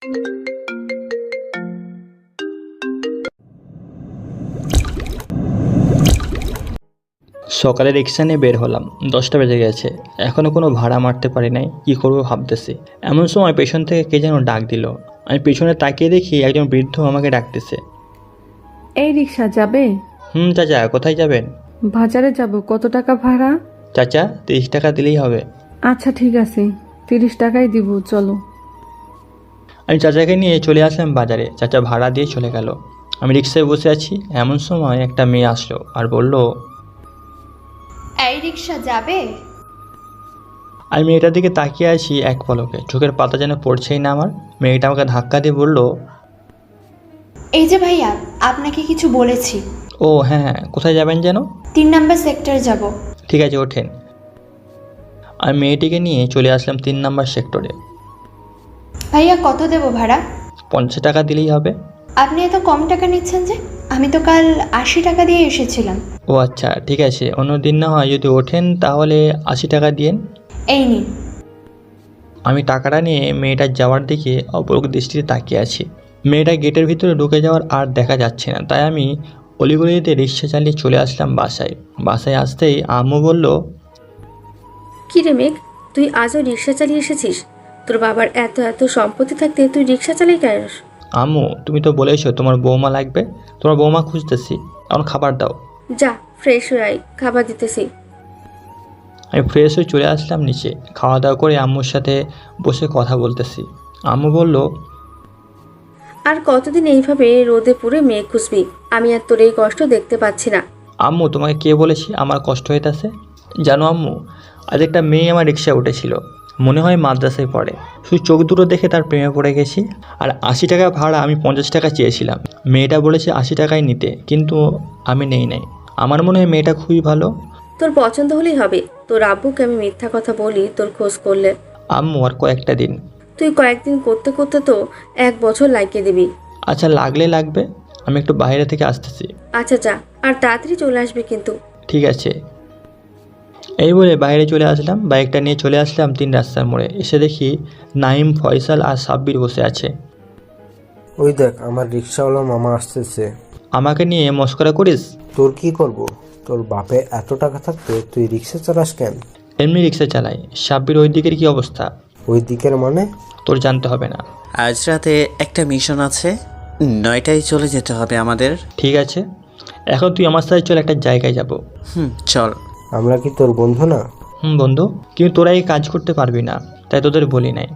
সকালে রিক্সা নিয়ে বের হলাম, 10টা বেজে গেছে। এখনও কোনো ভাড়া মারতে পারি নাই, কী করবো ভাবতেছি। এমন সময় পেছন থেকে কে যেন ডাক দিল। আমি পেছনে তাকিয়ে দেখি একজন বৃদ্ধ আমাকে ডাকতেছে। এই রিক্সা যাবে? চাচা, কোথায় যাবেন? বাজারে যাব। কত টাকা ভাড়া? চাচা, 30 টাকা দিলেই হবে। আচ্ছা ঠিক আছে, 30 টাকাই দিব, চলো। আমি চাচাকে নিয়ে চলে আসলাম বাজারে। চাচা ভাড়া দিয়ে চলে গেল। আমি রিক্সায় বসে আছি, এমন সময় একটা মেয়ে আসলো আর বলল, এই রিক্সা যাবে? আমি মেয়েটার দিকে তাকিয়ে আছি এক পলকে, চোখের পাতা যেন পড়ছেই না আমার। মেয়েটা আমাকে ধাক্কা দিয়ে বলল, এই যে ভাইয়া, আপনাকে কিছু বলেছি। ও হ্যাঁ, কোথায় যাবেন যেন? 3 নম্বর সেক্টরে যাব। ঠিক আছে, ওঠেন। আমি মেয়েটিকে নিয়ে চলে আসলাম 3 নম্বর সেক্টরে। ভাইয়া কত দেব ভাড়া? 50 টাকা দিলেই হবে। আপনি এত কম টাকা নিচ্ছেন যে? আমি তো কাল 80 টাকা দিয়ে এসেছিলাম। ও আচ্ছা, ঠিক আছে, অন্য দিন না হয় যদি ওঠেন তাহলে 80 টাকা দিয়েন। এই নিন। আমি টাকাটা নিয়ে মেয়েটার যাওয়ার দিকে অপলক দৃষ্টিতে তাকিয়ে আছি। মেয়েটা গেটের ভিতরে ঢুকে যাওয়ার আর দেখা যাচ্ছে না, তাই আমি অলিগলিতে রিক্সা চালিয়ে চলে আসলাম বাসায়। বাসায় আসতেই আম্মু বলল, কি রে মেঘ, তুই আজও রিক্সা চালিয়ে এসেছিস? তোর বাবার এত এত সম্পত্তি থাকতে তুই রিক্সা চালিয়ে কেন? আম্মু তুমি তো বলেছো তোমার বৌমা লাগবে, তোমার বৌমা খুঁজতেছি, এখন খাবার দাও। যা ফ্রেশ হয়ে আয়, খাবার দিতেছি। আমি ফ্রেশ হয়ে চলে আসলাম নিচে। খাওয়া দাওয়া করে আম্মুর সাথে বসে কথা বলতেছি। আম্মু বলল, আর কতদিন এইভাবে রোদে পুড়ে মেঘ খুঁজবি? আমি আর তোর এই কষ্ট দেখতে পাচ্ছি না। আম্মু তোমাকে কে বলেছি আমার কষ্ট হইতেছে? জানো আম্মু, আজ একটা মেয়ে আমার রিক্সায় উঠেছিল, মনে হয় মাদ্রাসায় পড়ে। শুধু চোখ দুটো দেখে তার প্রেমে পড়ে গেছি। আর 80 টাকা ভাড়া আমি 50 টাকা চেয়েছিলাম। মেয়েটা বলেছে 80 টাকায় নিতে, কিন্তু আমি নেই নাই। আমার মনে হয় মেয়েটা খুবই ভালো। তোর পছন্দ হলেই হবে। তোর আব্বুকে আমি মিথ্যা কথা বলি তোর খোঁজ করলে? আম্মু আর কয়েকটা দিন। তুই কয়েকদিন করতে করতে তো 1 বছর লাগিয়ে দিবি। আচ্ছা, লাগলে লাগবে, আমি একটু বাইরে থেকে আসতেছি। আচ্ছা যা, আর তাড়াতাড়ি চলে আসবি কিন্তু। ঠিক আছে। এই বলে বাইরে চলে আসলাম। বাইকটা নিয়ে চলে আসলাম 3 রাস্তার মোড়ে। এসে দেখি নাইম, ফয়সাল আর সাব্বির বসে আছে। ওই দেখ, আমার রিক্সাওয়ালা মামা আসতেছে। আমাকে নিয়ে মস্করা করিস? তোর কি করব? তোর বাপে এত টাকা থাকতে তুই রিক্সা চালাস কেন? এমনি রিক্সা চালাই। সাব্বির, ওই দিকের কি অবস্থা? ওই দিকের মানে? তোর জানতে হবে না। আজ রাতে একটা মিশন আছে, 9টায় চলে যেতে হবে আমাদের। ঠিক আছে, এখন তুই আমার সাথে চল, একটা জায়গায় যাব। চল। আমরা কি তোর বন্ধু না? বন্ধু, কিন্তু তোরা এই কাজ করতে পারবি না, তাই তোদের বলি নাই।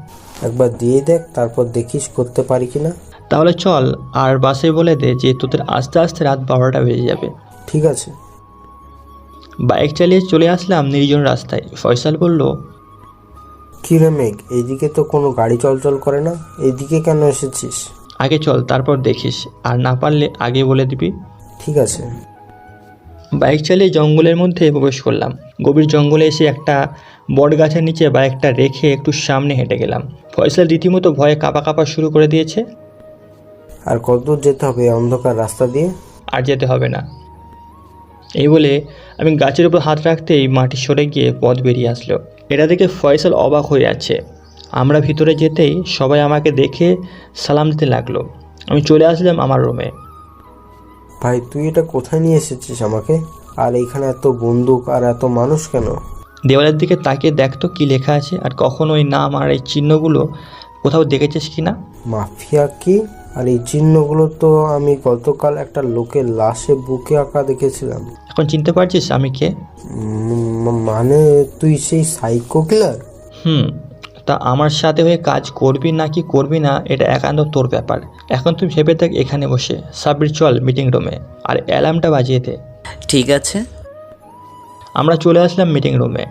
একবার দিয়ে দেখ, তারপর দেখিস করতে পারি কিনা। তাহলে চল, আর বাসে বলে দে যে তোদের আস্তে আস্তে রাত 12টা বেজে যাবে। ঠিক আছে। বাইক চালিয়ে চলে আসলাম নির্জন রাস্তায়। ফয়সাল বলল, কি রে মেঘ, এইদিকে তো কোনো গাড়ি চলচল করে না, এইদিকে কেন এসেছিস? আগে চল, তারপর দেখিস, আর না পারলে আগে বলে দিবি। ঠিক আছে। বাইক চালিয়ে জঙ্গলের মধ্যে প্রবেশ করলাম। গভীর জঙ্গলে এসে একটা বট গাছের নিচে বাইকটা রেখে একটু সামনে হেঁটে গেলাম। ফয়সাল রীতিমতো ভয়ে কাঁপা কাঁপা শুরু করে দিয়েছে। আর কতদূর যেতে হবে এই অন্ধকার রাস্তা দিয়ে? আর যেতে হবে না। এই বলে আমি গাছের উপর হাত রাখতেই মাটি সরে গিয়ে পথ বেরিয়ে আসলো। এটা দেখে ফয়সাল অবাক হয়ে আছে। আমরা ভিতরে যেতেই সবাই আমাকে দেখে সালাম দিতে লাগলো। আমি চলে আসলাম আমার রুমে। ভাই, তুই এটা কোথায় নিয়ে এসেছিস আমাকে? আর এইখানে এত বন্দুক আর এত মানুষ কেন? দেওয়ালের দিকে তাকিয়ে দেখতো কি লেখা আছে, আর কখনো ওই নাম আর এই চিহ্নগুলো কোথাও দেখেছিস কি না? মাফিয়া কি? আর এই চিহ্নগুলো তো আমি গতকাল একটা লোকের লাশে বুকে আঁকা দেখেছিলাম। এখন চিনতে পারছিস আমি কে? মানে তুই সেই সাইকো কিলার? তা আমার সাথে হয়ে কাজ করবি নাকি করবি না এটা একান্ত তোর ব্যাপার। এখন তুই ভেবে থাক এখানে বসে। সাব্বির, চল মিটিং রুমে, আর অ্যালার্মটা বাজিয়ে দে। ঠিক আছে। আমরা চলে আসলাম মিটিং রুমে।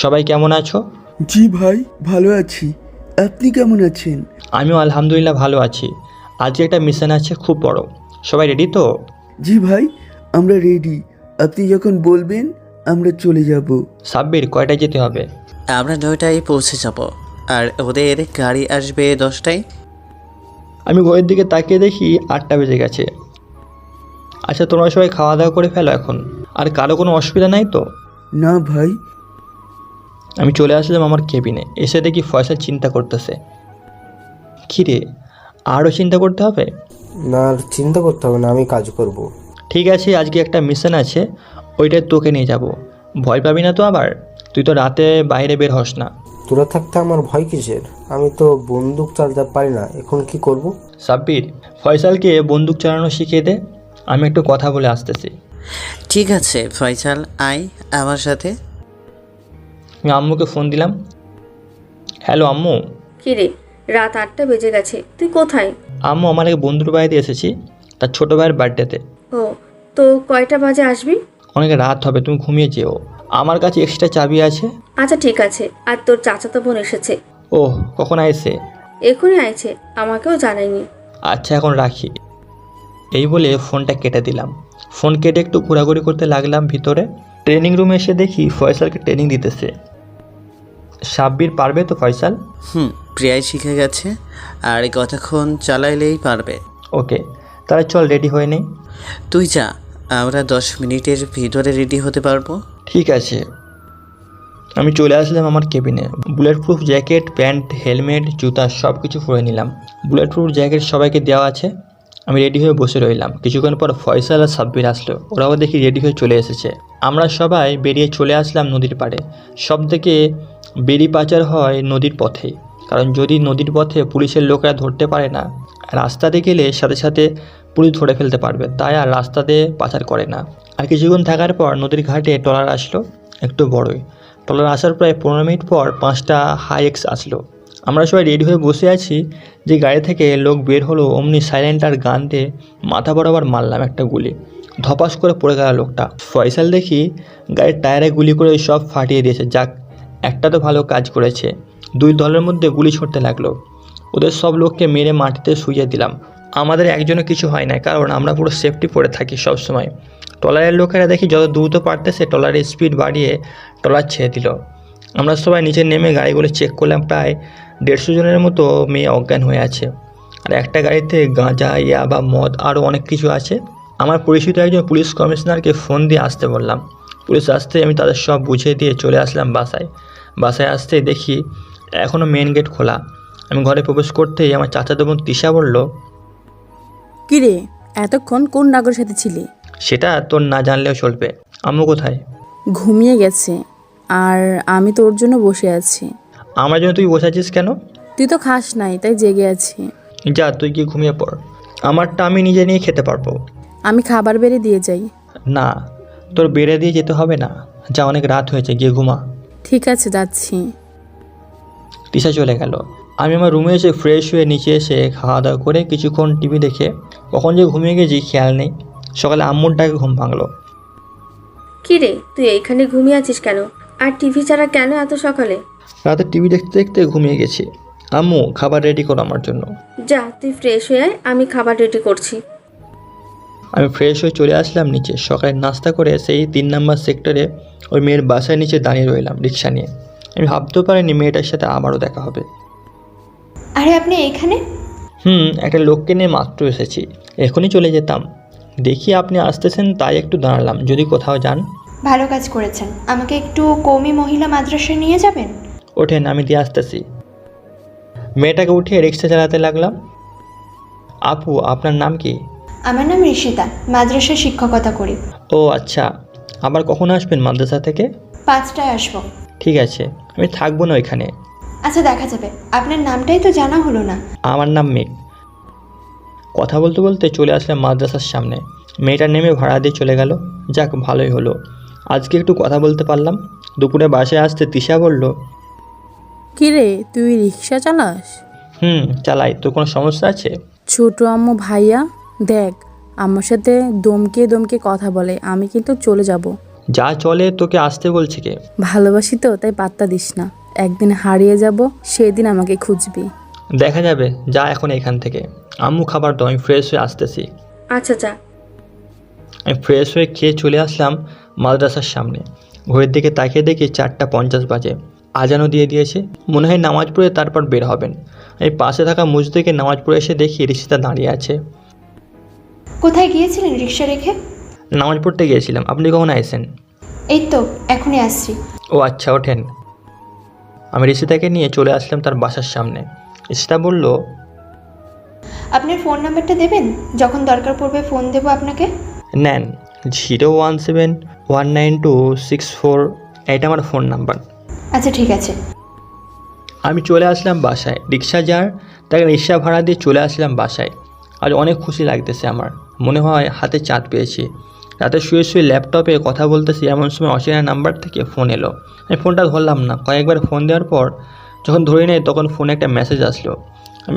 সবাই কেমন আছো? জি ভাই, ভালো আছি। আপনি কেমন আছেন? আমিও আলহামদুলিল্লাহ ভালো আছি। আজকে একটা মিশন আছে খুব বড়। সবাই রেডি তো? জি ভাই, আমরা রেডি। আপনি যখন বলবেন আমরা চলে যাব। সাব্বির, কয়টায় যেতে হবে? আমরা 9টায় পৌঁছে যাব, আর ওদের গাড়ি আসবে 10টায়। আমি ঘরের দিকে তাকিয়ে দেখি 8টা বেজে গেছে। আচ্ছা, তোমরা সবাই খাওয়া দাওয়া করে ফেলো এখন। আর কারো কোনো অসুবিধা নাই তো? না ভাই। আমি চলে আসলাম আমার কেবিনে। এসে দেখি ফয়সাল চিন্তা করতেছে। কী রে, আরও চিন্তা করতে হবে? না, আর চিন্তা করতে হবে না, আমি কাজ করব। ঠিক আছে, আজকে একটা মিশন আছে, ওইটাই তোকে নিয়ে যাব। ভয় পাবি না তো আবার? তুই তো রাতে বাইরে বের হস না। তোরা থাকতে আমার ভয় কিসের? আমি তো বন্দুক চালাতে পারি না, এখন কি করব? সাব্বির, ফয়সালকে বন্দুক চালানো শিখিয়ে দে, আমি একটু কথা বলে আসতেছি। ঠিক আছে ফয়সাল, আয় আমার সাথে। আমি আম্মুকে ফোন দিলাম। হ্যালো আম্মু। কি রে, রাত 8টা বেজে গেছে, তুই কোথায়? আম্মু, আমার এক বন্ধুর বাড়িতে এসেছি, তার ছোটো ভাইয়ের বার্থডেতে। ও, তো কয়টা বাজে আসবি? অনেক রাত হবে, তুমি ঘুমিয়ে যেও। আমার কাছে এক্সট্রা চাবি আছে। আচ্ছা ঠিক আছে। আর তোর চাচাতো বোন এসেছে, ওহ, কখন আইছে? এখনই আইছে, আমাকেও জানায়নি। আচ্ছা, এখন রাখি। এই বলে ফোনটা কেটে দিলাম। ফোন কেটে একটু ঘোরাঘুরি করতে লাগলাম ভিতরে। ট্রেনিং রুমে এসে দেখি ফয়সালকে ট্রেনিং দিতেছে। সাব্বির পারবে তো ফয়সাল? প্রায় শিখে গেছে, আর কতক্ষণ চালাইলেই পারবে। ওকে, তাহলে চল রেডি হয়ে নেই। তুই যা, আমরা 10 মিনিটের ভিতরে রেডি হতে পারবো। ঠিক আছে। আমি চলে আসলাম আমার কেবিনে। Bullet proof jacket, pant, helmet, জুতা সব কিছু পরে নিলাম। বুলেট প্রুফ জ্যাকেট সবাইকে দেওয়া আছে। আমি রেডি হয়ে বসে রইলাম। কিছুক্ষণ পর ফয়সাল আর সাব্বির আসলো, ওরাও দেখি রেডি হয়ে চলে এসেছে। আমরা সবাই বেরিয়ে চলে আসলাম নদীর পাড়ে। সব থেকে বেরি পাচার হয় নদীর পথে, কারণ যদি নদীর পথে পুলিশের লোকেরা ধরতে পারে না, রাস্তাতে গেলে সাথে সাথে পুলিশ ধরে ফেলতে পারবে, তাই আর রাস্তাতে পাচার করে না। আর কিছুক্ষণ থাকার পর নদীর ঘাটে ট্রলার আসলো, একটু বড়ই। ট্রলার আসার প্রায় 15 মিনিট পর 5টা হাইএক্স আসলো। আমরা সবাই রেডি হয়ে বসে আছি, যে গাড়ি থেকে লোক বের হলো অমনি সাইলেন্ট আর গান দিয়ে মাথা বরাবর মারলাম একটা গুলি। ধপাস করে পড়ে গেল লোকটা। ফয়সাল দেখি গাড়ির টায়ারে গুলি করে সব ফাটিয়ে দিয়েছে। যাক, একটা তো ভালো কাজ করেছে। 2 দলের মধ্যে গুলি ছুটতে লাগলো। ওদের সব লোককে মেরে মাটিতে শুইয়ে দিলাম। আমাদের একজনও কিছু হয় না, কারণ আমরা পুরো সেফটি পরে থাকি সব সময়। ট্রলারের লোকেরা দেখি যত দ্রুত পারতেছে ট্রলারের স্পিড বাড়িয়ে ট্রলার ছেড়ে দিল। আমরা সবাই নিচে নেমে গাড়িগুলো চেক করলাম। প্রায় 150 জনের মতো মেয়ে অজ্ঞান হয়ে আছে, আর একটা গাড়িতে গাঁজা, ইয়াবা, মদ আরও অনেক কিছু আছে। আমার পরিচিত একজন পুলিশ কমিশনারকে ফোন দিয়ে আসতে বললাম। পুলিশ আসতে আমি তাদের সব বুঝিয়ে দিয়ে চলে আসলাম বাসায়। বাসায় আসতে দেখি এখনও মেন গেট খোলা। আমি ঘরে প্রবেশ করতেই আমার চাচাতো বোন তিশা বলল, কিরে, এতক্ষণ কোন নাগরের সাথে ছিলি? সেটা তোর না জানলেও চলবে। আম্মু কোথায়? ঘুমিয়ে গেছে, আর আমি তোর জন্য বসে আছি। আমার জন্য তুই বসে আছিস কেন? তুই তো খাস নাই, তাই জেগে আছি। যা, তুই কি ঘুমিয়ে পড়, আমারটা আমি নিজে নিয়ে খেতে পারবো। আমি খাবার বেড়ে দিয়ে যাই। না, তোর বেড়ে দিয়ে যেতে হবে না, যা, অনেক রাত হয়েছে, গিয়ে ঘুমা। ঠিক আছে, যাচ্ছি। তিশা চলে গেল। আমি আমার রুমে এসে ফ্রেশ হয়ে নিচে এসে খাওয়া দাওয়া করে কিছুক্ষণ টিভি দেখে কখন যে ঘুমিয়ে গেছি খেয়াল নেই। সকালে আম্মুর ডাকে ঘুম ভাঙলো। কি রে, তুই এইখানে ঘুমিয়ে আছিস কেন? আর টিভি ছাড়া কেন এত সকালে? রাতে টিভি দেখতে দেখতে ঘুমিয়ে গেছি। আম্মু, খাবার রেডি করো আমার জন্য। যা, তুই ফ্রেশ হয়ে আয়, আমি খাবার রেডি করছি। আমি ফ্রেশ হয়ে চলে আসলাম নিচে। সকালে নাস্তা করে সেই 3 নম্বর সেক্টরে ওই মেয়ের বাসার নিচে দাঁড়িয়ে রইলাম রিক্সা নিয়ে। আমি ভাবতেও পারিনি মেয়েটার সাথে আবারও দেখা হবে। আরে আপনি এখানে? একটা লোককে নিয়ে মাত্র এসেছি, এখনই চলে যেতাম। দেখি আপনি আসতেছেন তাই একটু দাঁড়ালাম, যদি কোথাও যান। ভালো কাজ করেছেন। আমাকে একটু কওমি মহিলা মাদ্রাসায় নিয়ে যাবেন? ওঠেন, আমি দিয়ে আসতেছি। মেয়েটাকে উঠিয়ে রিক্সা চালাতে লাগলাম। আপু, আপনার নাম কি? আমার নাম ঋষিতা, মাদ্রাসায় শিক্ষকতা করি। ও আচ্ছা, আবার কখন আসবেন মাদ্রাসা থেকে? 5টায় আসবো। ঠিক আছে, আমি থাকবো না ওইখানে। আচ্ছা, দেখা যাবে। আপনার নামটাই তো জানা হলো না। আমার নাম মেঘ। কথা বলতে বলতে চলে আসলাম মাদ্রাসার সামনে। মেয়েটা নেমে ভাড়া দিয়ে চলে গেল। যাক, ভালোই হলো, আজকে একটু কথা বলতে পারলাম। দুপুরে বাসায় আসতে তিশা বলল, কিরে, তুই রিক্সা চালাস? চালাই। তোর কোনো সমস্যা আছে? ছোট আম্মু ভাইয়া, দেখ, আমার সাথে দমকে দমকে কথা বলে, আমি কিন্তু চলে যাব। যা চলে, তোকে আসতে বলছে কে? ভালোবাসি তো, তাই পাত্তা দিস না। একদিন হারিয়ে যাব, সেদিন আমাকে খুঁজবি। দেখা যাবে, যা এখন এখান থেকে। আম্মু, খাবার দাও, আমি ফ্রেশ হয়ে আসতেছি। আচ্ছা যা। আমি ফ্রেশ হয়ে খেয়ে চলে আসলাম মাদ্রাসার সামনে। ঘড়ির দিকে তাকিয়ে দেখি 4:50 বাজে। আজানও দিয়ে দিয়েছে, মনে হয় নামাজ পড়ে তারপর বের হবেন। আমি পাশে থাকা মসজিদে নামাজ পড়ে এসে দেখি ঋষিতা দাঁড়িয়ে আছে। কোথায় গিয়েছিলেন রিক্সা রেখে? নামাজ পড়তে গিয়েছিলাম। আপনি কখন আইছেন? এই তো এখনই আসছি। ও আচ্ছা, ওঠেন। আমি ঋষিতাকে নিয়ে চলে আসলাম তার বাসার সামনে। ঋষিতা বলল, আপনার ফোন নাম্বারটা দেবেন, যখন দরকার পড়বে ফোন দেবো আপনাকে। নেন, 0171926 এটা আমার ফোন নাম্বার। আচ্ছা ঠিক আছে। আমি চলে আসলাম বাসায়। রিক্সা যার তাকে রিক্সা ভাড়া দিয়ে চলে আসলাম বাসায়। আর অনেক খুশি লাগতেছে আমার, মনে হয় হাতে চাঁদ পেয়েছি। রাতে শুয়ে শুয়ে ল্যাপটপে কথা বলতেছি, এমন সময় অচেনা নাম্বার থেকে ফোন এলো। আমি ফোনটা ধরলাম না। কয়েকবার ফোন দেওয়ার পর যখন ধরে নেই তখন ফোনে একটা মেসেজ আসলো।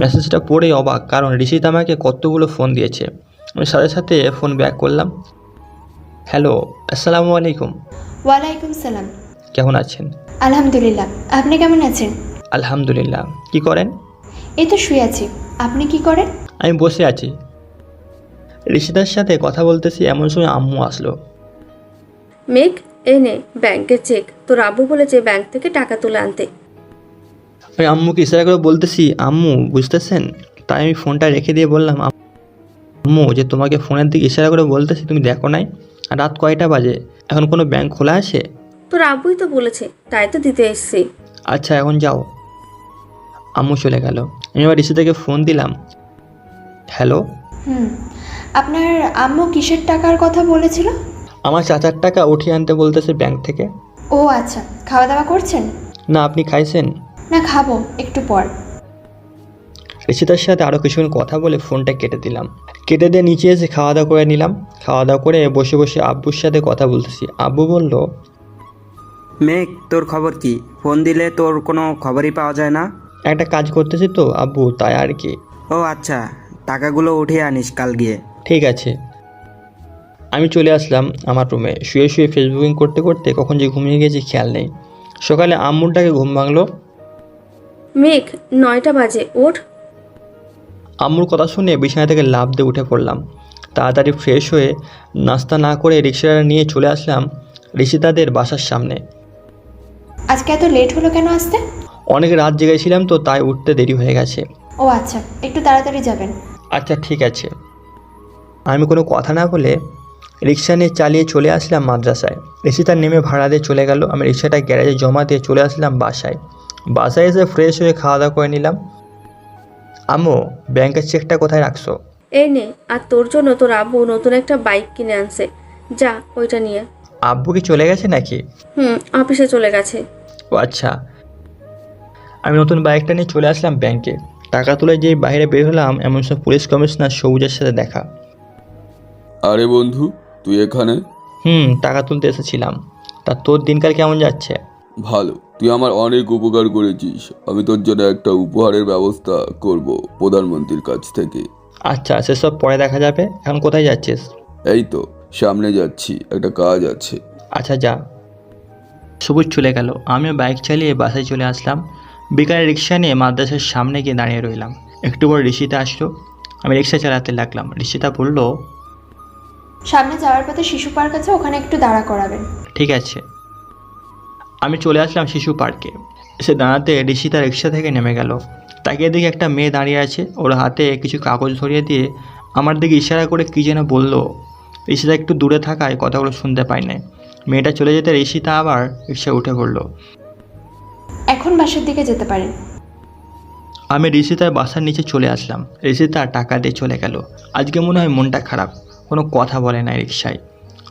মেসেজটা পড়েই অবাক, কারণ ঋষিত আমাকে কতগুলো ফোন দিয়েছে। আমি সাথে সাথে ফোন ব্যাক করলাম। হ্যালো, আসসালামু আলাইকুম। ওয়ালাইকুম সালাম। কেমন আছেন? আলহামদুলিল্লাহ, আপনি কেমন আছেন? আলহামদুলিল্লাহ। কি করেন? এই তো শুয়ে আছি। আপনি কি করেন? আমি বসে আছি। ঋষিতার সাথে কথা বলতেছি, এমন সময় আম্মু আসলো। মেঘ, এই নে ব্যাংকের চেক। তোর আব্বু বলেছে ব্যাংক থেকে টাকা তুলে আনতে। আমি আম্মুকে ইশারা করে বলতেছি, আম্মু বুঝতেছেন? তাই আমি ফোনটা রেখে দিয়ে বললাম, আম্মু যে তোমাকে ফোনের দিকে ইশারা করে বলতেছি তুমি দেখো নাই? আর রাত কয়টা বাজে? এখন কোনো ব্যাংক খোলা আছে? তোর আব্বুই তো বলেছে, তাই তো দিতে এসছি। আচ্ছা এখন যাও। আম্মু চলে গেল। আমি আবার ঋষিতাকে ফোন দিলাম। হ্যালো, আপনার আম্মু কিসের টাকার কথা বলেছিল? আমার চাচার টাকা উঠিয়ে আনতে বলতেছে ব্যাংক থেকে। ও আচ্ছা, খাওয়া দাওয়া করছেন? না, আপনি খাইছেন? না, খাবো একটু পর। ঋষিতার সাথে আরও কিছুক্ষণ কথা বলে ফোনটা কেটে দিলাম। কেটে দিয়ে নিচে এসে খাওয়া দাওয়া করে নিলাম। খাওয়া দাওয়া করে বসে বসে আব্বুর সাথে কথা বলতেছি। আব্বু বলল, মেঘ, তোর খবর কি? ফোন দিলে তোর কোনো খবরই পাওয়া যায় না। একটা কাজ করতেছি তো আব্বু, তাই আর কি। ও আচ্ছা, টাকাগুলো উঠিয়ে আনিস কাল গিয়ে। ঠিক আছে। আমি চলে আসলাম আমার রুমে। শুয়ে শুয়ে ফেসবুকিং করতে করতে কখন যে ঘুমিয়ে গেছি খেয়াল নেই। সকালে আম্মুরটাকে ঘুম ভাঙলো। মেঘ, 9টা বাজে, ওঠ। আম্মুর কথা শুনে বিছানা থেকে লাফ দিয়ে উঠে পড়লাম। তাড়াতাড়ি ফ্রেশ হয়ে নাস্তা না করে রিক্সাটা নিয়ে চলে আসলাম ঋষিতাদের বাসার সামনে। আজকে এত লেট হলো কেন আসতে? অনেক রাত জেগেছিলাম তো, তাই উঠতে দেরি হয়ে গেছে। ও আচ্ছা, একটু তাড়াতাড়ি যাবেন। আচ্ছা ঠিক আছে। আমি কোনো কথা না বলে রিক্সা নিয়ে চালিয়ে চলে আসলাম মাদ্রাসায়। ঋষিতা নেমে ভাড়া দিয়ে চলে গেল। আমি রিক্সাটা গ্যারেজে জমা দিয়ে চলে আসলাম বাসায়। বাসায় এসে ফ্রেশ হয়ে খাওয়া দাওয়া করে নিলাম। আম্মু, ব্যাংকের চেকটা কোথায় রাখছো? এই নে, আর তোর জন্য তোর আব্বু নতুন একটা বাইক কিনে আনছে, যা ওইটা নিয়ে। আব্বু কি চলে গেছে নাকি? অফিসে চলে গেছে। ও আচ্ছা। আমি নতুন বাইকটা নিয়ে চলে আসলাম ব্যাংকে। টাকা তুলে যেই বাইরে বের হলাম, এমন সব পুলিশ কমিশনার সবুজের সাথে দেখা। আরে বন্ধু, তুই এখানে? টাকা তুলতে এসেছিলাম। তা তোর দিনকাল কেমন যাচ্ছে? ভালো, তুই আমার অনেক উপকার করেছিস। আমি তোর জন্য একটা উপহারের ব্যবস্থা করব প্রধানমন্ত্রীর কাছ থেকে। আচ্ছা, সেসব পরে দেখা যাবে। এখন কোথায় যাচ্ছিস? এই তো সামনে যাচ্ছি, একটা কাজ আছে। আচ্ছা যা। সবুজ চলে গেল। আমিও বাইক চালিয়ে বাসায় চলে আসলাম। বিকালে রিক্সা নিয়ে মাদ্রাসার সামনে গিয়ে দাঁড়িয়ে রইলাম। একটু পর ঋষিতা আসলো। আমি রিক্সা চালাতে লাগলাম। ঋষিতা বলল, সামনে যাওয়ার পথে শিশু পার্ক আছে, ওখানে একটু দাঁড়া করাবেন। ঠিক আছে। আমি চলে আসলাম শিশু পার্কে। এসে দাঁড়াতে ঋষিতা রিক্সা থেকে নেমে গেল। তাকিয়ে দেখি একটা মেয়ে দাঁড়িয়ে আছে। ওর হাতে কিছু কাগজ ধরিয়ে দিয়ে আমার দিকে ইশারা করে কী যেন বলল। ঋষিতা একটু দূরে থাকায় কথাগুলো শুনতে পাই না। মেয়েটা চলে যেতে ঋষিতা আবার রিক্সা উঠে পড়ল। এখন বাসার দিকে যেতে পারেন। আমি ঋষিতার বাসার নিচে চলে আসলাম। ঋষিতা টাকা দিয়ে চলে গেল। আজকে মনে হয় মনটা খারাপ, কোনো কথা বলে না রিক্সায়।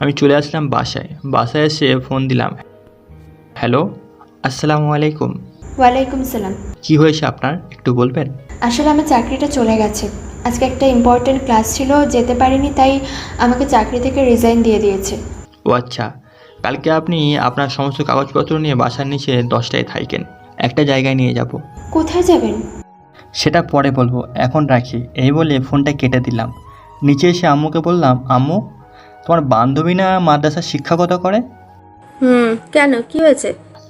আমি চলে আসলাম বাসায়। বাসায় এসে ফোন দিলাম। হ্যালো, আসসালামু আলাইকুম। ওয়ালাইকুম সালাম। কি হয়েছে আপনার, একটু বলবেন? আসলে আমার চাকরিটা চলে গেছে। আজকে একটা ইম্পর্টেন্ট ক্লাস ছিল, যেতে পারিনি, তাই আমাকে চাকরি থেকে রিজাইন দিয়ে দিয়েছে। ও আচ্ছা। কালকে আপনি আপনার সমস্ত কাগজপত্র নিয়ে বাসার নিচে 10টায় থাকেন। একটা জায়গায় নিয়ে যাব। কোথায় যাবেন? সেটা পরে বলবো, এখন রাখি। এই বলে ফোনটা কেটে দিলাম। নিচে এসে আম্মুকে বললাম, আম্মু, তোমার বান্ধবী না মাদ্রাসার শিক্ষকতা করে? কেন, কি হয়েছে?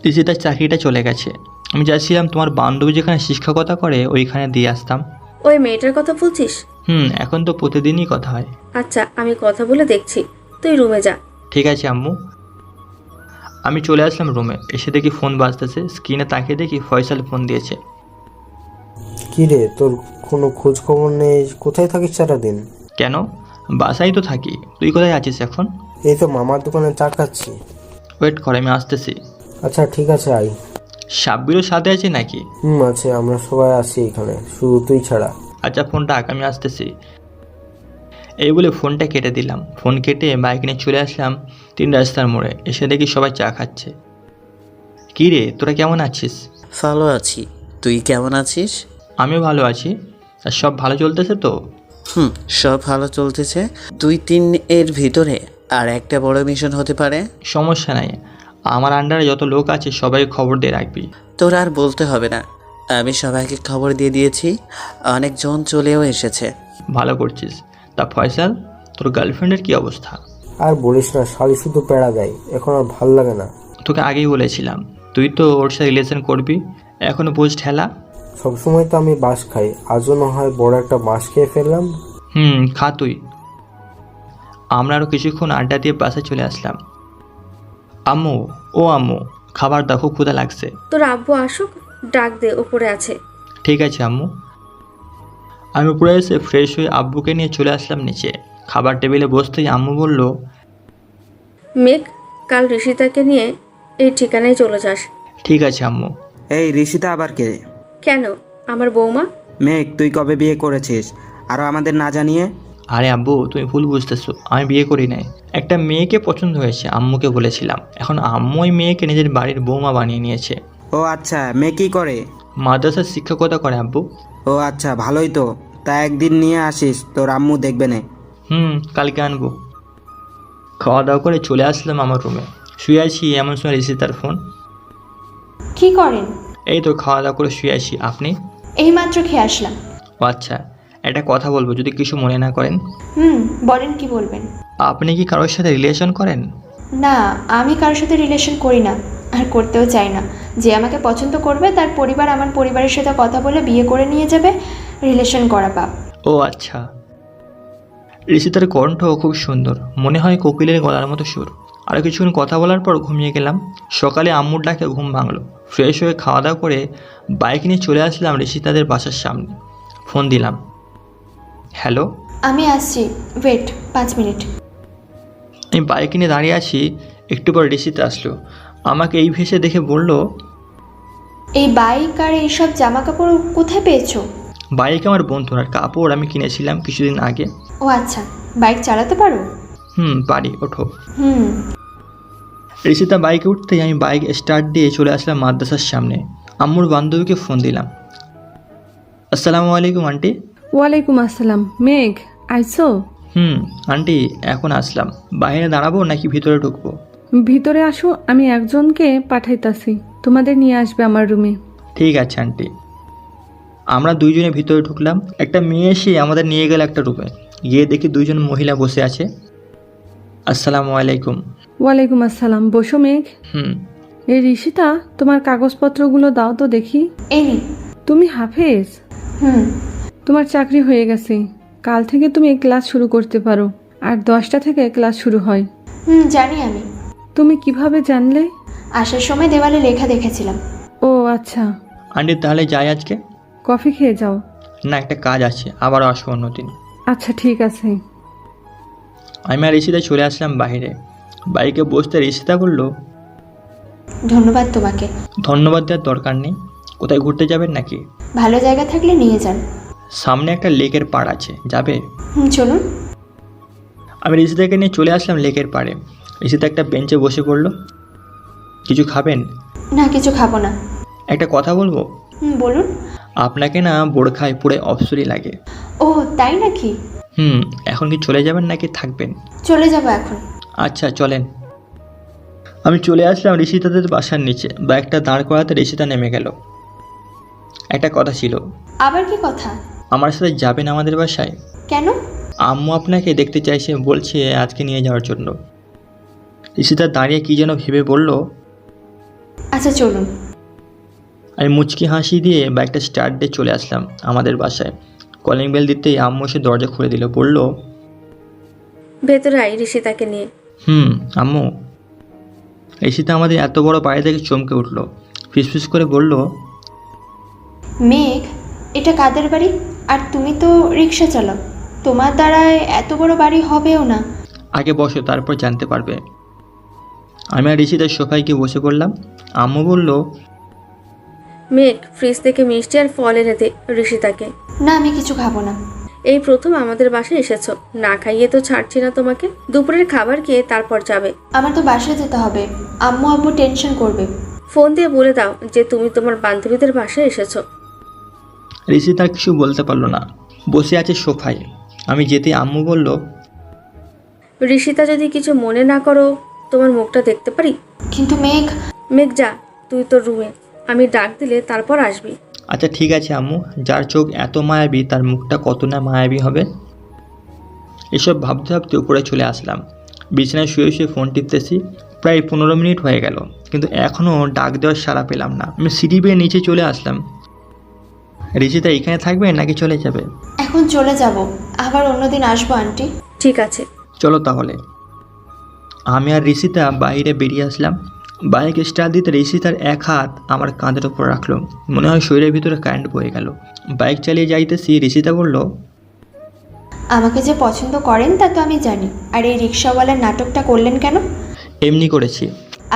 ঋষিতার চাকরিটা চলে গেছে। আমি চাইছিলাম তোমার বান্ধবী যেখানে শিক্ষকতা করে ওইখানে দিয়ে আসতাম। ওই মেয়েটার কথা বলছিস? এখন তো প্রতিদিনই কথা হয়। আচ্ছা, আমি কথা বলে দেখছি, তুই রুমে যা। ঠিক আছে আম্মু। আমি চলে আসলাম রুমে। এসে দেখি ফোন বাজতেছে। স্ক্রিনে তাকিয়ে দেখি ফয়সাল ফোন দিয়েছে। কি রে, তোর কোনো খোঁজ খবর নেই? কোথায় থাকিস সারাদিন? কেন, বাসায় তো থাকি। তুই কোথায় আছিস এখন? এই তো মামার দোকানে চা খাচ্ছি। ওয়েট কর, আমি আসতেছি। আচ্ছা ঠিক আছে, আই। সাব্বিরও সাথে আছে নাকি? আছে, আমরা সবাই আছি এখানে, শুধু তুই ছাড়া। আচ্ছা ফোন রাখ, আমি আসতেছি। এই বলে ফোনটা কেটে দিলাম। ফোন কেটে বাইক নিয়ে চলে আসলাম 3 রাস্তার মোড়ে। এসে দেখি সবাই চা খাচ্ছে। কী রে, তোরা কেমন আছিস? ভালো আছি, তুই কেমন আছিস? আমিও ভালো আছি। আর সব ভালো চলতেছে তো? সব ভালো চলতেছে। 2-3 এর ভিতরে আর একটা বড় মিশন হতে পারে। সমস্যা নাই, আমার আন্ডারে যত লোক আছে সবাই খবর দিয়ে রাখবি। তোর আর বলতে হবে না, আমি সবাইকে খবর দিয়ে দিয়েছি। অনেকজন চলেও এসেছে। ভালো করছিস। তা ফয়সাল, তোর গার্লফ্রেন্ডের কী অবস্থা? আর বলিস না, শালি শুধু পেড়া দেয়, এখন আর ভাল লাগে না। তোকে আগেই বলেছিলাম তুই তো ওর সাথে রিলেশন করবি, এখনও বুঝ ঠেলা। সবসময় তো আমি বাঁশ খাই, আজও না হয় বড় একটা বাঁশ খেয়ে ফেললাম। খা তুই। আমরা আরও কিছুক্ষণ আড্ডা দিয়ে বাসে চলে আসলাম। আম্মু, ও আম্মু, খাবার দাও, খুব ক্ষুধা লাগছে। তোর আব্বু আসুক, ডাক দে, উপরে আছে। ঠিক আছে আম্মু। আমি উপরে এসে ফ্রেশ হয়ে আব্বুকে নিয়ে চলে আসলাম নিচে। খাবার টেবিলে বসতেই আম্মু বলল, মেঘ, কাল ঋষিতাকে নিয়ে এই ঠিকানায় চলে যাস। ঠিক আছে আম্মু। এই ঋষিতা আবার কে? কেন, আমার বৌমা। মেঘ, তুই কবে বিয়ে করেছিস আরও আমাদের না জানিয়ে? আরে আব্বু, তুমি ভুল বুঝতেছো, আমি বিয়ে করি নাই। একটা মেয়েকে পছন্দ হয়েছে, আম্মুকে বলেছিলাম। এখন আম্মু ওই মেয়েকে নিজের বাড়ির বৌমা বানিয়ে নিয়েছে। ও আচ্ছা, মেয়ে কী করে? মাদ্রাসার শিক্ষকতা করে আব্বু। ও আচ্ছা, ভালোই তো। তা একদিন নিয়ে আসিস, তোর আম্মু দেখবে না। কালকে আনবো। খাওয়া দাওয়া করে চলে আসলাম আমার রুমে। শুয়ে আছি, এমন সময় রিসিতার ফোন। কি করেন? এই তো খাওয়া দাওয়া করে শুয়ে আছি। আপনি? এইমাত্র খেয়ে আসলাম। ও আচ্ছা, একটা কথা বলবো যদি কিছু মনে না করেন। বলেন, কি বলবেন? আপনি কি কারোর সাথে রিলেশন করেন? না, আমি কারোর সাথে রিলেশন করি না, আর করতেও চাই না। যে আমাকে পছন্দ করবে তার পরিবার আমার পরিবারের সাথে কথা বলে বিয়ে করে নিয়ে যাবে। রিলেশন করা পাপ। ও আচ্ছা। ঋষিতার কণ্ঠ খুব সুন্দর, মনে হয় কোকিলের গলার মতো সুর। আরও কিছুক্ষণ কথা বলার পর ঘুমিয়ে গেলাম। সকালে আম্মুর ডাকে ঘুম ভাঙলো। ফ্রেশ হয়ে খাওয়া দাওয়া করে বাইক নিয়ে চলে আসলাম ঋষিতাদের বাসার সামনে। ফোন দিলাম। হ্যালো। আমি আসছি, ওয়েট 5 মিনিট। আমি বাইক নিয়ে দাঁড়িয়ে আছি। একটু পর ঋষিতা আসলো। আমাকে এই ভেসে দেখে বলল, এই বাইক আর এইসব জামা কাপড় কোথায় পেয়েছো? বাইক আমার বন্ধুর, আর কাপড় আমি কিনেছিলাম কিছুদিন আগে। ও আচ্ছা, বাইক চালাতে পারো? পারি, ওঠো। ঋষিতা বাইকে উঠতেই আমি বাইক স্টার্ট দিয়ে চলে আসলাম মাদ্রাসার সামনে। আম্মুর বান্ধবীকে ফোন দিলাম। আসসালামু আলাইকুম আন্টি। ওয়ালাইকুম আসসালাম। মেঘ, আইসো? আন্টি, এখন আসলাম। বাইরে দাঁড়াবো নাকি ভিতরে ঢুকবো? ভিতরে আসো, আমি একজনকে পাঠাইতাছি, তোমাদের নিয়ে আসবে আমার রুমে। ঠিক আছে আন্টি। আমরা দুইজনে ভিতরে ঢুকলাম। একটা মেয়ে এসে আমাদের নিয়ে গেল একটা রুমে। গিয়ে দেখি দুইজন মহিলা বসে আছে। আসসালামু আলাইকুম। ওয়ালাইকুম আসসালাম। বসো মেঘ। এই ঋষিতা, তোমার কাগজপত্রগুলো দাও তো দেখি। এই নিন। তুমি হাফেজ? তোমার চাকরি হয়ে গেছে। কাল থেকে তুমি ক্লাস শুরু করতে পারো, আর 10টা থেকে ক্লাস শুরু হয়। জানি আমি। তুমি কিভাবে জানলে? আসার সময় দেওয়ালে লেখা দেখেছিলাম। ও আচ্ছা। আন্টি তাহলে যাই আজকে? কফি খেয়ে যাও। না, একটা কাজ আছে, আবারও আসবো অন্যদিন। আচ্ছা ঠিক আছে। আমি আর ঋষিতা চলে আসলাম বাইরে। বাইকে বসতে ঋষিতা বলল, ধন্যবাদ তোমাকে। ধন্যবাদ দেওয়ার দরকার নেই। কোথায় ঘুরতে যাবেন নাকি? ভালো জায়গা থাকলে নিয়ে যান। সামনে একটা লেকের পাড় আছে, যাবে? চলুন। আমি ঋষিতাকে নিয়ে চলে আসলাম লেকের পাড়ে। ঋষিতা একটা বেঞ্চে বসে পড়ল। কিছু খাবেন? না, কিছু খাবো না। একটা কথা বলবো? বলুন। আপনাকে না বোরখায় পুরো অপসরি লাগে। ও তাই নাকি? এখন কি চলে যাবেন নাকি থাকবেন? চলে যাব এখন। আচ্ছা চলেন। আমি চলে আসলাম ঋষিতাদের বাসার নিচে। বাইকটা দাঁড় করাতে ঋষিতা নেমে গেল। একটা কথা ছিল। আবার কি কথা? আমার সাথে যাবেন আমাদের বাসায়? কেন? আম্মু আপনাকে দেখতে চাইছে, বলছে আজকে নিয়ে যাওয়ার জন্য। ঋষিতা দাঁড়িয়ে কি যেন ভেবে বলল, আচ্ছা চলুন। আমি মুচকি হাসি দিয়ে বাইকটা স্টার্ট দিয়ে চলে আসলাম আমাদের বাসায়। কলিং বেল দিতেই আম্মু এসে দরজা খুলে দিল। বলল, ভেতরে আয় ঋষিতাকে নিয়ে। আম্মু। ঋষিতা আমাদের এত বড় বাড়ি থেকে চমকে উঠল। ফিসফিস করে বলল, মেঘ, এটা কাদের বাড়ি? আর তুমি তো রিক্সা চালাও, তোমার দ্বারায় এত বড় বাড়ি হবেও না। আগে বসো, তারপর জানতে পারবে। আমি আর ঋষিতার সোফায় গিয়ে বসে পড়লাম। আম্মু বলল, মেঘ ফ্রিজ থেকে মিষ্টি আর ফল এনে দে ঋষিতাকে। না, আমি কিছু খাবো না। এই প্রথম আমাদের বাসায় এসেছো, না খাইয়ে তো ছাড়ছি না তোমাকে। দুপুরের খাবার খেয়ে তারপর যাবে। আমার তো বাসায় যেতে হবে, আম্মু আব্বু টেনশন করবে। ফোন দিয়ে বলে দাও যে তুমি তোমার বান্ধবীদের বাসায় এসেছো। ঋষিতা কিছু বলতে পারলো না, বসে আছে সোফায়। আমি যেতে আম্মু বলল, ঋষিতা যদি কিছু মনে না করো, তোমার মুখটা দেখতে পারি? কিন্তু মেঘ। মেঘ যা, তুই তোর রুমে, আমি ডাক দিলে তারপর আসবি। আচ্ছা ঠিক আছে আম্মু, যার চোখ এত মায়াবী তার মুখটা কত না মায়াবী হবে। এসব ভাবতে ভাবতে উপরে চলে আসলাম। বিছানায় শুয়ে শুয়ে ফোন টিপতেছি। প্রায় 15 মিনিট হয়ে গেল, কিন্তু এখনও ডাক দেওয়ার সাড়া পেলাম না। আমি সিঁড়ি বেয়ে নিচে চলে আসলাম। ঋষিতা এখানে থাকবে নাকি চলে যাবে? এখন চলে যাব, আবার অন্যদিন আসবো আন্টি। ঠিক আছে, চলো তাহলে। আমি আর ঋষিতা বাইরে বেরিয়ে আসলাম। বাইক স্টার্ট দিতে ঋষিতার এক হাত আমার কাঁধের ওপর রাখলো। মনে হয় শরীরের ভিতরে কারেন্ট বয়ে গেল। বাইক চালিয়ে যাইতেছি, ঋষিতা বলল, আমাকে যে পছন্দ করেন তা তো আমি জানি, আর এই রিক্সাওয়ালার নাটকটা করলেন কেন? এমনি করেছি।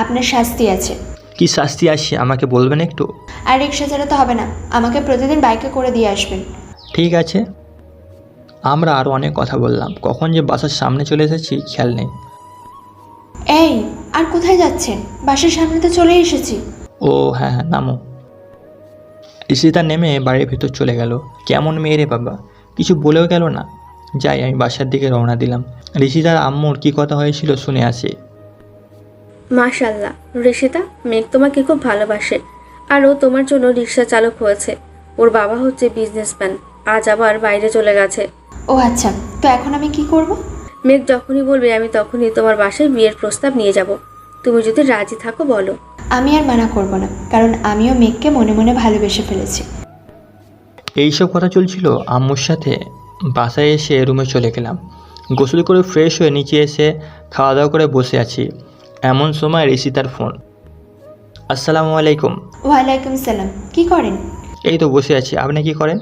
আপনার শাস্তি আছে। কি শাস্তি আসছে আমাকে বলবেন একটু? আর রিক্সা চালাতে হবে না, আমাকে প্রতিদিন বাইকে করে দিয়ে আসবেন। ঠিক আছে। আমরা আরও অনেক কথা বললাম। কখন যে বাসার সামনে চলে এসেছি খেয়াল নেই। এই, আর কোথায় যাচ্ছেন? বাসার সামনে তো চলে এসেছি। ও হ্যাঁ হ্যাঁ, নামো। ঋষিতা নেমে বাড়ির ভিতর চলে গেল। কেমন মেয়ে রে বাবা, কিছু বলেও গেল না। যাই, আমি বাসার দিকে রওনা দিলাম। ঋষিতার আম্মুর কি কথা হয়েছিল শুনে আসি। মাশাল্লাহ ঋষিতা, মেঘ তোমাকে খুব ভালোবাসে, আর ও তোমার জন্য রিক্সা চালক হয়েছে। ওর বাবা হচ্ছে বিজনেসম্যান, আজ আবার বাইরে চলে গেছে। ও আচ্ছা, তো এখন আমি কি করব? মেঘ যখনই বলবে আমি তখনই তোমার বাসায় বিয়ের প্রস্তাব নিয়ে যাব। তুমি যদি রাজি থাকো বলো। আমি আর মানা করব না, কারণ আমিও মেঘকে মনে মনে ভালোবেসে ফেলেছি। এইসব কথা চলছিল আম্মুর সাথে। বাসায় এসে রুমে চলে গেলাম। গোসল করে ফ্রেশ হয়ে নিচে এসে খাওয়া দাওয়া করে বসে আছি। এমন সময় ঋষিতার ফোন। আসসালামু আলাইকুম। ওয়ালাইকুম সালাম। কি করেন? এই তো বসে আছি, আপনি কি করেন?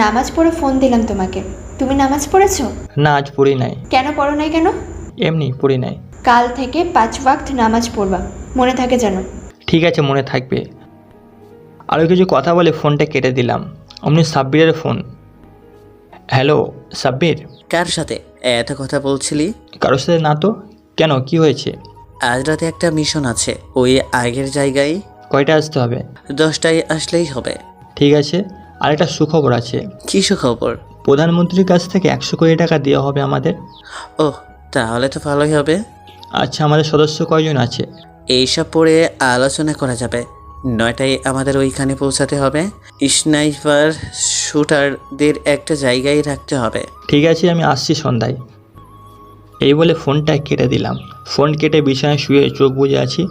নামাজ পড়ে ফোন দিলাম তোমাকে। তুমি নামাজ পড়েছো? না, আজ পড়ি নাই। কেন পড়ো নাই কেন? এমনি পড়ি নাই। কাল থেকে 5 ওয়াক্ত নামাজ পড়বা, মনে থাকে যেন। ঠিক আছে, মনে থাকবে। আরও কিছু কথা বলে ফোনটা কেটে দিলাম। অমনি সাব্বিরের ফোন। হ্যালো সাব্বির। কার সাথে এত কথা বলছিলি? কারোর সাথে না তো। কেন, কি হয়েছে? আজ রাতে একটা মিশন আছে, ওই আগের জায়গায়। কয়টা আসতে হবে? 10টায় আসলেই হবে। ঠিক আছে। আরেকটা সুখবর আছে। কি সুখবর? প্রধানমন্ত্রীর কাছ থেকে 100 কোটি টাকা দেওয়া হবে আমাদের। ও, তাহলে তো ভালোই হবে। আচ্ছা, আমাদের সদস্য কয়জন আছে? এইসব পরে আলোচনা করা যাবে। 9টায় আমাদের ওইখানে পৌঁছাতে হবে। স্নাইপার শুটারদের একটা জায়গায় রাখতে হবে। ঠিক আছে, আমি আসছি সন্ধ্যায়। এই বলে ফোনটা কেটে দিলাম। ফোন কেটে বিছানায় শুয়ে চোখ বুজে আছি।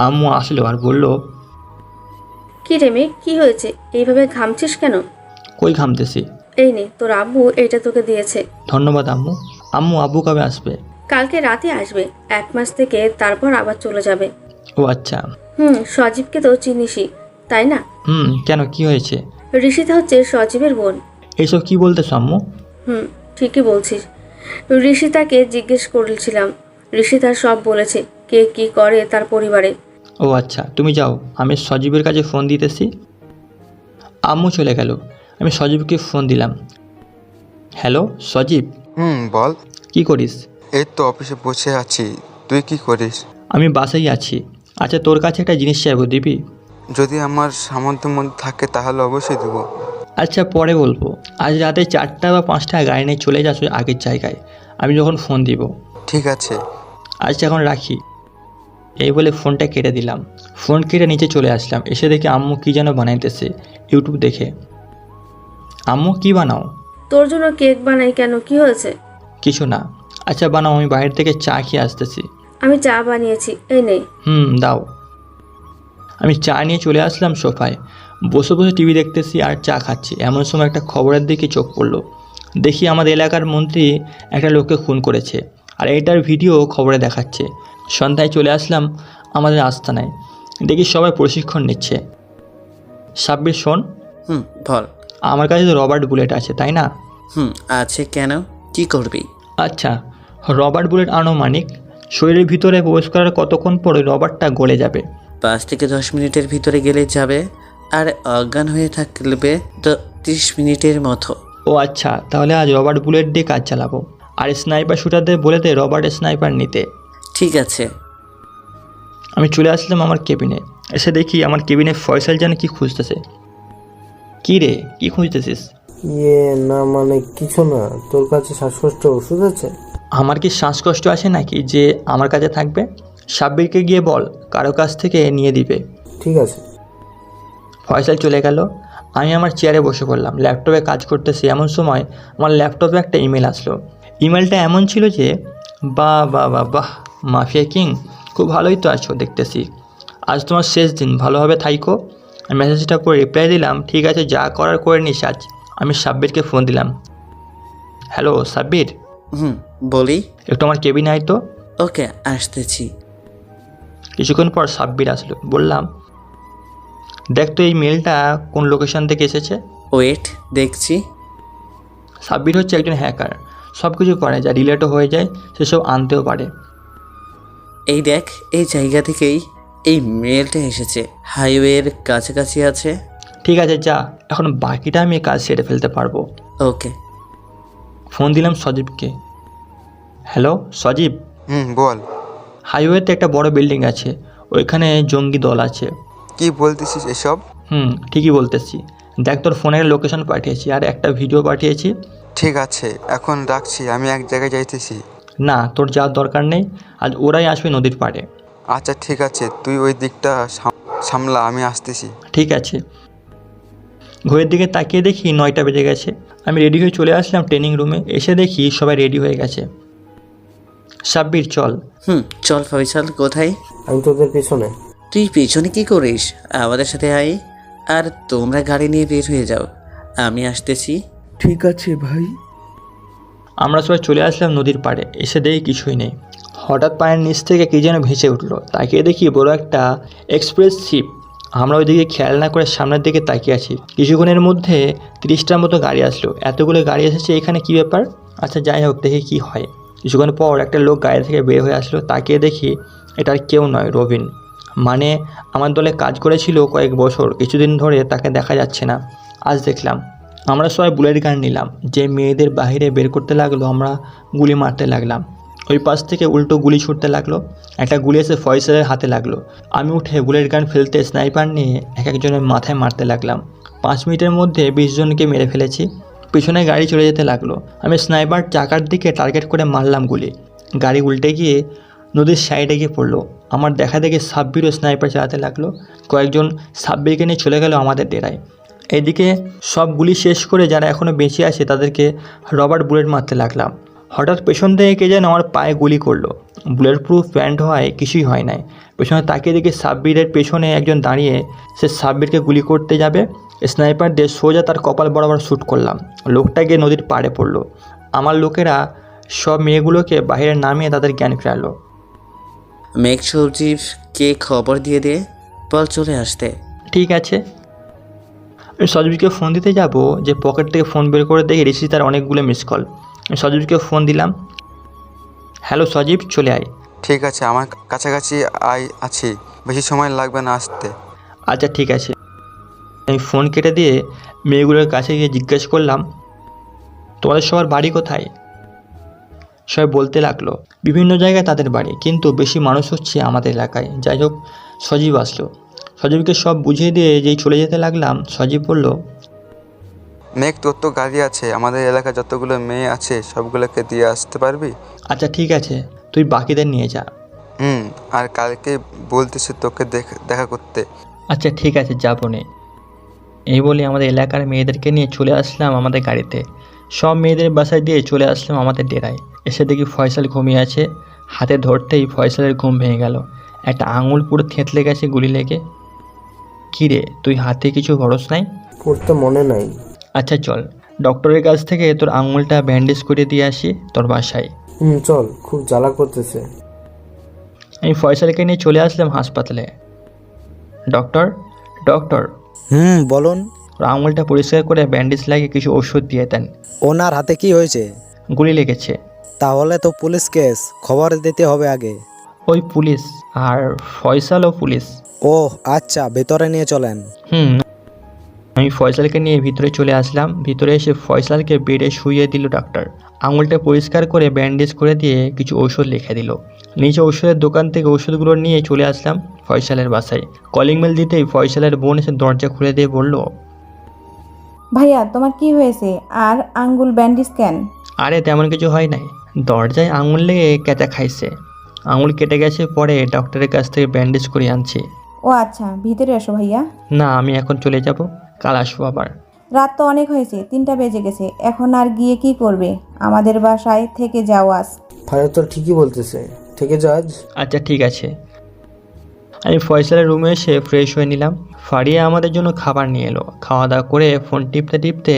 আম্মু আসলো আর বলল, কি রে মেঘ, কি হয়েছে? এইভাবে ঘামছিস কেন? কই ঘামতেছি? এই নে, তোর আব্বু এটা তোকে দিয়েছে। ধন্যবাদ আম্মু। আম্মু, আব্বু কবে আসবে? কালকে রাতে আসবে, 1 মাস থেকে তারপর আবার চলে যাবে। ও আচ্ছা। সজীবকে তো চিনিসই, তাই না? কেন, কি হয়েছে? ঋষিতা হচ্ছে সজীবের বোন। এইসব কি বলতেছ আম্মু? ঠিকই বলছিস। ঋষিতাকে জিজ্ঞেস করেছিলাম, ঋষিতা সব বলেছে কে কি করে তার পরিবারে। ও আচ্ছা, তুমি যাও, আমি সজীবের কাছে ফোন দিতেছি। আম্মু চলে গেল। আমি সজীবকে ফোন দিলাম। হ্যালো সজীব। বল। কি করিস? এই তো অফিসে বসে আছি, তুই কি করিস? আমি বাসায় আছি। আচ্ছা, তোর কাছে একটা জিনিস চাইবো, দিবি? যদি আমার সামর্থ্যের মধ্যে থাকে তাহলে অবশ্যই দেবো। আচ্ছা, পরে বলবো। আজ রাতে 4টা বা 5টা গাড়ি নিয়ে চলে যাস ওই আগের জায়গায়, আমি যখন ফোন দিব। ঠিক আছে। আচ্ছা, এখন রাখি। এই বলে ফোনটা কেটে দিলাম। ফোন কেটে নিচে চলে আসলাম। এসে দেখি আম্মু কী যেন বানাইতেছে ইউটিউব দেখে। আম্মু, কি বানাও? তোর জন্য কেক বানাই কেন, কি হয়েছে? কিছু না। আচ্ছা বানাও, আমি বাইরে থেকে চা খেয়ে আসতেছি। আমি চা বানিয়েছি, এই নে। দাও। আমি চা নিয়ে চলে আসলাম সোফায়। বসে বসে টিভি দেখতেছি আর চা খাচ্ছি। এমন সময় একটা খবরের দিকে চোখ পড়লো। দেখি আমাদের এলাকার মন্ত্রী একটা লোককে খুন করেছে, আর এটার ভিডিও খবরে দেখাচ্ছে। সন্ধ্যায় চলে আসলাম আমাদের আস্তানায়। দেখি সবাই প্রশিক্ষণ নিচ্ছে। সাব্বির শোন। বল। আমার কাছে তো রবার্ট বুলেট আছে, তাই না? আছে, কেন, কি করবি? আচ্ছা, রবার্ট বুলেট আনুমানিক শরীরের ভিতরে প্রবেশ করার কতক্ষণ পরে রবার্টটা গলে যাবে? 5 থেকে 10 মিনিটের ভিতরে গেলে যাবে। আর অজ্ঞান হয়ে থাকবে 30 মিনিটের মতো। ও আচ্ছা, তাহলে আজ রবার্ট বুলেট দিয়ে কাজ চালাবো। আর স্নাইপার শুটারদের বলে দে রবার্ট স্নাইপার নিতে। ঠিক আছে। আমি চলে আসলাম আমার কেবিনে। এসে দেখি আমার কেবিনে ফয়সাল যেন কি খুঁজতেছে। কি রে, কি খুঁজতেছিস? না মানে কিছু না, তোর কাছে শ্বাসকষ্টের ওষুধ আছে? আমার কি শ্বাসকষ্ট আছে নাকি যে আমার কাছে থাকবে? সাব্বিরকে গিয়ে বল কারো কাছ থেকে নিয়ে দিবে। ঠিক আছে। ফয়সাল চলে গেল। আমি আমার চেয়ারে বসে পড়লাম, ল্যাপটপে কাজ করতেছি। এমন সময় আমার ল্যাপটপে একটা ইমেল আসলো। ইমেলটা এমন ছিল যে বাহ বাহ বাহ বাহ, মাফিয়া কিং খুব ভালোই তো আছো দেখতেছি। আজ তোমার শেষ দিন, ভালোভাবে থাইকো। আমি মেসেজটা পরে রিপ্লাই দিলাম, ঠিক আছে যা করার করে নিস আজ। আমি সাব্বিরকে ফোন দিলাম। হ্যালো সাব্বির, বলি। একটু আমার কেবিনে আয় তো। ওকে, আসতেছি। কিছুক্ষণ পর সাব্বির আসলো। বললাম, দেখ তো এই মেলটা কোন লোকেশন থেকে এসেছে। ওয়েট, দেখছি। সাব্বির হচ্ছে একজন হ্যাকার, সব কিছু করে যা রিলেটও হয়ে যায় সেসব আনতেও পারে। এই দেখ, এই জায়গা থেকেই এই মেলটা এসেছে। হাইওয়ের কাছাকাছি আছে। ঠিক আছে যা, এখন বাকিটা আমি কাজ সেরে ফেলতে পারবো। ওকে। ফোন দিলাম সজীবকে। হ্যালো সজীব। বল। হাইওয়েতে একটা বড় বিল্ডিং আছে, ওইখানে জঙ্গি দল আছে। কি বলতেছিস এসব? ঠিকই বলতেছি। দেখ তোর ফোনের লোকেশন পাঠিয়েছি আর একটা ভিডিও পাঠিয়েছি। ঠিক আছে, এখন রাখছি, আমি এক জায়গায় যাইতেছি। না, তোর যাওয়ার দরকার নেই, আজ ওরাই আসবে নদীর পাড়ে। আচ্ছা ঠিক আছে, তুই ওই দিকটা সামলা, আমি আসতেছি। ঠিক আছে। ঘড়ির দিকে তাকিয়ে দেখি 9টা বেজে গেছে। আমি রেডি হয়ে চলে আসলাম ট্রেনিং রুমে। এসে দেখি সবাই রেডি হয়ে গেছে। সাব্বির চল। চল ফয়সাল। কোথায়? আমি তোদের পিছনে। তুই পিছনে কি করিস? আমাদের সাথে আয়, আর তোমরা গাড়ি নিয়ে বের হয়ে যাও, আমি আসতেছি। ঠিক আছে ভাই। আমরা সবাই চলে আসলাম নদীর পাড়ে। এসে দেখি কিছুই নেই। হঠাৎ পায়ের নিচ থেকে কী যেন ভেসে উঠলো। তাকিয়ে দেখি বড় একটা এক্সপ্রেস শিপ। আমরা ওইদিকে খেয়াল না করে সামনের দিকে তাকিয়ে আছি। কিছুক্ষণের মধ্যে 30টার মতো গাড়ি আসলো। এতগুলো গাড়ি এসেছে, এখানে কি ব্যাপার? আচ্ছা যাই হোক, দেখি কি হয়। কিছুক্ষণ পর একটা লোক গাড়ি থেকে বের হয়ে আসলো। তাকিয়ে দেখি এটা আর কেউ নয়, রবিন। মানে আমার দলে কাজ করেছিল কয়েক বছর, কিছুদিন ধরে তাকে দেখা যাচ্ছে না। আজ দেখলাম। আমরা সবাই বুলেট গান নিলাম। যে মেয়েদের বাইরে বের করতে লাগলো আমরা গুলি মারতে লাগলাম। ওই পাশ থেকে উল্টো গুলি ছুটতে লাগলো। একটা গুলি এসে ফয়সালের হাতে লাগলো। আমি উঠে বুলেট গান ফেলতে স্নাইপার নিয়ে এক একজনের মাথায় মারতে লাগলাম। 5 মিনিটের মধ্যে 20 জনকে মেরে ফেলেছি। পিছনে গাড়ি চলে যেতে লাগলো। আমি স্নাইপার চাকার দিকে টার্গেট করে মারলাম গুলি। গাড়ি উল্টে গিয়ে নদীর সাইডে গিয়ে পড়লো। আমার দেখা দেখে সাব্বিরও স্নাইপার চালাতে লাগলো। কয়েকজন সাব্বিরকে নিয়ে চলে গেল আমাদের ডেরায়। এদিকে সব গুলি শেষ করে যারা এখনও বেঁচে আছে তাদেরকে রবার্ট বুলেট মারতে লাগলাম। হঠাৎ পেছন থেকে কে যেন আমার পায়ে গুলি করলো। বুলেট প্রুফ প্যান্ট হওয়ায় কিছুই হয় নাই। পেছনে তাকিয়ে দেখে সাব্বিরের পেছনে একজন দাঁড়িয়ে। সে সাব্বিরকে গুলি করতে যাবে, স্নাইপার দিয়ে সোজা তার কপাল বরাবর শ্যুট করলাম। লোকটা গিয়ে নদীর পাড়ে পড়লো। আমার লোকেরা সব মেয়েগুলোকে বাইরে নামিয়ে তাদের জ্ঞান ফেরালো। মেঘ সবজিকে খবর দিয়ে দে, বল চলে আসতে। ঠিক আছে। আমি সজীবকে ফোন দিতে যাব যে পকেট থেকে ফোন বের করে দেখি রিসিভ তার অনেকগুলো মিস কল। আমি সজীবকে ফোন দিলাম। হ্যালো সজীব, চলে আয়। ঠিক আছে, আমার কাছাকাছি আছি, বেশি সময় লাগবে না আসতে। আচ্ছা ঠিক আছে। আমি ফোন কেটে দিয়ে মেয়েগুলোর কাছে গিয়ে জিজ্ঞেস করলাম, তোমাদের সবার বাড়ি কোথায়? সবাই বলতে লাগলো বিভিন্ন জায়গায় তাদের বাড়ি, কিন্তু বেশি মানুষ হচ্ছে আমাদের এলাকায়। যাই হোক, সজীব আসলো। সজীবকে সব বুঝিয়ে দিয়ে যেই চলে যেতে লাগলাম, সজীব বলল, মেঘ তোর তো গাড়ি আছে, আমাদের এলাকায় যতগুলো মেয়ে আছে সবগুলোকে দিয়ে আসতে পারবি? আচ্ছা ঠিক আছে, তুই বাকিদের নিয়ে যা। আর কালকে বলতেছি তোকে দেখা করতে। আচ্ছা ঠিক আছে, যাবো নে। এই বলে আমাদের এলাকার মেয়েদেরকে নিয়ে চলে আসলাম আমাদের গাড়িতে। সব মেয়েদের বাসায় দিয়ে চলে আসলাম আমাদের ডেরায়। এসে দেখি ফয়সাল ঘুমিয়ে আছে। হাতে ধরতেই ফয়সালের ঘুম ভেঙে গেল। একটা আঙুল পুরো থেঁতলে গেছে গুলি লেগে। কী রে, তুই হাতে কিছু খরচ নাই? পড়তে মনে নাই। আচ্ছা চল, ডক্টরের কাছ থেকে তোর আঙুলটা ব্যান্ডেজ করে দিয়ে আসি তোর বাসায়। চল, খুব জ্বালা করতেছে। আমি ফয়সালকে নিয়ে চলে আসলাম হাসপাতালে। ডক্টর ডক্টর বলুন। ওর আঙুলটা পরিষ্কার করে ব্যান্ডেজ লাগিয়ে কিছু ওষুধ দিয়ে দেন। ওনার হাতে কি হয়েছে? গুলি লেগেছে। তাহলে তো পুলিশ কেস, খবর দিতে হবে আগে। ওই পুলিশ আর ফয়সালও পুলিশ। ও আচ্ছা, ভেতরে নিয়ে চলেন। আমি ফয়সালকে নিয়ে ভিতরে চলে আসলাম। ভিতরে এসে ফয়সালকে বেডে শুইয়ে দিল ডাক্তার। আঙুলটা পরিষ্কার করে ব্যান্ডেজ করে দিয়ে কিছু ঔষধ লিখে দিল। নিচে ওষুধের দোকান থেকে ওষুধগুলো নিয়ে চলে আসলাম ফয়সালের বাসায়। কলিং বেল দিতেই ফয়সালের বোন এসে দরজা খুলে দিয়ে বলল, ভাইয়া তোমার কি হয়েছে আর আঙ্গুল ব্যান্ডেজ কেন? আরে তেমন কিছু হয় নাই, দরজায় আঙুল লেগে কেঁচা খাইছে, আঙুল কেটে গেছে, পরে ডক্টরের কাছ থেকে ব্যান্ডেজ করে আনছি। ও আচ্ছা, ভিতরে এসো ভাইয়া। না, আমি এখন চলে যাব, কাল আসবো আবার। রাত তো অনেক হয়েছে, 3টা বেজে গেছে, এখন আর গিয়ে কি করবে? আমাদের বাসায় থেকে যাও আজ। ভাইয়া তো ঠিকই বলতেছে, থেকে যা আজ। আচ্ছা ঠিক আছে। আমি ফয়সালের রুমে এসে ফ্রেশ হয়ে নিলাম। ফারিয়া আমাদের জন্য খাবার নিয়ে এলো। খাওয়া দাওয়া করে ফোন টিপতে টিপতে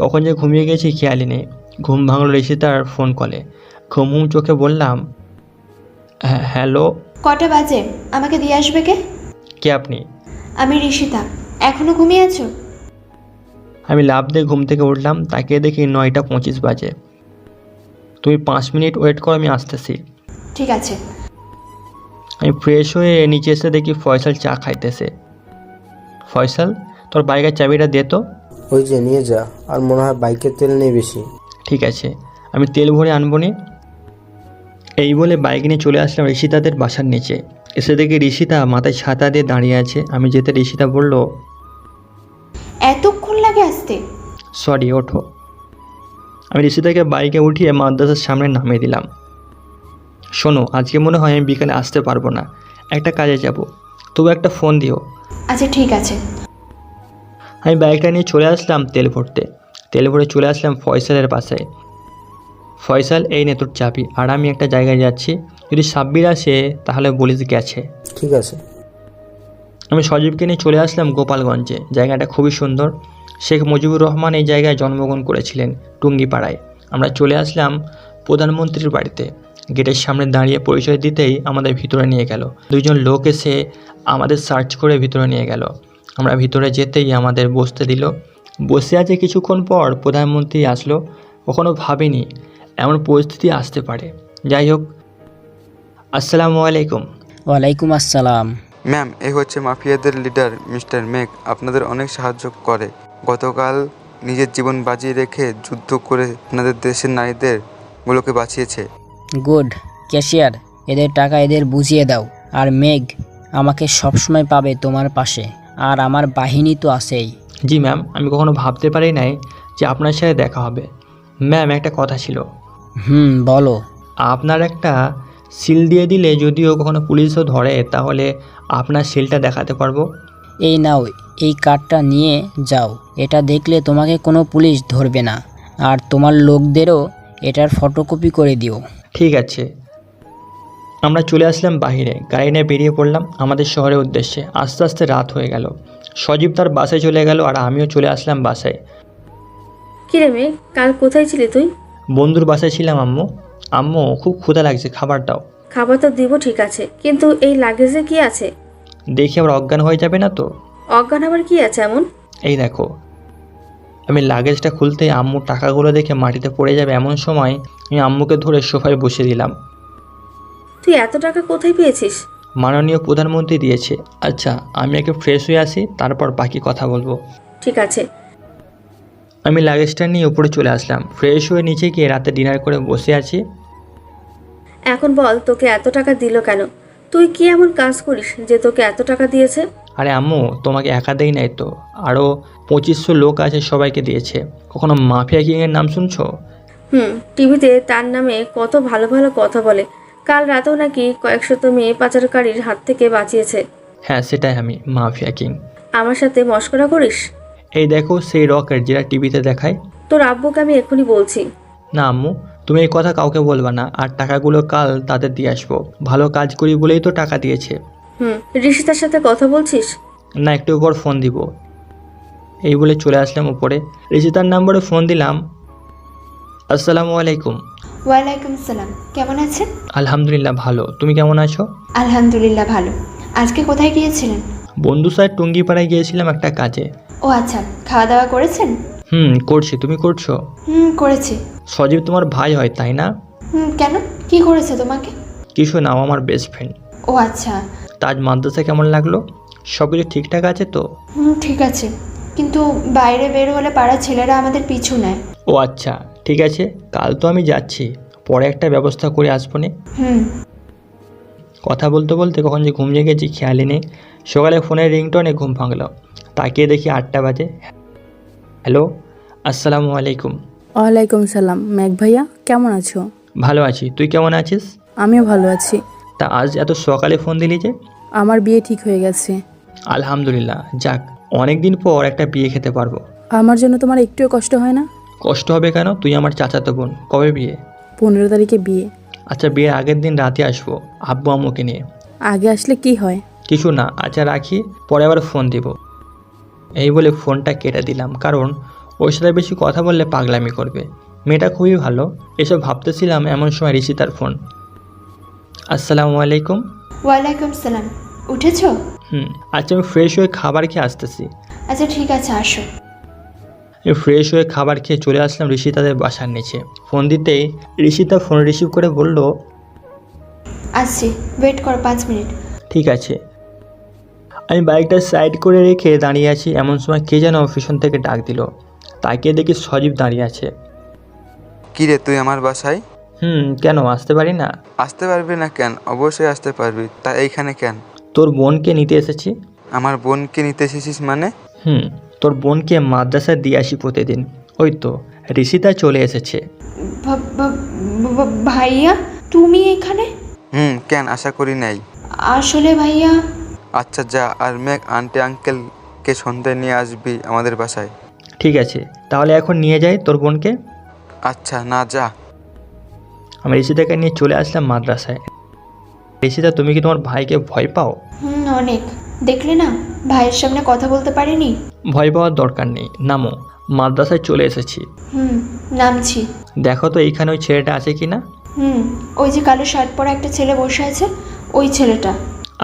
কখন যে ঘুমিয়ে গেছি খেয়ালই নেই। ঘুম ভাঙলো ঋষিতার ফোন কলে। ঘুম চোখে বললাম, হ্যালো। কটা বাজে? আমাকে দিয়ে আসবে কে? কে আপনি? আমি ঋষিতা। এখনো ঘুমিয়ে আছো? আমি লাফ দিয়ে ঘুম থেকে উঠলাম, তাকিয়ে দেখি 9:25 বাজে। তুমি 5 মিনিট ওয়েট করো, আমি আসতেছি। ঠিক আছে। আমি ফ্রেশ হয়ে নিচে এসে দেখি ফয়সাল চা খাইতেছে। ফয়সাল, তোর বাইকের চাবিটা দে তো। ওই যে নিয়ে যা, আর মনে হয় বাইকের তেল নেই বেশি। ঠিক আছে, আমি তেল ভরে আনবো নি। এই বলে বাইক নিয়ে চলে আসলাম ঋষিতাদের বাসার নিচে। এসে দেখি ঋষিতা মাথায় ছাতা দিয়ে দাঁড়িয়ে আছে। আমি যেতে ঋষিতা বলল, এতক্ষণ লাগে আসতে? সরি, ওঠো। আমি ঋষিতাকে বাইকে উঠিয়ে মাদ্রাসার সামনে নামিয়ে দিলাম। শোনো, আজকে মনে হয় আমি বিকালে আসতে পারবো না, একটা কাজে যাব, তবু একটা ফোন দিও। আচ্ছা ঠিক আছে। আমি বাইকটা নিয়ে চলে আসলাম তেল ভরতে। তেল ভরে চলে আসলাম ফয়সালের বাসায়। ফয়সাল, এই নে তোর চাবি, আর আমি একটা জায়গায় যাচ্ছি, যদি সাব্বির আসে তাহলে বলিস গেছে। ঠিক আছে। আমি সজীবকে নিয়ে চলে আসলাম গোপালগঞ্জে। জায়গাটা খুবই সুন্দর। শেখ মুজিবুর রহমান এই জায়গায় জন্মগ্রহণ করেছিলেন, টুঙ্গিপাড়ায়। আমরা চলে আসলাম প্রধানমন্ত্রীর বাড়িতে। গেটের সামনে দাঁড়িয়ে পরিচয় দিতেই আমাদের ভিতরে নিয়ে গেল। 2জন লোক এসে আমাদের সার্চ করে ভিতরে নিয়ে গেল। আমরা ভিতরে যেতেই আমাদের বসতে দিল। বসে আছে কিছুক্ষণ পর প্রধানমন্ত্রী আসলো। কখনো ভাবিনি এমন পরিস্থিতি আসতে পারে। যাই হোক, আসসালামু আলাইকুম। ওয়ালাইকুম আসসালাম। ম্যাম, এ হচ্ছে মাফিয়াদের লিডার মিস্টার মেঘ, আপনাদের অনেক সাহায্য করে। গতকাল নিজের জীবন বাজি রেখে যুদ্ধ করে আপনাদের দেশের নারীদের গুলোকে বাঁচিয়েছে। গুড। ক্যাশিয়ার, এদের টাকা এদের বুঝিয়ে দাও। আর মেঘ, আমাকে সবসময় পাবে তোমার পাশে, আর আমার বাহিনী তো আছেই। জি ম্যাম, আমি কখনো ভাবতে পারি নাই যে আপনার সাথে দেখা হবে। ম্যাম, একটা কথা ছিল। বলো। আপনার একটা সিল দিয়ে দিলে যদিও কখনো পুলিশও ধরে, তাহলে আপনার সিলটা দেখাতে পারবো। এই নাও, এই কার্ডটা নিয়ে যাও। এটা দেখলে তোমাকে কোনো পুলিশ ধরবে না, আর তোমার লোকদেরও এটার ফটোকপি করে দিও। ঠিক আছে। আমরা চলে আসলাম বাইরে, গাড়ি নিয়ে বেরিয়ে পড়লাম আমাদের শহরের উদ্দেশ্যে। আস্তে আস্তে রাত হয়ে গেল। সজীব তার বাসায় চলে গেল, আর আমিও চলে আসলাম বাসায়। কিরে মেঘ, কাল কোথায় ছিলি তুই? বন্ধুর বাসায় ছিলাম আম্মু। আম্মু, খুব ক্ষুধা লাগছে, খাবার দাও। খাবার তো দিব, ঠিক আছে, কিন্তু এই লাগেজে কি আছে? দেখি আবার অজ্ঞান হয়ে যাবে না তো? অজ্ঞান আবার কি আছে এমন? এই দেখো। আমি লাগেজটা খুলতেই আম্মুর টাকাগুলো দেখে মাটিতে পড়ে যাবে এমন সময় আমি আম্মুকে ধরে সোফায় বসিয়ে দিলাম। তুই এত টাকা কোথায় পেয়েছিস? মাননীয় প্রধানমন্ত্রী দিয়েছে। আচ্ছা, আমি আগে ফ্রেশ হয়ে আসি, তারপর বাকি কথা বলবো। ঠিক আছে। আমি লাগেজটা নিয়ে উপরে চলে আসলাম। ফ্রেশ হয়ে নিচে গিয়ে রাতে ডিনার করে বসে আছি। এখন বল, তোকে এত টাকা দিল কেন? তুই কি এমন কাজ করিস যে তোকে এত টাকা দিয়েছে? আরে আম্মু, তোমাকে একা দেই নাই তো, আরও 2500 লোক আছে, সবাইকে দিয়েছে। কখনো মাফিয়া কিংয়ের নাম শুনছো? টিভিতে তার নামে কত ভালো ভালো কথা বলে। কাল রাতেও নাকি কয়েকশত মেয়ে পাচারকারীর হাত থেকে বাঁচিয়েছে। হ্যাঁ, সেটাই আমি, মাফিয়া কিং। আমার সাথে মশকরা করিস? এই দেখো সেই রকেট যেটা টিভিতে দেখায়। তোর আব্বুকে আমি এখনই বলছি। না আম্মু, তুমি এই কথা কাউকে বলবা না, আর টাকাগুলো কাল তাদের দিয়ে আসবো। ভালো কাজ করি বলেই তো টাকা দিয়েছে। ঋষিতার সাথে কথা বলছিস? না, একটু পর ফোন দিব। এই বলে চলে আসলাম উপরে। ঋষিতার নম্বরে ফোন দিলাম। আসসালামু আলাইকুম। ওয়ালাইকুম সালাম। কেমন আছেন? আলহামদুলিল্লাহ ভালো, তুমি কেমন আছো? আলহামদুলিল্লাহ ভালো। আজকে কোথায় গিয়েছিলেন? বন্ধু স্যার টুঙ্গিপাড়ায় গিয়েছিলাম একটা কাজে। ও আচ্ছা, খাওয়া দাওয়া করেছেন? করছি, তুমি করছো? করেছি। সজীব তোমার ভাই হয় তাই না? কেন, কি করেছে তোমাকে? কিছু না, আমার বেস্ট ফ্রেন্ড। ও আচ্ছা। তাজ মাদ্রাসা কেমন লাগলো? সব কিছু ঠিকঠাক আছে তো? ঠিক আছে। কিন্তু বাইরে বের হলে পাড়ার ছেলেরা আমাদের পিছু নেয়। ও আচ্ছা, ঠিক আছে, কাল তো আমি যাচ্ছি, পরে একটা ব্যবস্থা করে আসবো নে। হুম। কথা বলতে বলতে কখন যে ঘুমিয়ে গেছি খেয়ালই নেই। সকালে ফোনের রিংটোনে ঘুম ভাঙলো, তাকিয়ে দেখি 8টা বাজে। হ্যালো, আসসালামু আলাইকুম। ওয়ালাইকুম সালাম। মেঘ ভাইয়া কেমন আছো? ভালো আছি, তুই কেমন আছিস? আমিও ভালো আছি। তা আজ এত সকালে ফোন দিলি যে? আমার বিয়ে ঠিক হয়ে গেছে। আলহামদুলিল্লাহ, যাক, অনেক দিন পর একটা বিয়ে খেতে পারবো। আমার জন্য তোমার একটুও কষ্ট হয় না? কষ্ট হবে কেন? তুই আমার চাচাতো বোন। কবে বিয়ে? 15 তারিখে বিয়ে। আচ্ছা, বিয়ের আগের দিন রাতে আসবো আব্বু আম্মুকে নিয়ে। আগে আসলে কি হয়? কিছু না, আচ্ছা রাখি, পরে আবার ফোন দিব। এই বলে ফোনটা কেটে দিলাম, কারণ ওর সাথে বেশি কথা বললে পাগলামি করবে। মেয়েটা খুবই ভালো। এসব ভাবতেছিলাম এমন সময় ঋষিতার ফোন। আসসালামু আলাইকুম। ওয়ালাইকুম সালাম। উঠেছো? আচ্ছা, আমি ফ্রেশ হয়ে খাবার খেয়ে আসতেছি। আচ্ছা ঠিক আছে, আসো। আমি ফ্রেশ হয়ে খাবার খেয়ে চলে আসলাম ঋষিতাদের বাসার নিচে। ফোন দিতেই ঋষিতা ফোন রিসিভ করে বলল, আসছি, ওয়েট করো 5 মিনিট। ঠিক আছে। আমি বাইকটা সাইড করে রেখে দাঁড়িয়ে আছি, এমন সময় কে যেন পিছন থেকে ডাক দিল। তাকিয়ে দেখি সজীব দাঁড়িয়ে আছে। কি রে, তুই আমার বাসায়? কেন আসতে পারি না? আসতে পারবি না কেন? অবশ্যই আসতে পারবি। তা এইখানে কেন? তোর বোনকে নিতে এসেছি। আমার বোনকে নিতে এসেছিস মানে? তোর বোনকে মাদ্রাসায় দিয়ে আসি প্রতিদিন। ওই তো ঋষিতা চলে এসেছে। ভাইয়া তুমি এখানে? কেন, আশা করি নাই। আসলে ভাইয়া। আচ্ছা যা, আর মেঘ আন্টি আঙ্কেলকে সন্ধ্যায় নিয়ে আসবি আমাদের বাসায়। ঠিক আছে, তাহলে এখন নিয়ে যাই তোর বোনকে। আচ্ছা, না যা। আমি ঋষিতাকে নিয়ে চলে আসলাম মাদ্রাসায়। ঋষিতা, তুমি কি তোমার ভাইকে ভয় পাও? অনেক। দেখলে না, ভাইয়ের সামনে কথা বলতে পারিনি। ভয় পাওয়ার দরকার নেই, নামো। মাদ্রাসায় চলে এসেছি। নামছি। দেখো তো এইখানে ওই ছেলেটা আছে কি না। ওই যে কালো শার্ট পরা একটা ছেলে বসে আছে, ওই ছেলেটা।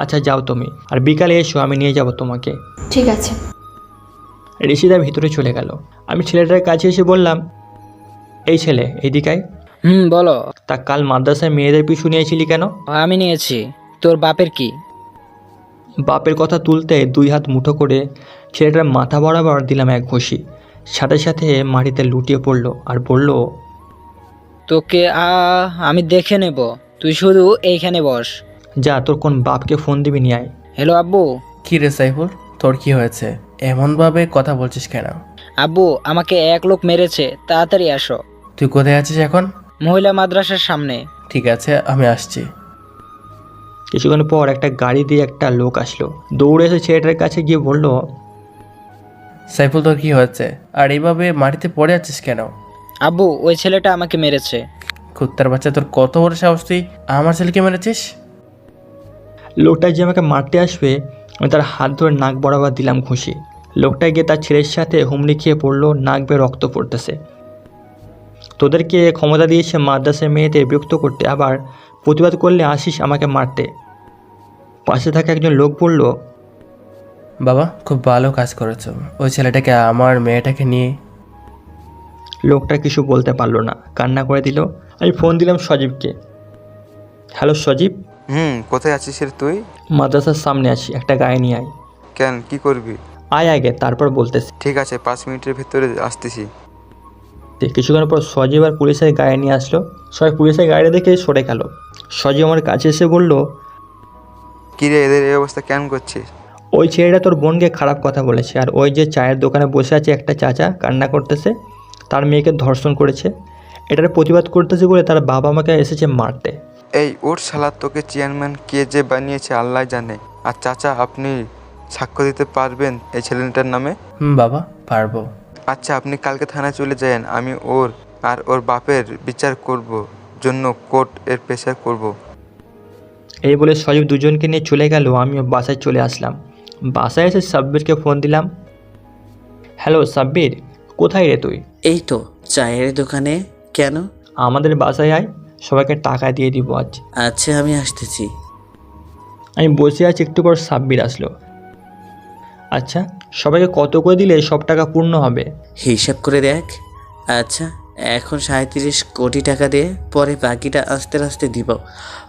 আচ্ছা যাও তুমি, আর বিকালে এসো, আমি নিয়ে যাব তোমাকে। ঠিক আছে। ঋষিতা ভিতরে চলে গেল। আমি ছেলেটার কাছে এসে বললাম, এই ছেলে এইদিকায়। বলো। তা কাল মাদ্রাসায় মেয়েদের পিছু নিয়েছিলি কেন? আমি নিয়েছি। তোর বাপের কি? বাপের কথা তুলতে 2 হাত মুঠো করে ছেলেটার মাথা বরাবর দিলাম এক ঘষি। সাথে সাথে মাটিতে লুটিয়ে পড়লো আর বলল, তোকে আমি দেখে নেব, তুই শুধু এইখানে বস। যা, তোর কোন বাপকে ফোন দিবি নিয়ে আয়। হ্যালো আব্বু। কি রে সাইফুল, তোর কি হয়েছে? এমনভাবে কথা বলছিস কেন? আব্বু, আমাকে এক লোক মেরেছে, তাড়াতাড়ি আসো। তুই কোথায় আছিস এখন? মহিলা মাদ্রাসার সামনে। ঠিক আছে, আমি আসছি। কিছুক্ষণ পর একটা গাড়ি দিয়ে একটা লোক আসলো। দৌড়ে এসে ছেলেটার কাছে গিয়ে বলল, সাইফুল, তোর কি হয়েছে? আর এইভাবে মাটিতে পড়ে আছিস কেন? আব্বু, ওই ছেলেটা আমাকে মেরেছে। কুত্তার বাচ্চা, তোর কত বড় সাহস, তুই আমার ছেলেকে মেরেছিস? লোকটা যে আমাকে মারতে আসবে, আমি তার হাত ধরে নাক বরাবর দিলাম ঘুষি। লোকটা গিয়ে তার ছেলের সাথে হুমড়ি খেয়ে পড়লো, নাক বেয়ে রক্ত পড়তেছে। তোদেরকে ক্ষমতা দিয়েছে মাদ্রাসার মেয়েদের বিরক্ত করতে, আবার প্রতিবাদ করলে আসিস আমাকে মারতে। পাশে থাকা একজন লোক বলল, বাবা, খুব ভালো কাজ করেছো। ওই ছেলেটাকে আমার মেয়েটাকে নিয়ে। লোকটা কিছু বলতে পারলো না, কান্না করে দিল। আমি ফোন দিলাম সজীবকে। হ্যালো সজীব। কোথায় আছিস রে তুই? মাদ্রাসার সামনে আছি, একটা গাড়ি নিয়ে আয়। কেন, কি করবি? আয় আগে, তারপর বলতেছি। ঠিক আছে, 5 মিনিটের ভিতরে আসতেছি। কিছুক্ষণ পর সজীব আর পুলিশের গাড়ি নিয়ে আসলো। সবাই পুলিশের গাড়ি দেখে সরে গেল। সজীব আমার কাছে এসে বলল, কি রে, এদের এই অবস্থা কেন করছিস? ওই ছেলেটা তোর বোনকে খারাপ কথা বলেছে, আর ওই যে চায়ের দোকানে বসে আছে একটা চাচা কান্না করতেছে, তার মেয়েকে ধর্ষণ করেছে। এটার প্রতিবাদ করতেছে বলে তার বাবা আমাকে এসেছে মারতে। এই ওর শালা, তোকে চেয়ারম্যান কে যে বানিয়েছে আল্লাহ জানে। আর চাচা, আপনি সাক্ষ্য দিতে পারবেন এই ছেলেটার নামে? বাবা, পারবো। আচ্ছা, আপনি কালকে থানায় চলে যান। আমি ওর আর ওর বাপের বিচার করব জন্য কোর্ট এর প্রেসার করব। এই বলে সজীব দুজনকে নিয়ে চলে গেল। আমিও বাসায় চলে আসলাম। বাসায় এসে সাব্বিরকে ফোন দিলাম। হ্যালো সাব্বির, কোথায় রে তুই? এই তো চায়ের দোকানে। কেন? আমাদের বাসায় আয়, সবাইকে টাকা দিয়ে দিব আজ। আচ্ছা, আমি আসতেছি। আমি বসে আছি, একটু পর সাব্বির আসলো। আচ্ছা, সবাইকে কত করে দিলে সব টাকা পূর্ণ হবে? হিসাব করে দেখ। আচ্ছা, এখন 37 কোটি টাকা দিয়ে, পরে বাকিটা আস্তে আস্তে দিব,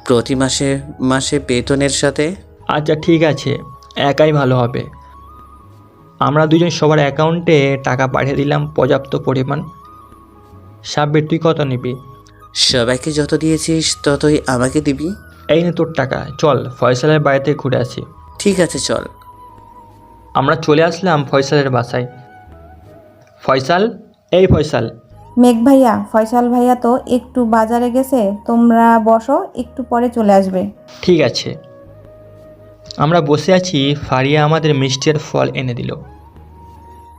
প্রতি মাসে মাসে বেতনের সাথে। আচ্ছা ঠিক আছে, একাই ভালো হবে। আমরা দুজন সবার অ্যাকাউন্টে টাকা পাঠিয়ে দিলাম পর্যাপ্ত পরিমাণ। সাব্বির তুই কত নিবি? সবাইকে যত দিয়েছিস ততই আমাকে দিবি। এই নে তোর টাকা, চল ফয়সালের বাড়িতে ঘুরে আসি। ঠিক আছে চল। আমরা চলে আসলাম ফয়সালের বাসায়। ফয়সাল, এই ফয়সাল। মেঘ ভাইয়া, ফয়সাল ভাইয়া তো একটু বাজারে গেছে, তোমরা বসো, একটু পরে চলে আসবে। ঠিক আছে। আমরা বসে আছি, ফারিয়া আমাদের মিষ্টির ফল এনে দিল।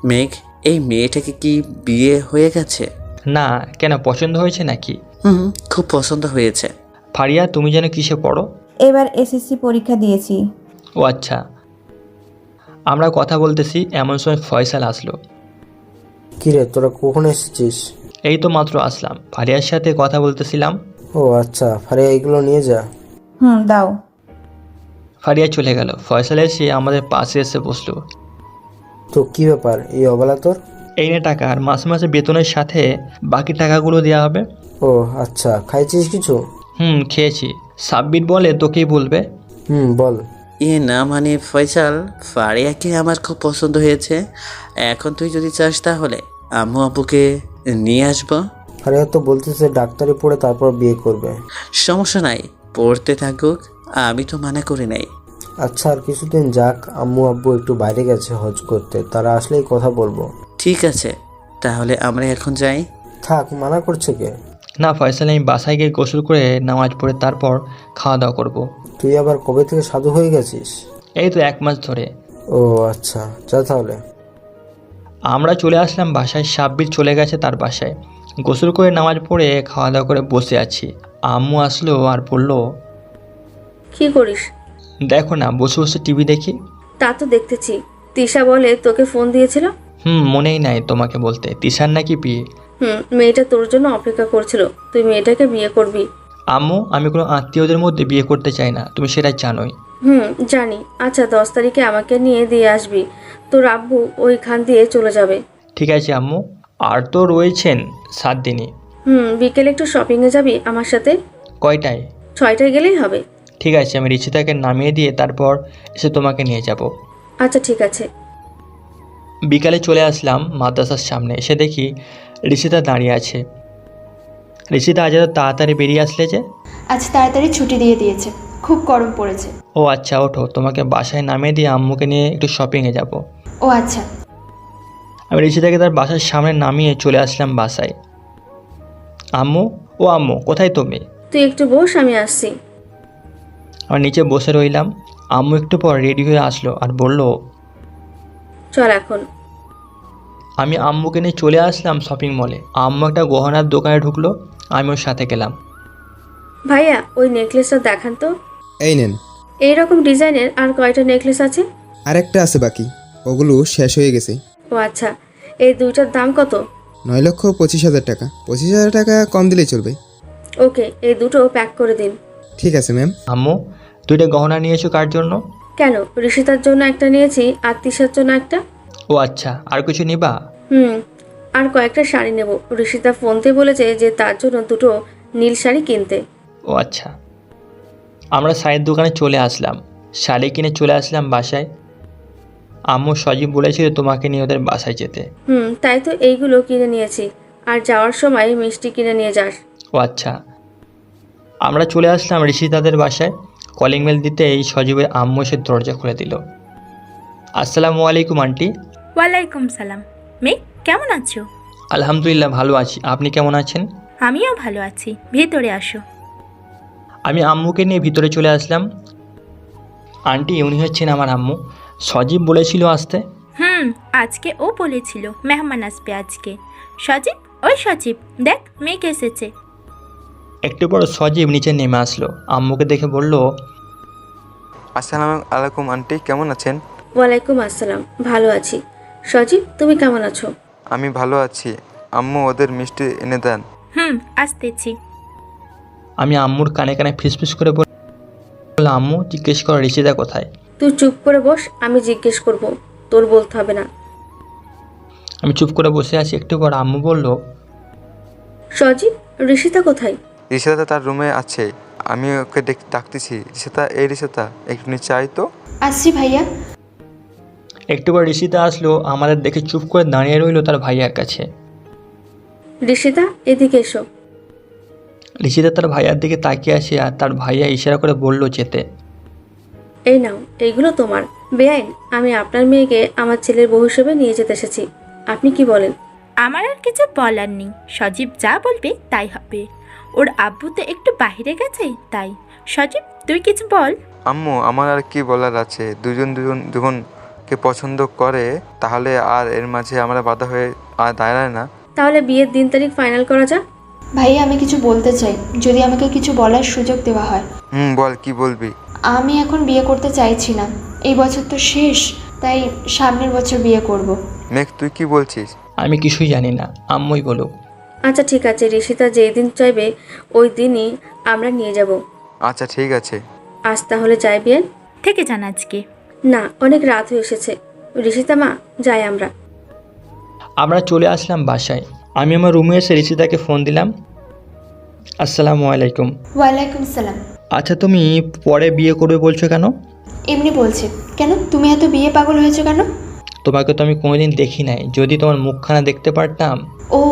মেঘ, এই মেয়েটাকে কি বিয়ে হয়ে গেছে? না, কেন পছন্দ হয়েছে নাকি? খুব পছন্দ হয়েছে। ফারিয়া তুমি যেন কিসে পড়ো? এবার এসএসসি পরীক্ষা দিয়েছি। ও আচ্ছা। আমরা কথা বলতেছি এমন সময় ফয়সাল আসলো। কিরে তোরা কখন এসেছিস? এই তো মাত্র আসলাম, ফারিয়ার সাথে কথা বলতেছিলাম। ও আচ্ছা, ফারিয়া এগুলো নিয়ে যা। দাও। ফারিয়া চলে গেল। ফয়সাল এসে আমাদের পাশে এসে বসলো। তো কি ব্যাপার, এই অবলা তোর? এই নে টাকা, আর মাসে মাসে বেতনের সাথে বাকি টাকাগুলো দেওয়া হবে। ও আচ্ছা, খাইছিস কিছু? খেয়েছি। সাব্বির বলে তোকেই বলবে। বল। না মানে ফয়সাল, ফারিয়াকে আমার খুব পছন্দ হয়েছে। এখন তুই যদি চাস তাহলে আম্মু আব্বুকে নিয়ে আসবো। ফারিয়া তো বলতেছে ডাক্তারি পড়ে তারপর বিয়ে করবে। সমস্যা নাই, পড়তে থাকুক, আমি তো মানা করি নাই। আচ্ছা, আর কিছুদিন যাক, আম্মু আব্বু একটু বাইরে গেছে হজ করতে, তারা আসলেই কথা বলবো। ঠিক আছে, তাহলে আমরা এখন যাই। থাক, মানা করছে কে? না ফয়সাল, আমি বাসায় গিয়ে গোসল করে নামাজ পড়ে তারপর খাওয়া দাওয়া করব। তুই আবার কবে থেকে সাধু হয়ে গেছিস? এই তো 1 মাস ধরে। ও আচ্ছা, যা তাহলে। আমরা চলে আসলাম বাসায়। সাব্বির চলে গেছে তার বাসায়। গোসল করে নামাজ পড়ে খাওয়া দাওয়া করে বসে আছি। আম্মু আসলো আর বলল, কি করিস? দেখো না, বসে বসে টিভি দেখি। তা তো দেখতেছি। তিশা বলে তোকে ফোন দিয়েছিল। মনেই নাই তোমাকে বলতে, তিশার নাকি বিয়ে। মেয়েটা তোর জন্য অপেক্ষা করছিল, তুই মেয়েটাকে বিয়ে করবি। আম্মু, আমি কোনো আত্মীয়দের মধ্যে বিয়ে করতে চাই না, তুমি সেটা জানোই। জানি। আচ্ছা 10 তারিখে আমাকে নিয়ে দিয়ে আসবি, তোর আব্বু ওইখান দিয়ে চলে যাবে। ঠিক আছে আম্মু। আর তো রয়েছেন 7 দিনই। বিকেলে একটু শপিংয়ে যাবি আমার সাথে। কয়টায়? 6টায় গেলেই হবে। ঠিক আছে, আমি রিচিতাকে নামিয়ে দিয়ে তারপর এসে তোমাকে নিয়ে যাব। আচ্ছা ঠিক আছে। বিকালে চলে আসলাম মাদ্রাসার সামনে। এসে দেখি রিচিতা দাঁড়িয়ে আছে। রিচিতা, আজ এত তাড়াতাড়ি বেরিয়ে আসলে যে? আজ তাড়াতাড়ি ছুটি দিয়ে দিয়েছে, খুব গরম পড়েছে। ও আচ্ছা, ওঠো, তোমাকে বাসায় নামিয়ে দিয়ে আম্মুকে নিয়ে একটু শপিংয়ে যাব। ও আচ্ছা। আমি রিচিতাকে তার বাসার সামনে নামিয়ে চলে আসলাম বাসায়। আম্মু, ও আম্মু, কোথায় তুমি? তুই একটু বস, আমি আসছি। আর নিচে বসে রইলাম। আম্মু একটু পর রেডি হয়ে আসলো আর বলল, চল এখন। আমি আম্মুকে নিয়ে চলে আসলাম শপিং মলে। আম্মু একটা গহনার দোকানে ঢুকলো, আমি ওর সাথে গেলাম। ভাইয়া, ওই নেকলেসটা দেখান তো। এই নেন। এইরকম ডিজাইনের আর কয়টা নেকলেস আছে? আরেকটা আছে বাকি, ওগুলো শেষ হয়ে গেছে। ও আচ্ছা, এই দুইটার দাম কত? 9,25,000 টাকা। 25,000 টাকা কম দিলেই চলবে। ওকে, এই দুটো প্যাক করে দিন। ঠিক আছে ম্যাম। আম্মু, দুইটা গহনা নিয়েছো কার জন্য? কেন, ঋষিতার জন্য একটা নিয়েছি আর তিশার জন্য একটা। ও আচ্ছা, আর কিছু নিবা? আর কয়েকটা শাড়ি নেব। ঋষিতা ফোন দিয়ে বলেছে যে তার জন্য দুটো নীল শাড়ি কিনতে। ও আচ্ছা। আমরা শাড়ির দোকানে চলে আসলাম, শাড়ি কিনে চলে আসলাম বাসায়। আম্মু সজীব বলেছিল তোমাকে নিয়ে ওদের বাসায় যেতে। তাই তো এইগুলো কিনে নিয়েছি, আর যাওয়ার সময় মিষ্টি কিনে নিয়ে যাস। ও আচ্ছা। আমরা চলে আসলাম ঋষিতাদের বাসায়। কলিং বেল দিতে এই সজীবের আম্মু এসে দরজা খুলে দিল। আসসালামু আলাইকুম আন্টি। ওয়ালাইকুম সালাম। মেঘ, কেমন আছো? আলহামদুলিল্লাহ ভালো আছি, আপনি কেমন আছেন? আমিও ভালো আছি, ভেতরে আসো। আমি আম্মুকে নিয়ে ভিতরে চলে আসলাম। আন্টি, উনি হচ্ছেন আমার আম্মু। সজীব বলেছিল আসতে। আজকে ও বলেছিল মেহমান আসবে আজকে। সজীব, ওই সজীব, দেখ মেঘ এসেছে। একটু পর সজীব নিচে নেমে আসলো, আম্মুকে দেখে বলল, আসসালামু আলাইকুম আন্টি, কেমন আছেন? ওয়ালাইকুম আসসালাম, ভালো আছি। সজীব, তুমি কেমন আছো? আমি ভালো আছি। আম্মু ওদের মিষ্টি এনে দেন। আসতেছি। আমি আম্মুর কানে কানে ফিসফিস করে বললাম, আম্মু জিজ্ঞেস করো ঋষিতা কোথায়। তুই চুপ করে বস, আমি জিজ্ঞেস করব, তোর বলতে হবে না। আমি চুপ করে বসে আছি। একটু পর আম্মু বলল, সজীব, ঋষিতা কোথায়? ঋষিতা তার রুমে আছে, আমি ওকে ডাকতেছি। ঋষিতা, এই ঋষিতা, একটু নিচে আয় তো। আসছি ভাইয়া। একটু পর ঋষিতা আসলো, আমাদের দেখে চুপ করে দাঁড়িয়ে রইলো তার ভাইয়ার কাছে। ঋষিতা এদিকে এসো। ঋষিতা তার ভাইয়ার দিকে তাকিয়ে আসে আর তার ভাইয়া ইশারা করে বলল যেতে। এই নাও, এইগুলো তোমার। বেআইন, আমি আপনার মেয়েকে আমার ছেলের বউ হিসেবে নিয়ে যেতে এসেছি, আপনি কি বলেন? আমার আর কিছু বলার নেই, সজীব যা বলবে তাই হবে। ওর আব্বু তো একটু বাইরে গেছে তাই। সজীব তুই কিছু বল। আম্মু, আমার আর কি বলার আছে? দুজনকে পছন্দ করে তাহলে আর এর মাঝে আমরা বাধা হয়ে আর দাঁড়ায় না। তাহলে বিয়ের দিন তারিখ ফাইনাল করা যাক। ভাইয়া আমি কিছু বলতে চাই, যদি আমাকে কিছু বলার সুযোগ দেওয়া হয়। বল, কি বলবি? আমি এখন বিয়ে করতে চাইছি না, এই বছর তো শেষ, তাই সামনের বছর বিয়ে করব। মেঘ, তুই কি বলছিস? আমি কিছুই জানি না, আম্মুই বলুক। আচ্ছা ঠিক আছে, ঋষিতা যেই দিন চাইবে ওই দিনই আমরা নিয়ে যাব। আচ্ছা ঠিক আছে। আজ তাহলে যাই বিয়েন? থেকে যান আজকে। না, অনেক রাত হয়ে এসেছে। ঋষিতা মা, যাই আমরা। আমরা চলে আসলাম বাসায়। আমি আমার রুমে এসে ঋষিতাকে ফোন দিলাম। আসসালামু আলাইকুম। ওয়ালাইকুম সালাম। আচ্ছা, তুমি পরে বিয়ে করবে বলছো কেন? এমনি বলছি। কেন, তুমি এত বিয়ে পাগল হয়েছো কেন? তোমাকে তো আমি কোনোদিন দেখি নাই, যদি তোমার মুখখানা দেখতে পারতাম। ও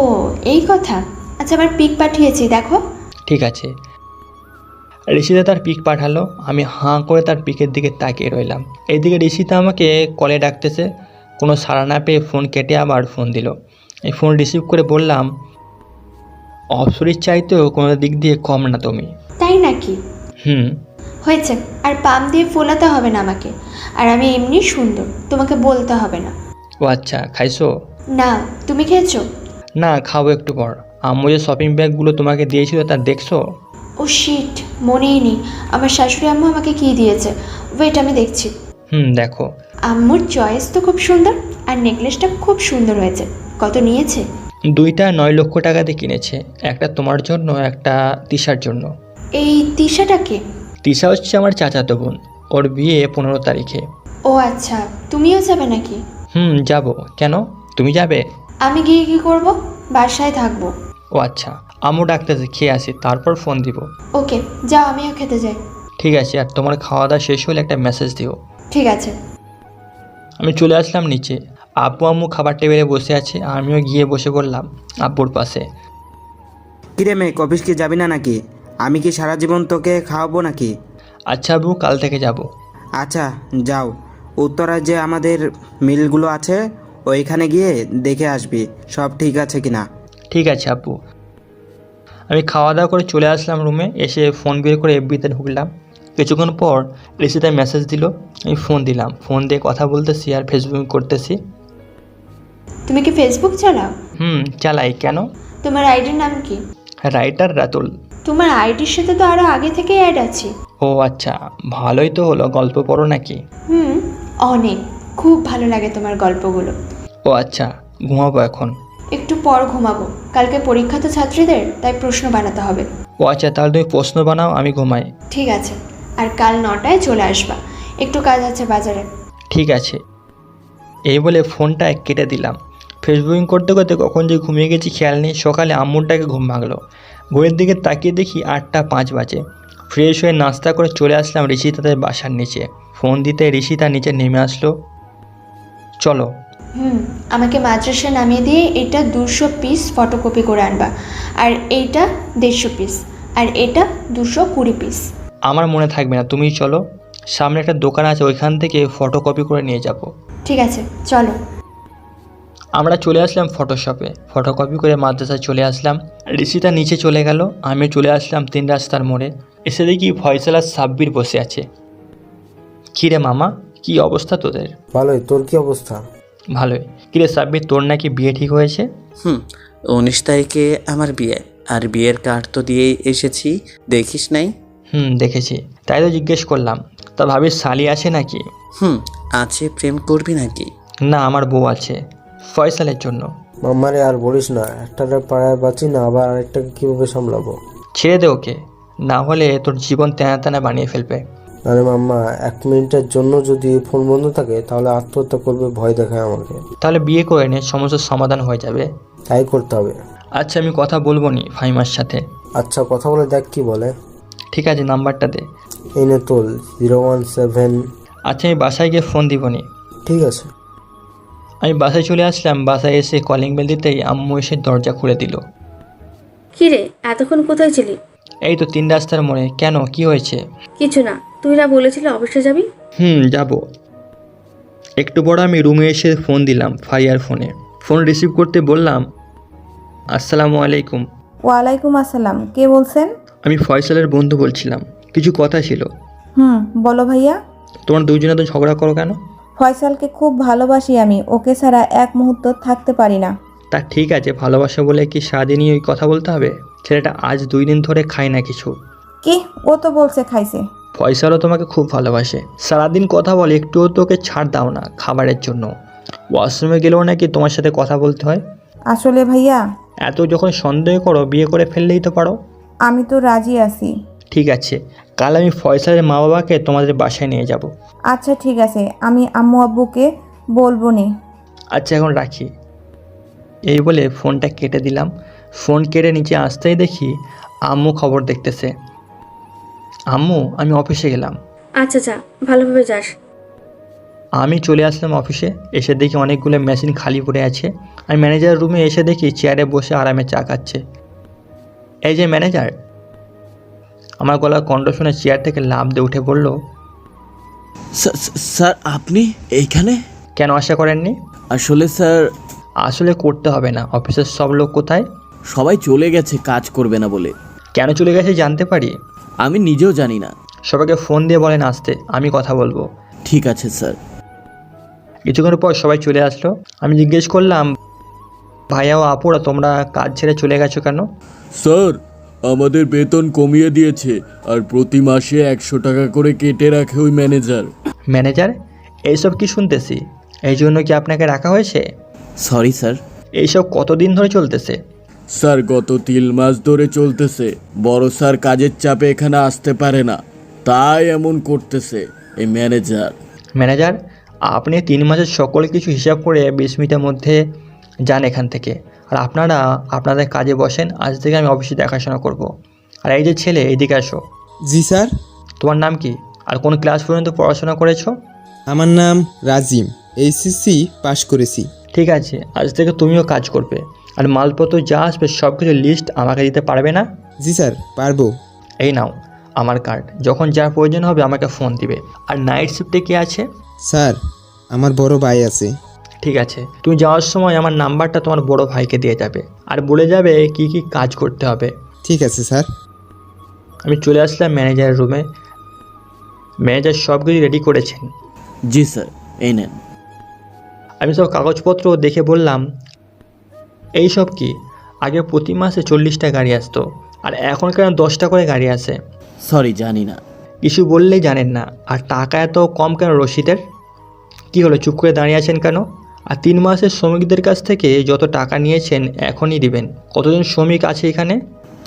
এই কথা। আচ্ছা, আমার পিক পাঠিয়েছি, দেখো। ঠিক আছে। ঋষিতা তার পিক পাঠালো, আমি হাঁ করে তার পিকের দিকে তাকিয়ে রইলাম। এইদিকে ঋষিতা আমাকে কলে ডাকতেছে, কোনো সাড়া না পেয়ে ফোন কেটে আবার ফোন দিল। এই ফোন রিসিভ করে বললাম, অপসরির চাইতেও কোনো দিক দিয়ে কম না তুমি। তাই নাকি? হয়েছে, আর পাম দিয়ে ফোলাতে হবে না আমাকে। আর আমি এমনি সুন্দর, তোমাকে বলতে হবে না। ও আচ্ছা, খাইছো? না, তুমি খেয়েছো? না, খাবো একটু পর। আম্মু যে শপিং ব্যাগগুলো তোমাকে দিয়েছিল তা দেখছো? ও শিট, মনেই নেই আমার শাশুড়ি আম্মু আমাকে কি দিয়েছে। ওয়েট, আমি দেখছি। দেখো। আম্মুর চয়েস তো খুব সুন্দর, আর নেকলেসটা খুব সুন্দর হয়েছে। কত নিয়েছে? দুইটা 9 লক্ষ টাকাতে কিনেছে, একটা তোমার জন্য, একটা তিশার জন্য। এই তিশাটাকে? তিশা হচ্ছে আমার চাচাতো বোন, ওর বিয়ে 15 তারিখে। ও আচ্ছা, তুমিও যাবে নাকি? যাব। কেন, তুমি যাবে? আমি গিয়ে কি করব? বাসায় থাকবো। ও আচ্ছা, আম্মু ডাকতেছে, খেয়ে আসি, তারপর ফোন দিব। ওকে, যাও, আমিও খেতে যাই। ঠিক আছে, আর তোমার খাওয়া দাওয়া শেষ হলে একটা মেসেজ দিও। ঠিক আছে। আমি চলে আসলাম নিচে। আব্বু আম্মু খাবার টেবিলে বসে আছে, আমিও গিয়ে বসে পড়লাম আব্বুর পাশে। কিরে মেঘ, অফিস কি যাবি না নাকি? আমি কি সারা জীবন তোকে খাওয়াবো নাকি? আচ্ছা আব্বু, কাল থেকে যাব। আচ্ছা যাও, উত্তরায় যে আমাদের মিলগুলো আছে ওইখানে গিয়ে দেখে আসবি সব ঠিক আছে কিনা। ঠিক আছে আব্বু। আমি খাওয়া দাওয়া করে চলে আসলাম রুমে, এসে ফোন বের করে এফবিতে ঢুকলাম। কিছুক্ষণ পর ঋষিতায় মেসেজ দিল, আমি ফোন দিলাম। ফোন দিয়ে কথা বলতেছি আর ফেসবুক করতেছি। তুমি কি ফেসবুক চালাও? চালাই। কেন? তোমার আইডির নাম কি? রাইটার রাতুল। তোমার আইডির সাথে তো আরো আগে থেকেই অ্যাড আছে। ও আচ্ছা, ভালোই তো হলো। গল্প পড়ো নাকি? অনেক, খুব ভালো লাগে তোমার গল্পগুলো। ও আচ্ছা, ঘুমাবো এখন? একটু পর ঘুমাবো, কালকে পরীক্ষা তো ছাত্রীদের, তাই প্রশ্ন বানাতে হবে। ও আচ্ছা, তাহলে তুমি প্রশ্ন বানাও, আমি ঘুমাই। ঠিক আছে, আর কাল 9টায় চলে আসবা, একটু কাজ আছে বাজারে। ঠিক আছে। এই বলে ফোনটা কেটে দিলাম। ফেসবুকিং করতে করতে কখন যে ঘুমিয়ে গেছি খেয়াল নেই। সকালে আম্মুরটাকে ঘুম ভাঙলো, ঘড়ির দিকে তাকিয়ে দেখি 8টা 5 বাজে। ফ্রেশ হয়ে নাস্তা করে চলে আসলাম ঋষিতাদের বাসার নিচে। ফোন দিতে ঋষিতা নিচে নেমে আসলো। চলো। আমাকে মাদ্রাসায় নামিয়ে দিয়ে এটা 200 পিস ফটোকপি করে আনবা, আর এইটা 150 পিস, আর এটা 220 পিস। আমার মনে থাকবে না, তুমি চলো। সামনে একটা দোকান আছে, ওইখান থেকে ফটোকপি করে নিয়ে যাব। ঠিক আছে, চলো। আমরা চলে আসলাম ফটোশপে, ফটোকপি করে মাদ্রাসায় চলে আসলাম। ঋষিতা নিচে চলে গেল, আমি চলে আসলাম 3 রাস্তার মোড়ে। এসে দেখি ফয়সাল আর সাব্বির বসে আছে। কিরে মামা, কি অবস্থা তোদের? ভালোই, তোর কি অবস্থা? ভালোই। কিরে সাব্বির, তোর নাকি বিয়ে ঠিক হয়েছে? 19 তারিখে আমার বিয়ে, আর বিয়ের কার্ড তো দিয়েই এসেছি, দেখিস নাই? দেখেছি, তাই তো জিজ্ঞেস করলাম। তা ভাবির শালি আছে নাকি? আছে। প্রেম করবি নাকি? না, আমার বউ আছে, ফয়সালের জন্য। মামারে আর বলিস না, একটারে পাড়ায় বাঁচি না, আবার আরেকটাকে কিভাবে সামলাবো? ছেড়ে দে ওকে, না হলে তোর জীবন তেনা তেনা বানিয়ে ফেলবে। আরে মাম্মা, 1 মিনিটের জন্য যদি ফোন বন্ধ থাকে তাহলে আত্মহত্যা করবে, ভয় দেখায় আমাকে। তাহলে বিয়ে করে নে, সমস্যার সমাধান হয়ে যাবে। তাই করতে হবে। আচ্ছা, আমি কথা বলবো নি ফাইমার সাথে। আচ্ছা, কথা বলে দেখ কি বলে। ঠিক আছে, নাম্বারটা দে। এই নে তোল, 017। আচ্ছা, আমি বাসায় গিয়ে ফোন দিব নি। ঠিক আছে। আমি বাসায় চলে আসলাম। বাসায় এসে কলিং বেল দিতেই আম্মু এসে দরজা খুলে দিল। কি রে, এতক্ষণ কোথায় ছিলি? এই তো 3 রাস্তার মোড়ে। কেন, কি হয়েছে? কিছু না, তুই না বলেছিলি অফিসে যাবি? যাব। একটু পর আমি রুমে এসে ফোন দিলাম ফারিয়ার ফোনে। ফোন রিসিভ করতে বললাম, আসসালামু আলাইকুম। ওয়ালাইকুম আসসালাম, কে বলছেন? আমি ফয়সালের বন্ধু বলছিলাম, কিছু কথা ছিল। বলো ভাইয়া। তোমার দুইজনে তো ঝগড়া করো কেন? ফয়সালকে খুব ভালোবাসি আমি, ওকে ছাড়া এক মুহূর্ত থাকতে পারি না। তা ঠিক আছে, ভালোবাসা বলে কি সারাদিনই ওই কথা বলতে হবে? ছেলেটা আজ 2 দিন ধরে খায় না কিছু। কি? ও তো বলছে খাইছে। ফয়সালও তোমাকে খুব ভালোবাসে, সারাদিন কথা বলে, একটুও তোকে ছাড় দাও না খাবারের জন্য। ওয়াশরুমে গেলেও নাকি তোমার সাথে কথা বলতে হয়। আসলে ভাইয়া, এত যখন সন্দেহ করো, বিয়ে করে ফেললেই তো পারো। আমি তো রাজি আছি। ঠিক আছে, কাল আমি ফয়সালের মা বাবাকে তোমাদের বাসায় নিয়ে যাব। আচ্ছা ঠিক আছে, আমি আম্মু আব্বুকে বলবো নি। আচ্ছা এখন রাখি। এই বলে ফোনটা কেটে দিলাম। ফোন কেটে নিচে আসতেই দেখি আম্মু খবর দেখতেছে। আম্মু, আমি অফিসে গেলাম। আচ্ছা যা, ভালোভাবে যাস। আমি চলে আসলাম অফিসে। এসে দেখি অনেকগুলো মেশিন খালি পড়ে আছে। আমি ম্যানেজার রুমে এসে দেখি চেয়ারে বসে আরামে চা খাচ্ছে। এই যে ম্যানেজার। আমার গলার কণ্ঠ শুনে চেয়ার থেকে লাফ দিয়ে উঠে বলল, স্যার আপনি এইখানে? কেন আশা করেননি? আসলে স্যার, আসলে করতে হবে না। অফিসের সব লোক কোথায়? সবাই চলে গেছে কাজ করবে না বলে। কেন চলে গেছে জানতে পারি? আমি নিজেও জানি না। সবাইকে ফোন দিয়ে বলেন আসতে, আমি কথা বলবো। ঠিক আছে স্যার। কিছুক্ষণ পর সবাই চলে আসলো। আমি জিজ্ঞেস করলাম, ভাইয়া ও আপুরা তোমরা কাজ ছেড়ে চলে গেছো কেন? স্যার, আমাদের বেতন কমিয়ে দিয়েছে আর প্রতি মাসে 100 টাকা করে কেটে রাখে ওই ম্যানেজার। ম্যানেজার? এইসব কি শুনতেছি? এই জন্য কি আপনাকে রাখা হয়েছে? Sorry sir. এইসব কতদিন ধরে চলতেছে? স্যার, গত 3 মাস ধরে চলতেছে। বড় স্যার কাজের চাপে এখানে আসতে পারে না, তাই এমন করতেছে এই ম্যানেজার। ম্যানেজার, আপনি 3 মাসের সকল কিছু হিসাব করে 20 মিনিটের মধ্যে যান এখান থেকে। আর আপনারা আপনাদের কাজে বসেন। আজ থেকে আমি অফিসে দেখাশোনা করব। আর এই যে ছেলে, এইদিকে আসো। জি স্যার। তোমার নাম কি আর কোন ক্লাস পর্যন্ত পড়াশোনা করেছো? আমার নাম রাজিম, এইচএসসি পাশ করেছি। ঠিক আছে, আজ থেকে তুমিও কাজ করবে। আর মালপত্র যা আসবে সব কিছু লিস্ট আমাকে দিতে পারবে না? জি স্যার, পারবো। এই নাও আমার কার্ড, যখন যা প্রয়োজন হবে আমাকে ফোন দিবে। আর নাইট শিফটে কে আছে? স্যার, আমার বড় ভাই আছে। ঠিক আছে, তুমি যাওয়ার সময় আমার নাম্বারটা তোমার বড় ভাইকে দিয়ে যাবে আর বলে যাবে কি কি কাজ করতে হবে। ঠিক আছে স্যার। আমি চলে আসলাম ম্যানেজারের রুমে। ম্যানেজার সব কিছু রেডি করেছেন। জি স্যার, এই নেন। আমি সব কাগজপত্র দেখে বললাম, এই সব কি? আগে প্রতি মাসে 40টা গাড়ি আসতো, আর এখন কেন 10টা করে গাড়ি আসে? সরি, জানি না। কিছু বললেই জানেন না। আর টাকা এত কম কেন রশিদের? কি হলো, চুপ করে দাঁড়িয়ে আছেন কেন? আর 3 মাসের শ্রমিকদের কাছ থেকে যত টাকা নিয়েছেন এখনই দিবেন। কতজন শ্রমিক আছে এখানে?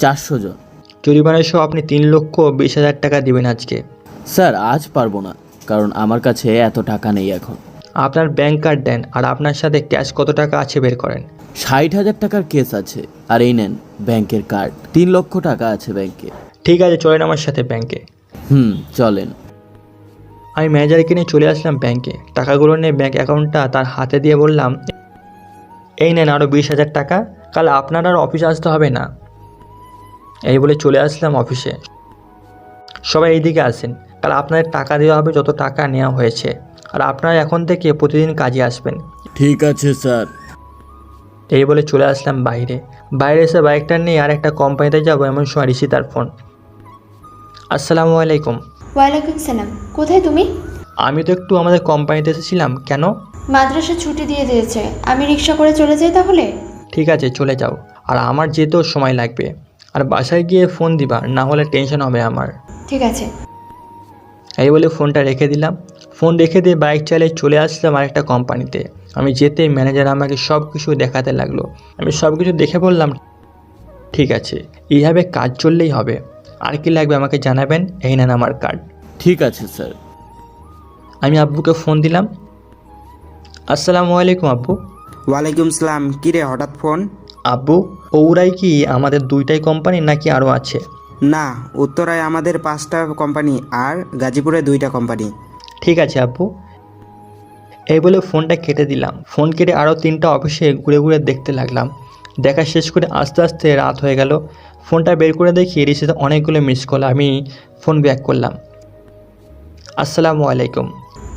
400 জন। জরিমানা সহ আপনি 3,20,000 টাকা দিবেন আজকে। স্যার, আজ পারবো না, কারণ আমার কাছে এত টাকা নেই এখন। আপনার ব্যাংক কার্ড দেন, আর আপনার সাথে ক্যাশ কত টাকা আছে বের করেন। 60,000 টাকার কেস আছে। আর এই নেন ব্যাংকের কার্ড, 3 লক্ষ টাকা আছে ব্যাংকে। ঠিক আছে, চলেন আমার সাথে ব্যাংকে। চলেন। আমি ম্যানেজারকে নিয়ে চলে আসলাম ব্যাংকে। টাকাগুলো নিয়ে ব্যাংক অ্যাকাউন্টটা তার হাতে দিয়ে বললাম, এই নেন আরও 20,000 টাকা, কাল আপনার আর অফিসে আসতে হবে না। এই বলে চলে আসলাম অফিসে। সবাই এইদিকে আসেন, কাল আপনাদের টাকা দেওয়া হবে যত টাকা নেওয়া হয়েছে। আর আপনারা এখন থেকে প্রতিদিন কাজে আসবেন। ঠিক আছে স্যার। এই বলে চলে আসলাম বাইরে। বাইরে এসে বাইকটা নিয়ে আর একটা কোম্পানিতে যাবো, এমন সময় ঋষি তার ফোন। আসসালামু আলাইকুম। ওয়ালাইকুম সালাম। কোথায় তুমি? আমি তো একটু আমাদের কোম্পানিতে এসেছিলাম। কেন? মাদ্রাসা ছুটি দিয়ে দিয়েছে, আমি রিক্সা করে চলে যাই তাহলে? ঠিক আছে, চলে যাও। আর আমার যেতেও সময় লাগবে। আর বাসায় গিয়ে ফোন দিবা, না হলে টেনশন হবে আমার। ঠিক আছে। এই বলে ফোনটা রেখে দিলাম। ফোন রেখে দিয়ে বাইক চালিয়ে চলে আসলাম আরেকটা কোম্পানিতে। আমি যেতেই ম্যানেজার আমাকে সব কিছু দেখাতে লাগলো। আমি সব কিছু দেখে বললাম, ঠিক আছে, এইভাবে কাজ চললেই হবে। আর কি লাগবে আমাকে জানাবেন। এই নেন আমার কার্ড। ঠিক আছে স্যার। আমি আব্বুকে ফোন দিলাম। আসসালামু আলাইকুম আব্বু। ওয়ালাইকুম সালাম। কিরে হঠাৎ ফোন? আব্বু, ওরাই কি আমাদের 2টাই কোম্পানি নাকি আরও আছে? না, উত্তরায় আমাদের 5টা কোম্পানি আর গাজীপুরে 2টা কোম্পানি। ঠিক আছে আব্বু, এই বলে ফোনটা কেটে দিলাম। ফোন কেটে আরও 3টা অফিসে ঘুরে ঘুরে দেখতে লাগলাম। দেখা শেষ করে আস্তে আস্তে রাত হয়ে গেল। ফোনটা বের করে দেখি রিসিতে অনেকগুলো মিস কল। আমি ফোন ব্যাক করলাম। আসসালামু আলাইকুম।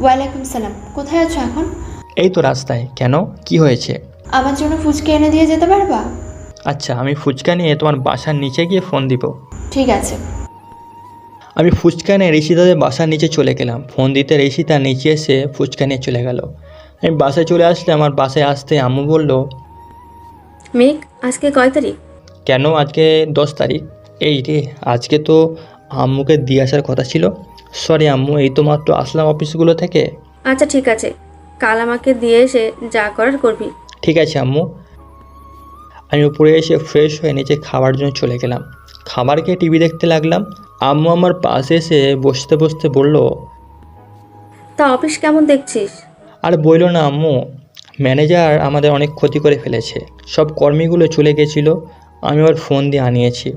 ওয়ালাইকুম সালাম। কোথায় আছো এখন? এই তো রাস্তায়। কেন, কি হয়েছে? আমার জন্য ফুচকা এনে দিয়ে যেতে পারবা? আচ্ছা, আমি ফুচকা নিয়ে তোমার বাসার নিচে গিয়ে ফোন দিব। ঠিক আছে। আমি ফুচকা নিয়ে ঋষিতাদের বাসার নিচে চলে গেলাম। ফোন দিতে ঋষিতা নিচে এসে ফুচকা নিয়ে চলে গেল। আমি বাসায় চলে আসলে আমার বাসায় আসতে আম্মু বলল, মেঘ, আজকে কয় তারিখ? কেন, আজকে 10 তারিখ। এই রে, আজকে তো আম্মুকে দিয়ে আসার কথা ছিল। সরি আম্মু, এই তো মাত্র আসলাম অফিসগুলো থেকে। আচ্ছা ঠিক আছে, কাল আমাকে দিয়ে এসে যা করার করবি। ঠিক আছে আম্মু। আমি উপরে এসে ফ্রেশ হয়ে নিচে খাবার জন্য চলে গেলাম। খাবার খেয়ে টিভি দেখতে লাগলাম। আম্মু আমার পাশে এসে বসতে বসতে বলল, তা অফিস কেমন দেখছিস? আর বইল না আম্মু, ম্যানেজার আমাদের অনেক ক্ষতি করে ফেলেছে। সব কর্মীগুলো চলে গেছিলো, আমি আবার ফোন দিয়ে আনিয়েছি।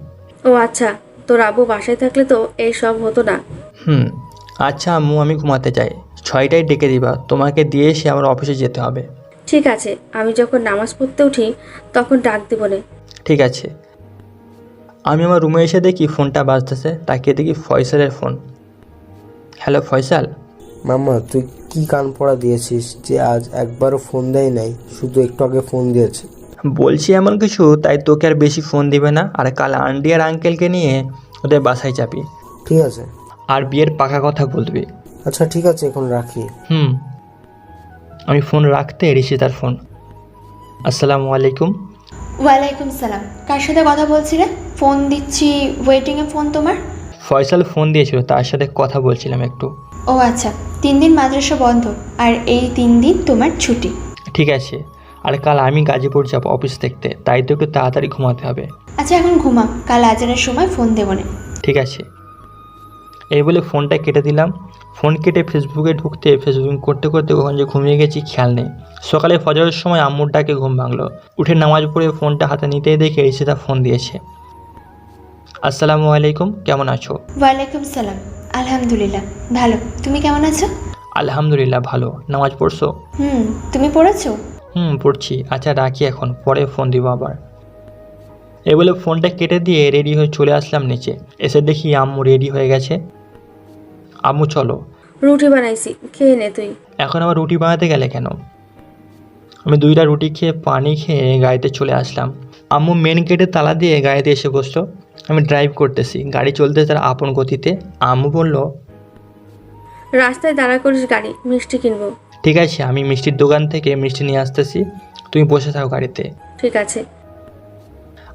ও আচ্ছা, তোর আব্বু বাসায় থাকলে তো এই সব হতো না। আচ্ছা আম্মু, আমি ঘুমাতে যাই। 6টায় ডেকে দিবা, তোমাকে দিয়ে এসে আমার অফিসে যেতে হবে। ঠিক আছে, আমি যখন নামাজ পড়তে উঠি তখন ডাক দিব নে। ঠিক আছে। আমি আমার রুমে এসে দেখি ফোনটা বাজতেছে। তাকিয়ে দেখি ফয়সালের ফোন। হ্যালো ফয়সাল। মামা, তুই কি কান পড়া দিয়েছিস যে আজ একবারও ফোন দেয় নাই, শুধু একটু আগে ফোন দিয়েছে? বলছি এমন কিছু, তাই তোকে আর বেশি ফোন দিবে না। আর কাল আন্টি আর আঙ্কেলকে নিয়ে ওদের বাসায় যাবি। ঠিক আছে। আর বিয়ের পাকা কথা বলবি। আচ্ছা ঠিক আছে, এখন রাখি। আমি ফোন রাখতে ঋষিতার ফোন। আসসালামু আলাইকুম। ওয়ালাইকুম সালাম। কার সাথে কথা বলছিলে? ফোন দিচ্ছি, ওয়েটিংয়ে ফোন তোমার। ফয়সাল ফোন দিয়েছিল, তার সাথে কথা বলছিলাম একটু। ও আচ্ছা, 3 দিন মাদ্রাসা বন্ধ আর এই 3 দিন তোমার ছুটি। ঠিক আছে। আর কাল আমি গাজীপুর যাব অফিস দেখতে, তাই তো একটু তাড়াতাড়ি ঘুমাতে হবে। আচ্ছা এখন ঘুমা, কাল আজানের সময় ফোন দেবো না। ঠিক আছে। এই বলে ফোনটা কেটে দিলাম। ফোন কেটে ফেসবুকে ঢুকতে ফেসবুক করতে করতে কখন যে ঘুমিয়ে গেছি খেয়াল নেই। সকালে ফজরের সময় আম্মুর ডাকে ঘুম ভাঙলো। উঠে নামাজ পড়ে ফোনটা হাতে নিতেই দেখে ঋষিতা ফোন দিয়েছে। আসসালামু আলাইকুম, কেমন আছো? ওয়ালাইকুম সালাম। আলহামদুলিল্লাহ ভালো, তুমি কেমন আছো? আলহামদুলিল্লাহ ভালো। নামাজ পড়ছো? তুমি পড়েছো? পড়ছি। আচ্ছা রাখি এখন, পরে ফোন দিব আবার। এ বলে ফোনটা কেটে দিয়ে রেডি হয়ে চলে আসলাম নিচে। এসে দেখি আম্মু রেডি হয়ে গেছে। আম্মু চলো। রুটি বানাইছি, খেয়ে নে তুই। এখন আবার রুটি বানাতে গেলে কেন? আমি 2টা রুটি খেয়ে পানি খেয়ে গাড়িতে চলে আসলাম। আম্মু মেন গেটে তালা দিয়ে গাড়িতে এসে বসলো। আমি ড্রাইভ করতেছি, গাড়ি চলতে তার আপন গতিতে। আম্মু বলল, রাস্তায় দাঁড়া করিস গাড়ি, মিষ্টি কিনবো। ঠিক আছে, আমি মিষ্টির দোকান থেকে মিষ্টি নিয়ে আসতেছি, তুমি বসে থাকো গাড়িতে। ঠিক আছে।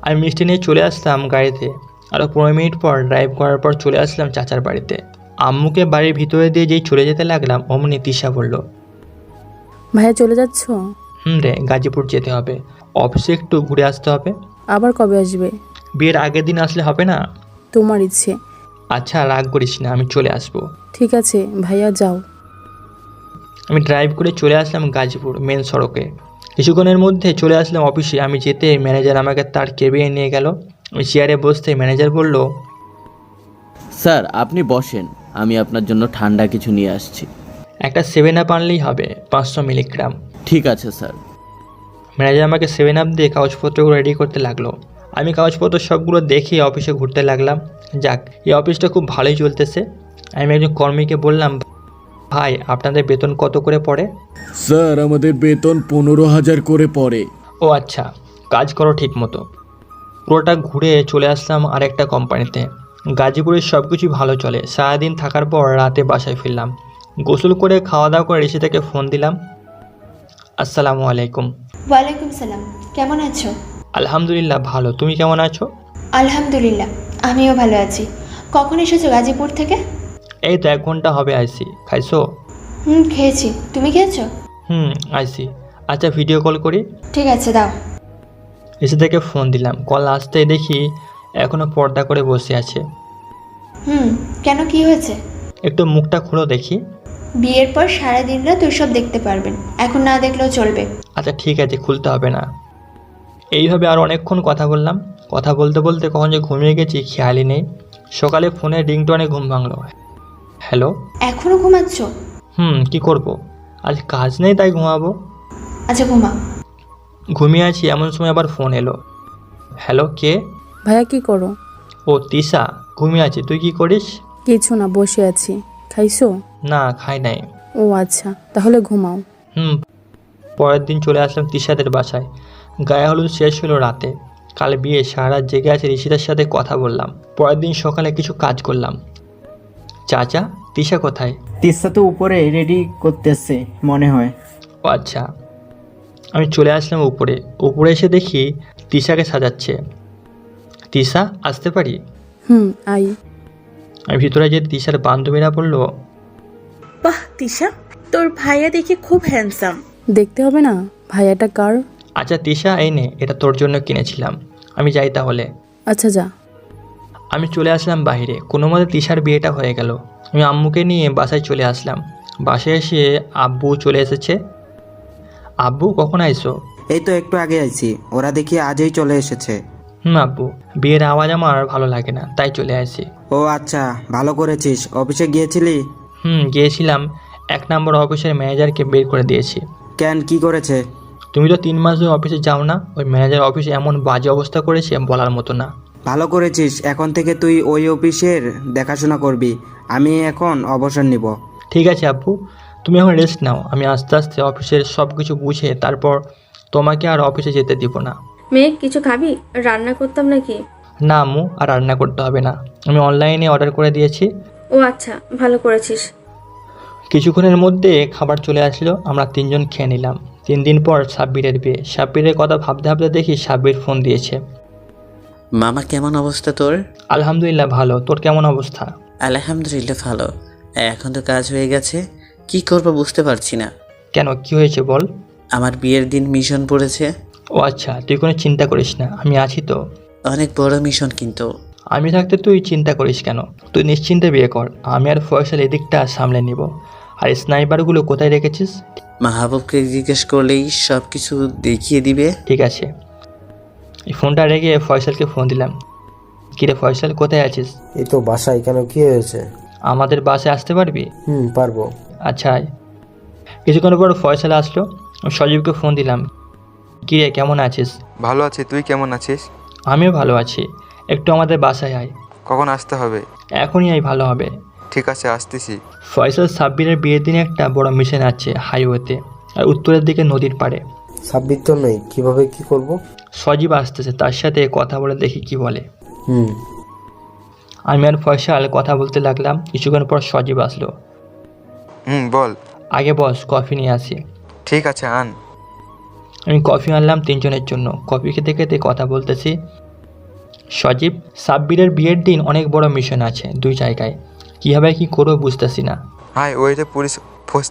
আমি মিষ্টি নিয়ে চলে আসলাম গাড়িতে। আরও 15 মিনিট পর ড্রাইভ করার পর চলে আসলাম চাচার বাড়িতে। আম্মুকে বাড়ির ভিতরে দিয়ে যেই চলে যেতে লাগলাম, অমনি তিশা বলল, ভাইয়া চলে যাচ্ছ? রে, গাজীপুর যেতে হবে, অফিসে একটু ঘুরে আসতে হবে। আবার কবে আসবে? বিয়ের আগের দিন আসলে হবে না? তোমার ইচ্ছে। আচ্ছা রাগ করিস না, আমি চলে আসবো। ঠিক আছে ভাইয়া, যাও। আমি ড্রাইভ করে চলে আসলাম গাজীপুর মেন সড়কে। কিছুক্ষণের মধ্যে চলে আসলাম অফিসে। আমি যেতে ম্যানেজার আমাকে তার কেবিনে নিয়ে গেল। আমি চেয়ারে বসতে ম্যানেজার বলল, স্যার আপনি বসেন, আমি আপনার জন্য ঠান্ডা কিছু নিয়ে আসছি। একটা 7 আপ আনলেই হবে, 500 মিলিগ্রাম। ঠিক আছে স্যার। ম্যানেজার আমাকে 7 আপ দিয়ে কাগজপত্রগুলো রেডি করতে লাগলো। আমি কাগজপত্র সবগুলো দেখে অফিসে ঘুরতে লাগলাম। যাক, এই অফিসটা খুব ভালোই চলতেছে। আমি একজন কর্মীকে বললাম, ভাই আপনাদের বেতন কত করে পড়ে? স্যার আমাদের বেতন 15,000 করে পড়ে। ও আচ্ছা, কাজ করো ঠিক মতো। পুরোটা ঘুরে চলে আসলাম আরেকটা কোম্পানিতে। গাজীপুরের সব কিছুই ভালো চলে। সারাদিন থাকার পর রাতে বাসায় ফিরলাম। গোসল করে খাওয়া দাওয়া করে ঋষিতাকে ফোন দিলাম। আসসালামু আলাইকুম। ওয়ালাইকুম সালাম। কেমন আছো? আলহামদুলিল্লাহ ভালো, তুমি কেমন আছো? আলহামদুলিল্লাহ আমিও ভালো আছি। কখন এসেছো গাজীপুর থেকে? এই তো 1 ঘন্টা হবে আইসি। খাইছো? খেয়েছি। তুমি খেয়েছো? আইসি। আচ্ছা ভিডিও কল করি। ঠিক আছে দাও। ঋষিতাকে ফোন দিলাম। কল আসতেই দেখি এখনো পর্দা করে বসে আছে। কেন, কি হয়েছে? একটু মুখটা খুলো দেখি। বিয়ের পর সারাদিন রাত ওইসব দেখতে পারবেন, এখন না দেখলেও চলবে। আচ্ছা ঠিক আছে, খুলতে হবে না। এইভাবে আর অনেকক্ষণ কথা বললাম। কথা বলতে বলতে কখন যে ঘুমিয়ে গেছি খেয়ালই নেই। সকালে ফোনের রিংটোনে ঘুম ভাঙলো। হ্যালো। এখনো ঘুমাচ্ছ? কি করব, আজ কাজ নেই তাই ঘুমাবো। আচ্ছা ঘুমা। ঘুমিয়ে আছি এমন সময় আবার ফোন এলো। হ্যালো, কে? ভাইয়া কি করো? ও তিশা, ঘুমিয়ে আছি। তুই কি করিস? কিছু না, বসে আছি। খাইছো? না, খাই নাই। ও আচ্ছা, তাহলে ঘুমাও। পরের দিন চলে আসলাম তিশাদের বাসায়। গায়ে হলুদ শেষ হলো রাতে। কাল বিয়ে, সারা রাত জেগে আছে ঋষিতার সাথে কথা বললাম। পরের দিন সকালে কিছু কাজ করলাম। চাচা, তিশা কোথায়? তিস্তা তো উপরে রেডি করতেছে মনে হয়। ও আচ্ছা। আমি চলে আসলাম উপরে। উপরে এসে দেখি তিশাকে সাজাচ্ছে। তিশা, আসতে পারি? আই। আমি ভিতরে যে তিশার বান্ধবীরা বললো, বাহ তিশা, তোর ভাইয়া দেখে খুব হ্যান্ডসাম। দেখতে হবে না ভাইয়াটা কার? আচ্ছা তিশা, এই নে, এটা তোর জন্য কিনেছিলাম। আমি যাই তাহলে। আচ্ছা যা। আমি চলে আসলাম বাইরে। কোনো মতে তিশার বিয়েটা হয়ে গেল। আমি আম্মুকে নিয়ে বাসায় চলে আসলাম। বাসায় এসে আব্বু চলে এসেছে। আব্বু, কখন আইসো? এই তো একটু আগে আইছি, ওরা দেখি আজই চলে এসেছে। আব্বু, বিয়ের আওয়াজ আমার ভালো লাগে না, তাই চলে আসি। ও আচ্ছা, ভালো করেছিস। অফিসে গিয়েছিলি? গিয়েছিলাম। 1 নম্বর অফিসের ম্যানেজারকে বের করে দিয়েছি। কেন, কি করেছে? তুমি তো 3 মাস ধরে অফিসে যাও না। ওই ম্যানেজার অফিসে এমন বাজে অবস্থা করেছে বলার মতো না। ভালো করেছিস। এখন থেকে তুই ওই অফিসের দেখাশোনা করবি। আমি এখন অবসর নিব। ঠিক আছে আব্বু, তুমি এখন রেস্ট নাও। আমি আস্তে আস্তে অফিসের সব কিছু বুঝে তারপর তোমাকে আর অফিসে যেতে দিব না। মেঘ, কিছু খাবি? রান্না করতাম নাকি? না আম্মু, আর রান্না করতে হবে না। আমি অনলাইনে অর্ডার করে দিয়েছি। ও আচ্ছা, ভালো করেছিস। কিছুক্ষণের মধ্যে খাবার চলে আসলো। আমরা 3 জন খেয়ে নিলাম। 3 দিন পর সাব্বিরের বিয়ে। সাব্বিরের কথা ভাবতে ভাবতে দেখি সাব্বির ফোন দিয়েছে। মামা, কেমন অবস্থা তোর? আলহামদুলিল্লাহ ভালো। তোর কেমন অবস্থা? আলহামদুলিল্লাহ ভালো। এখন তো কাজ হয়ে গেছে, কি করব বুঝতে পারছি না। কেন, কি হয়েছে বল? আমার বিয়ের দিন মিশন পড়েছে। ও আচ্ছা, তুই কোনো চিন্তা করিস না, আমি আছি তো। অনেক বড় মিশন কিন্তু। আমি থাকতে তুই চিন্তা করিস কেন? তুই নিশ্চিন্তে বিয়ে কর। আমি আর ফয়সাল এদিকটা সামলে নিব। আর স্নাইপারগুলো কোথায় রেখেছিস? মাহবুবকে জিজ্ঞেস করলেই সব কিছু দেখিয়ে দিবে। ঠিক আছে। এই ফোনটা রেখে ফয়সালকে ফোন দিলাম। কিরে ফয়সাল, কোথায় আছিস? এই তো বাসায়। কেন, কি হয়েছে? আমাদের বাসে আসতে পারবি? পারবো। আচ্ছা। কিছুক্ষণ পর ফয়সাল আসলো। সজীবকে ফোন দিলাম। কিরে, কেমন আছিস? ভালো আছি, তুই কেমন আছিস? আমিও ভালো আছি। একটু আমাদের বাসায় আয়। কখন আসতে হবে? এখনই আয়, ভালো হবে। ঠিক আছে, আসতেছি। ফয়সাল সাব্বিরের বিয়ের দিনে একটা বড় মিশন আছে হাইওয়েতে, আর উত্তরের দিকে নদীর পাড়ে। সাব্বির তো নেই, কিভাবে কি করব? সজীব আসতেছে, তার সাথে কথা বলে দেখি কি বলে। হুম। আমি আর ফয়সাল কথা বলতে লাগলাম। কিছুক্ষণ পর সজীব আসলো। বল। আগে বস, কফি নিয়ে আসি। ঠিক আছে, আন। আমি কফি আনলাম 3 জনের জন্য। কফি খেতে খেতে কথা বলতেছি। সজীব, সাব্বিরের বিয়ের দিন অনেক বড় মিশন আছে 2 জায়গায়। কীভাবে কি করবো বুঝতেছি না। হাই, ওইটা পুলিশ ফোর্স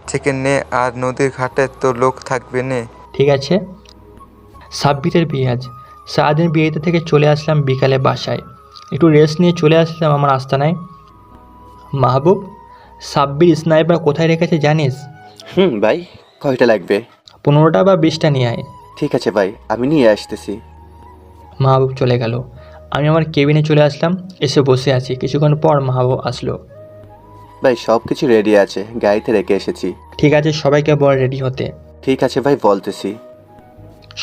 থেকে নে, আর নদীর ঘাটে তো লোক থাকবে নে। ঠিক আছে। সাব্বিরের বিয়ে আজ। সারাদিন বিয়েতে থেকে চলে আসলাম বিকালে বাসায়। একটু রেস্ট নিয়ে চলে আসলাম আমার আস্তানায়। মাহবুব, সাব্বির স্নাইপার কোথায় রেখেছে জানিস? ভাই, কয়টা লাগবে? 15টা বা 20টা নিয়ে আয়। ঠিক আছে ভাই, আমি নিয়ে আসতেছি। মাহবুব চলে গেল। আমি আমার কেবিনে চলে আসলাম। এসে বসে আছি। কিছুক্ষণ পর মাহবুব আসলো। ভাই, সব কিছু রেডি আছে, গাড়িতে রেখে এসেছি। ঠিক আছে, সবাইকে বল রেডি হতে। ঠিক আছে ভাই, বলতেছি।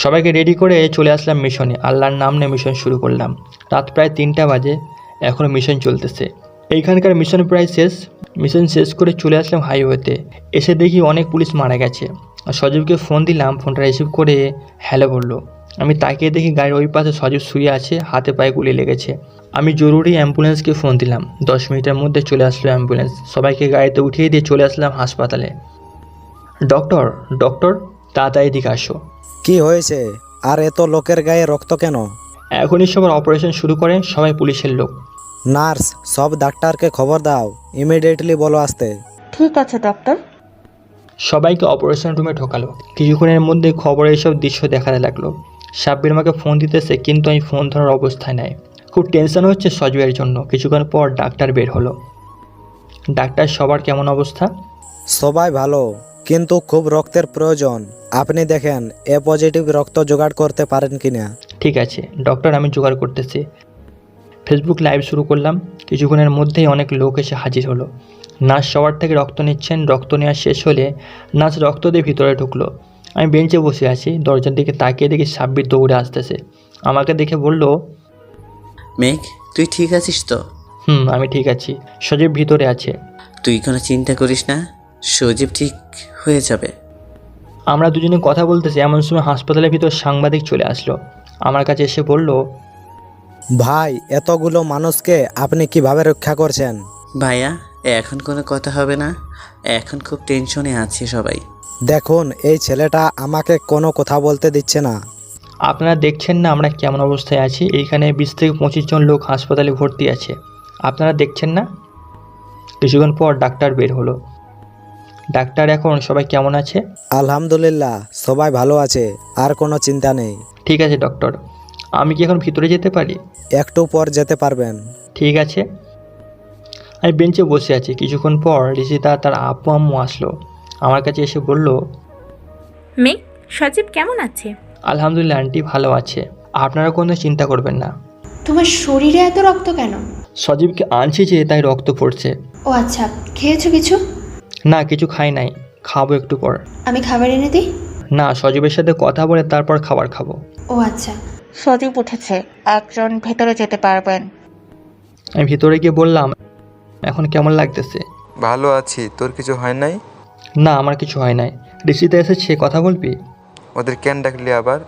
সবাইকে রেডি করে চলে আসলাম মিশনে। আল্লাহর নাম নিয়ে মিশন শুরু করলাম। রাত প্রায় 3টা বাজে, এখনও মিশন চলতেছে। এইখানকার মিশন প্রায় শেষ। মিশন শেষ করে চলে আসলাম হাইওয়েতে। এসে দেখি অনেক পুলিশ মারা গেছে। আর সজীবকে ফোন দিলাম, ফোনটা রিসিভ করে হ্যালো বললো। আমি তাকিয়ে দেখি গাড়ির ওই পাশে সজীব শুয়ে আছে, হাতে পায়ে গুলি লেগেছে। আমি জরুরি অ্যাম্বুলেন্সকে ফোন দিলাম। 10 মিনিটের মধ্যে চলে আসলো অ্যাম্বুলেন্স। সবাইকে গাড়িতে উঠিয়ে দিয়ে চলে আসলাম হাসপাতালে। ডক্টর, তাড়াতাড়ি দিকে আসো। কি হয়েছে? আর এত লোকের গায়ে রক্ত কেন? এখনই সবার অপারেশন শুরু করেন, সবাই পুলিশের লোক। নার্স, সব ডাক্তারকে খবর দাও, ইমিডিয়েটলি বলো আসতে। ঠিক আছে ডক্টর। সবাইকে অপারেশন রুমে ঢোকালো। কিছুক্ষণের মধ্যে খবরে এইসব দৃশ্য দেখাতে লাগলো। সাব্বির আমাকে ফোন দিতেছে, কিন্তু আমি ফোন ধরার অবস্থায় নাই। খুব টেনশন হচ্ছে সজীবের জন্য। কিছুক্ষণ পর ডাক্তার বের হলো। ডাক্তার, সবার কেমন অবস্থা? সবাই ভালো, কিন্তু খুব রক্তের প্রয়োজন। আপনি দেখেন এ পজিটিভ রক্ত জোগাড় করতে পারেন কিনা। ঠিক আছে ডক্টর, আমি জোগাড় করতেছি। ফেসবুক লাইভ শুরু করলাম। কিছুক্ষণের মধ্যেই অনেক লোক এসে হাজির হলো। নার্স সবার থেকে রক্ত নিচ্ছেন। রক্ত নেওয়া শেষ হলে নার্স রক্ত দিয়ে ভিতরে ঢুকলো। আমি বেঞ্চে বসে আছি, দরজার দিকে তাকিয়ে দেখি সাব্বির দৌড়ে আসতেছে। আমাকে দেখে বলল, মেঘ, তুই ঠিক আছিস তো? আমি ঠিক আছি। সজীব ভিতরে আছে। তুই কোনো চিন্তা করিস না, সজীব ঠিক হয়ে যাবে। আমরা দুজনে কথা বলতেছি, এমন সময় হাসপাতালের ভিতর সাংবাদিক চলে আসলো। আমার কাছে এসে বলল, ভাই, এতগুলো মানুষকে আপনি কিভাবে রক্ষা করছেন? ভাইয়া, এখন কোনো কথা হবে না, এখন খুব টেনশনে আছি সবাই। দেখুন, এই ছেলেটা আমাকে কোনো কথা বলতে দিচ্ছে না। আপনারা দেখছেন না আমরা কেমন অবস্থায় আছি? এইখানে 20 থেকে 25 জন লোক হাসপাতালে ভর্তি আছে, আপনারা দেখছেন না? কিছুক্ষণ পর ডাক্তার বের হলো। ডাক্তার, এখন সবাই কেমন আছে? আলহামদুলিল্লাহ, সবাই ভালো আছে, আর কোনো চিন্তা নেই। ঠিক আছে ডক্টর, আমি কি এখন ভিতরে যেতে পারি? একটু পর যেতে পারবেন। ঠিক আছে। আমি বেঞ্চে বসে আছি। কিছুক্ষণ পর ঋষিতা তার আপু আম্মু আসলো। আমার কাছে এসে বলল, মেঘ, সজীব কেমন আছে? আলহামদুলিল্লাহ আন্টি, ভালো আছে, আপনারা কোনো চিন্তা করবেন না। তোমার শরীরে এত রক্ত কেন? সজীবকে আনছি যে তাই রক্ত পড়ছে। ও আচ্ছা, খেয়েছো কিছু? না, কিছু খাই নাই, খাবো একটু পর। আমি খাবার এনে দিই? না, সজীবের সাথে কথা বলে তারপর খাবার খাবো। ও আচ্ছা। সজীব উঠেছে, একজন ভেতরে যেতে পারবেন। আমি ভিতরে গিয়ে বললাম, এখন কেমন লাগতেছে? ভালো আছি, তোর কিছু হয় নাই? না, আমার কিছু হয় নাই। ঋষিতা এসেছে, কথা বলবি? ওদের কেন ডাকলি আবার?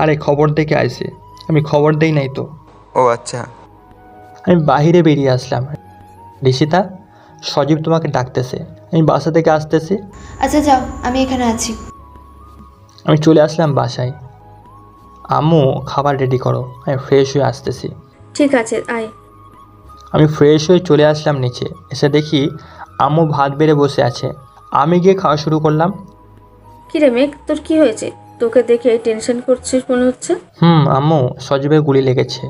আরে খবর দেখে আইছে, আমি খবর দেই নাই তো। ও আচ্ছা। আমি বাহিরে বেরিয়ে আসলাম। ঋষিতা, সজীব তোমাকে ডাকতেছে, আমি বাসা থেকে আসতেছি। আচ্ছা যাও, আমি এখানে আছি। আমি চলে আসলাম বাসায়। আম্মু, খাবার রেডি করো, আমি ফ্রেশ হয়ে আসতেছি। ঠিক আছে, আয়। আমি ফ্রেশ হয়ে চলে আসলাম নিচে। এসে দেখি আম্মু ভাত বেড়ে বসে আছে। আমি গিয়ে খাওয়া শুরু করলাম। কি রে মেঘ, তোর কি হয়েছে? তোকে দেখে টেনশন করছিস মনে হচ্ছে। আম্মু, সজীবের গুলি লেগেছে।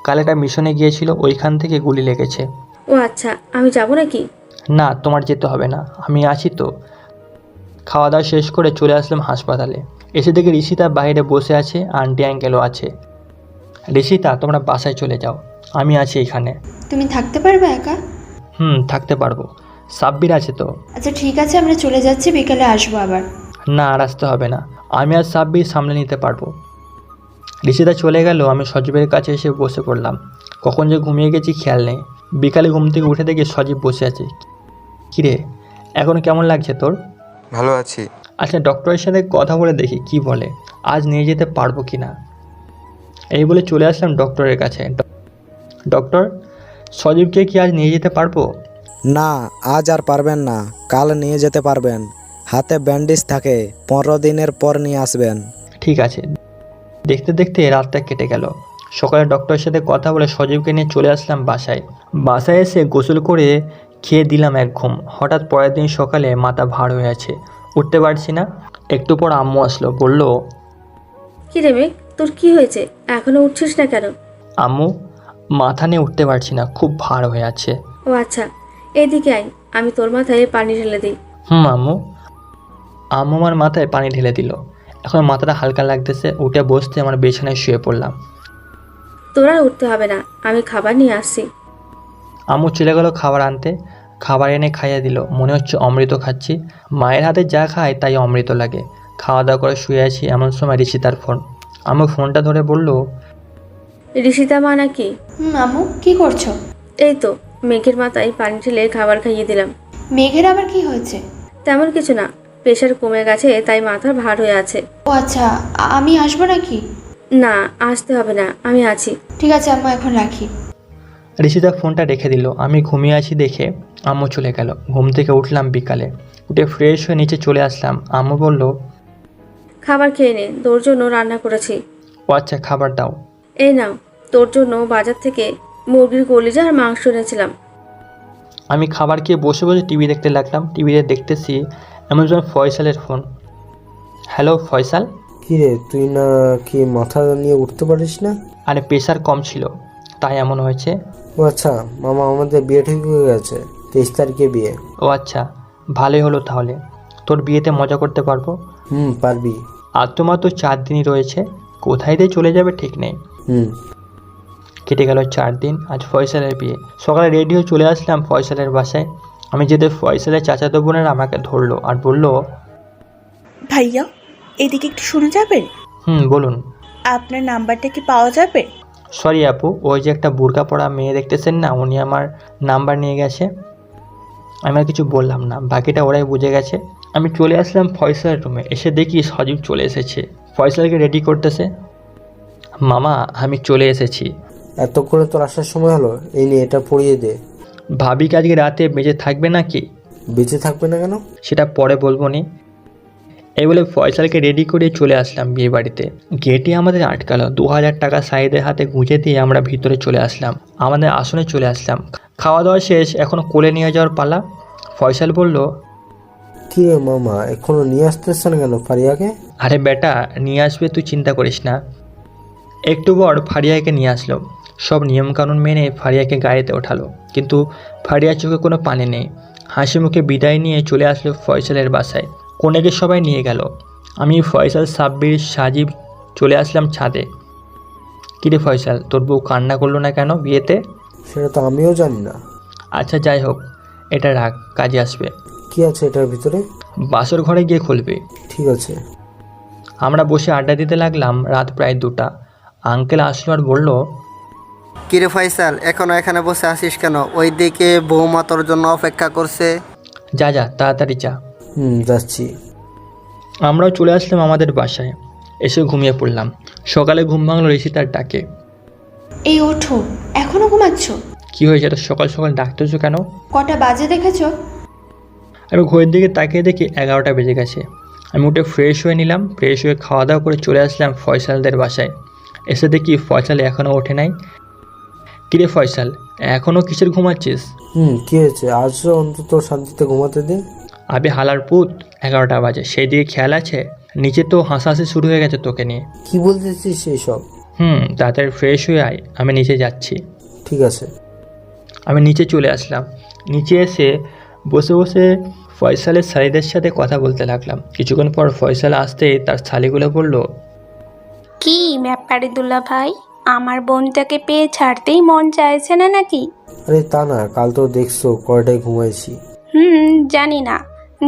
কাল একটা মিশনে গিয়েছিল, ওইখান থেকে গুলি লেগেছে। ও আচ্ছা, আমি যাব নাকি? না, তোমার যেতে হবে না, আমি আছি তো। খাওয়া দাওয়া শেষ করে চলে আসলাম হাসপাতালে। এসে দেখি ঋষিতা বাইরে বসে আছে, আন্টি আঙ্কেলও আছে। ঋষিতা, তোমরা বাসায় চলে যাও, আমি আছি এখানে। তুমি থাকতে পারবে একা? থাকতে পারবো, সাব্বির আছে তো। আচ্ছা ঠিক আছে, আমরা চলে যাচ্ছি, বিকেলে আসবো আবার। না, আর আসতে হবে না, আমি আর সাব্বির সামলে নিতে পারবো। ঋষিতা চলে গেল। আমি সজীবের কাছে এসে বসে পড়লাম। কখন যে ঘুমিয়ে গেছি খেয়াল নেই। বিকালে ঘুম থেকে উঠে দেখি সজীব বসে আছে। কিরে, এখন কেমন লাগছে তোর? ভালো আছি। আচ্ছা, ডক্টরের সাথে কথা বলে দেখি কি বলে, আজ নিয়ে যেতে পারবো কি না। এই বলে চলে আসলাম ডক্টরের কাছে। ডক্টর, সজীবকে কি আজ নিয়ে যেতে পারবো? না, আজ আর পারবেন না, কাল নিয়ে যেতে পারবেন। হাতে ব্যান্ডেজ থাকে, 15 দিনের পর নিয়ে আসবেন। ঠিক আছে। দেখতে দেখতে রাতটা কেটে গেল। সকালে ডক্টরের সাথে কথা বলে সজীবকে নিয়ে চলে আসলাম বাসায়। বাসায় এসে গোসল করে খেয়ে দিলাম এক ঘুম। হঠাৎ পরের দিন সকালে মাথা ভার হয়ে আছে, উঠতে পারছি না। একটু পর আম্মু আসলো, বলল, কি রে মেঘ, তোর কি হয়েছে? এখনো উঠছিস না কেন? আম্মু, মাথা নিয়ে উঠতে পারছি না, খুব ভার হয়ে আছে। ও আচ্ছা, এইদিকে আয়, আমি তোর মাথায় পানি ঢেলে দিই। আম্মু আমার মাথায় পানি ঢেলে দিল। এখন মাথাটা হালকা লাগতেছে। উঠে বসতে আমার বিছানায় শুয়ে পড়লাম। তোর আর উঠতে হবে না, আমি খাবার নিয়ে আসছি। আম্মু চলে গেল খাবার আনতে। খাবার এনে খাইয়ে দিল। মনে হচ্ছে অমৃত খাচ্ছি। মায়ের হাতে যা খায় তাই অমৃত লাগে। খাওয়া দাওয়া করে শুয়ে আছি, এমন সময় ঋষিতার ফোন। আম্মু ফোনটা ধরে বলল, ঋষিতা মা নাকি? আম্মু, কি করছো? এই তো মেঘের মাথায় পানি ঢেলে খাবার খাইয়ে দিলাম। মেঘের আবার কি হয়েছে? তেমন কিছু না, প্রেশার কমে গেছে, তাই মাথা ভার হয়ে আছে। ও আচ্ছা, আমি আসবো নাকি? না, আসতে হবে না, আমি আছি। ঠিক আছে আম্মু, এখন রাখি। ঋষিতা ফোনটা রেখে দিল। আমি ঘুমিয়ে আছি দেখে আম্মু চলে গেল। ঘুম থেকে উঠলাম বিকালে। উঠে ফ্রেশ হয়ে নিচে চলে আসলাম। আম্মু বলল, খাবার খেয়ে নে, তোর জন্য রান্না করেছি। ও আচ্ছা, খাবার দাও। এই নাও, তোর জন্য বাজার থেকে মুরগির কলিজা আর মাংস এনেছিলাম। আমি খাবার খেয়ে বসে বসে টিভি দেখতে লাগলাম। টিভিতে দেখতেছি এমন সময় ফয়সালের ফোন। হ্যালো ফয়সাল। কি রে, তুই না কি মাথা নিয়ে উঠতে পারিস না? আরে প্রেশার কম ছিল, তাই এমন হয়েছে। ও আচ্ছা, মামা, আমাদের বিয়ে ঠিক হয়ে গেছে, 23 তারিখে বিয়ে। ও আচ্ছা, ভালোই হলো তাহলে। তোর বিয়েতে মজা করতে পারবো। পারবি। আর তোমার তো 4 দিনই রয়েছে, কোথায় দিয়ে চলে যাবে ঠিক নেই। কেটে গেল 4 দিন। আজ ফয়সালের বিয়ে। সকালে রেডি হয়ে চলে আসলাম ফয়সালের বাসায়। আমি যেতে ফয়সালের চাচাতো বোনেরা আমাকে ধরলো আর বলল, ভাইয়া এদিকে একটু শুনে যাবেন? বলুন। আপনার নাম্বারটা কি পাওয়া যাবে? সরি আপু, ওই যে একটা বোরকা পরা মেয়ে দেখতেছেন না, উনি আমার নাম্বার নিয়ে গেছে। আমি আর কিছু বললাম না, বাকিটা ওরাই বুঝে গেছে। আমি চলে আসলাম ফয়সালের রুমে। এসে দেখি সজীব চলে এসেছে, ফয়সালকে রেডি করতেছে। মামা আমি চলে এসেছি। এত করে তোর আসার সময় হলো, এই নিয়ে এটা পরিয়ে দে। ভাবি কি আজকে রাতে বেঁচে থাকবে নাকি? বেঁচে থাকবে না কেন? সেটা পরে বলবো নি। এই বলে ফয়সালকে রেডি করে চলে আসলাম বিয়ে বাড়িতে। গেটে আমাদের আটকালো। 2000 টাকা সাইদের হাতে গুঁজে দিয়ে আমরা ভিতরে চলে আসলাম। আমাদের আসনে চলে আসলাম। খাওয়া দাওয়া শেষ, এখন কোলে নিয়ে যাওয়ার পালা। ফয়সাল বলল, কি রে মামা, এখনো নিয়ে আসতেছেন কেন ফারিয়াকে? আরে বেটা নিয়ে আসবে, তুই চিন্তা করিস না। একটু পর ফারিয়াকে নিয়ে আসলো। সব নিয়মকানুন মেনে ফারিয়াকে গাড়িতে ওঠালো, কিন্তু ফারিয়ার চোখে কোনো পানি নেই। হাসি মুখে বিদায় নিয়ে চলে আসলো ফয়সালের বাসায়। কনেকে সবাই নিয়ে গেল। আমি, ফয়সাল, সাব্বির, সাজিব চলে আসলাম ছাদে। কিরে ফয়সাল, তোর বউ কান্না করলো না কেন বিয়েতে? সেটা তো আমিও জানি না। আচ্ছা যাই হোক, এটা রাখ, কাজে আসবে। কি আছে এটার ভিতরে? বাসর ঘরে গিয়ে খুলবে। ঠিক আছে। আমরা বসে আড্ডা দিতে লাগলাম। রাত প্রায় 2টা। আঙ্কেল আসলো আর বলল, কিরে ফয়সাল, এখনো এখানে বসে আসিস কেন? ওই দিকে বৌমা তোর জন্য অপেক্ষা করছে। যা যা তাড়াতাড়ি যা। যাচ্ছি। আমরাও চলে আসলাম আমাদের বাসায়। এসে ঘুমিয়ে পড়লাম। সকালে ঘুম ভাঙলো ঋষিতার ডাকে। এই ওঠো, এখনো ঘুমাচ্ছ? কি হয়েছে, এটা সকাল সকাল ডাকতেছো কেন? কটা বাজে দেখেছো? আমি ঘড়ির দিকে তাকিয়ে দেখি 11টা বেজে গেছে। আমি উঠে ফ্রেশ হয়ে নিলাম। ফ্রেশ হয়ে খাওয়া দাওয়া করে চলে আসলাম ফয়সালদের বাসায়। এসে দেখি ফয়সাল এখনও ওঠে নাই। কিরে ফয়সাল, এখনও কিসের ঘুমাচ্ছিস? কি হয়েছে? আজ অন্তত শান্তিতে ঘুমাতে দে। আবে হালার পুত, 11টা বাজে, সেই দিকে খেয়াল আছে? নিচে তো হাসাহাসি শুরু হয়ে গেছে তোকে নিয়ে। কি বলতেছিস এইসব? তাড়াতাড়ি ফ্রেশ হয়ে আয়, আমি নিচে যাচ্ছি। ঠিক আছে। আমি নিচে চলে আসলাম। নিচে এসে বসে বসে ফয়সালের শালিদের সাথে কথা বলতে লাগলাম। কিছুক্ষণ পর ফয়সাল আসতেই তার শালিগুলো বলল, কি ব্যাপারে দুলা ভাই, আমার বোনটাকে পেয়ে ছাড়তেই মন চাইছে না নাকি? আরে তা না, কাল তো দেখছো কয়টায় ঘুমাইছি। জানি না।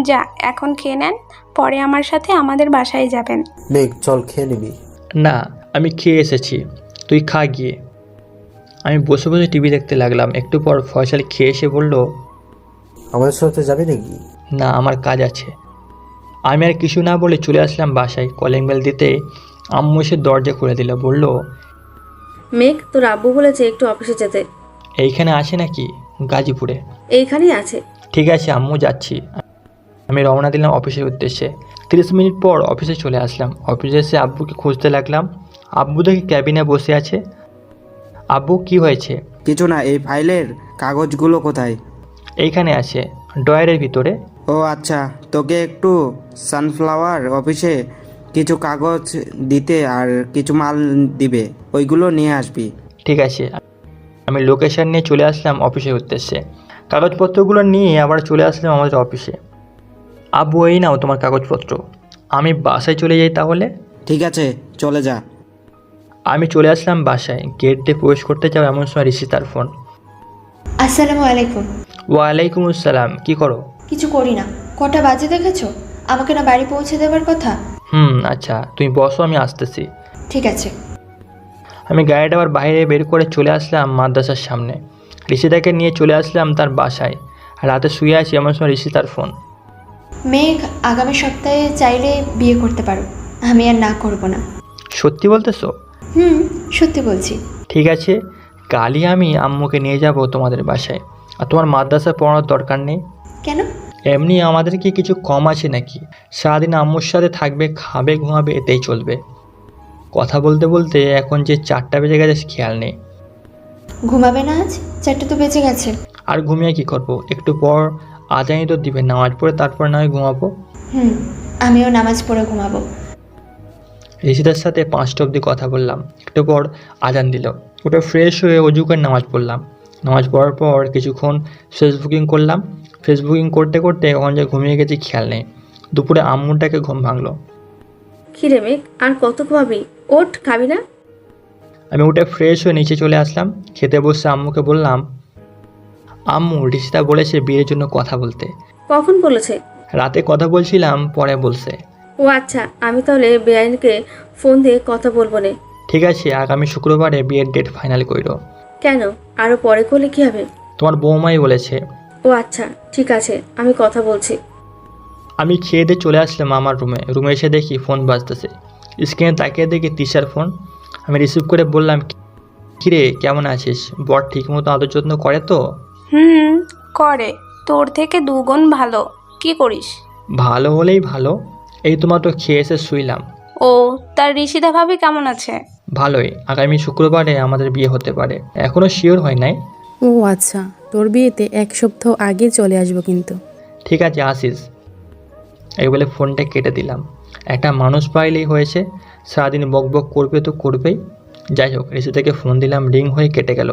যা এখন খেয়ে নেন, পরে আমার সাথে আমাদের বাসায় যাবেন। মেঘ চল খেয়ে নিবি। না আমি খেয়ে এসেছি, তুই খা গিয়ে। আমি বসে বসে টিভি দেখতে লাগলাম। একটু পর ফয়সাল খেয়ে এসে বলল, আমাদের সাথে যাবি নাকি? না আমার কাজ আছে। আমি আর কিছু না বলে চলে আসলাম বাসায়। কলিং বেল দিতে আম্মু এসে দরজা খুলে দিল। বলল, মেঘ তোর আব্বু বলেছে একটু অফিসে যেতে। এইখানে আসে নাকি? গাজীপুরে। এইখানেই আছে। ঠিক আছে আম্মু, যাচ্ছি। আমি রওনা দিলাম অফিসের উদ্দেশ্যে। 30 মিনিট পর অফিসে চলে আসলাম। অফিসে এসে আব্বুকে খুঁজতে লাগলাম। আব্বু দেখি ক্যাবিনে বসে আছে। আব্বু কি হয়েছে? কিছু না। এই ফাইলের কাগজগুলো কোথায়? এইখানে আছে, ড্রয়ারের ভিতরে। ও আচ্ছা, তোকে একটু সানফ্লাওয়ার অফিসে কিছু কাগজ দিতে আর কিছু মাল দিবে, ওইগুলো নিয়ে আসবি। ঠিক আছে। আমি লোকেশন নিয়ে চলে আসলাম অফিসের উদ্দেশ্যে। কাগজপত্রগুলো নিয়ে আবার চলে আসলাম আমাদের অফিসে। আব্বু এই নাও তোমার কাগজপত্র। আমি বাসায় চলে যাই তাহলে। ঠিক আছে, চলে যা। আমি চলে আসলাম বাসায়। গেট দিয়ে প্রবেশ করতে যাও এমন সময় ঋষিতার ফোন। আসসালামু আলাইকুম। ওয়ালাইকুম আসসালাম। কি করো? কিছু করি না। কটা বাজে দেখেছো? আমাকে না বাড়ি পৌঁছে দেওয়ার কথা। আচ্ছা তুমি বসো, আমি আসতেছি। ঠিক আছে। আমি গাড়িটা আবার বাইরে বের করে চলে আসলাম মাদ্রাসার সামনে। ঋষিতাকে নিয়ে চলে আসলাম তার বাসায়। রাতে শুয়ে আছি এমন সময় ঋষিতার ফোন। মেঘ, আগামী সপ্তাহে চাইলে বিয়ে করতে পারো, আমি আর না করব না। সত্যি বলতেছো? সত্যি বলছি। ঠিক আছে, কালই আমি আম্মুকে নিয়ে যাব তোমাদের বাসায়। আর তোমার মাদ্রাসায় পড়ানোর দরকার নেই। কেন? এমনি আমাদের কি কিছু কম আছে নাকি? সারাদিন আম্মুর সাথে থাকবে, খাবে, ঘুমাবে, এতেই চলবে। কথা বলতে বলতে এখন যে 4টা বেজে গেছে খেয়াল নেই। ঘুমাবে না আজ? 4টা তো বেজে গেছে। আর ঘুমিয়ে কি করব? একটু পর আজানই তো দিবে, নামাজ পড়ে তারপর না হয় ঘুমাবো। আমিও নামাজ পড়ে ঘুমাবো। ঋষিতার সাথে 5টা অবধি কথা বললাম। একটু পর আজান দিল। ওটা ফ্রেশ হয়ে অজু করে নামাজ পড়লাম। নামাজ পড়ার পর কিছুক্ষণ ফেসবুকিং করলাম। ফেসবুকিং করতে করতে ওখান যে ঘুমিয়ে গেছি খেয়াল নেই। দুপুরে আম্মুটাকে ঘুম ভাঙলো। কি রে মেঘ, আর কত ঘুমাবি? ওঠ, খাবি না? আমি উঠে ফ্রেশ হয়ে নিচে চলে আসলাম। খেতে বসে আম্মুকে বললাম, আম্মু রিশিতা বলেছে বিয়ের জন্য কথা বলতে। কখন বলেছে? রাতে কথা বলছিলাম, পরে বলছে। ও আচ্ছা, আমি তাহলে বেআইনকে ফোন দিয়ে কথা বলবো না। ঠিক আছে, আগামী শুক্রবারে বিয়ের ডেট ফাইনাল কইরো। কেন? আরো পরে করলে কি হবে? তোমার বৌমাই বলেছে। ও আচ্ছা, ঠিক আছে, আমি কথা বলছি। আমি খেয়ে দিয়ে চলে আসলাম আমার রুমে এসে দেখি ফোন বাজতেছে। স্ক্রিনে তাকিয়ে দেখি তিশার ফোন। আমি রিসিভ করে বললাম, কিরে কেমন আছিস? বর ঠিকমতো আদর যত্ন করে তো? করে, তোর থেকে দুগুণ ভালো। কি করিস? ভালো হলেই ভালো, এই তোমার তো খেয়ে এসে শুইলাম। ও, তার ঋষিতা ভাবি কেমন আছে? ভালোই, আগামী শুক্রবারে আমাদের বিয়ে হতে পারে, এখনো শিওর হয় নাই। ও আচ্ছা, তোর বিয়েতে 1 সপ্তাহ আগে চলে আসবো কিন্তু। ঠিক আছে আসিস। এই বলে ফোনটা কেটে দিলাম। একটা মানুষ পাইলেই হয়েছে, সারাদিন বক বক করবে তো করবেই। যাই হোক, ঋষিতাকে ফোন দিলাম, রিং হয়ে কেটে গেল।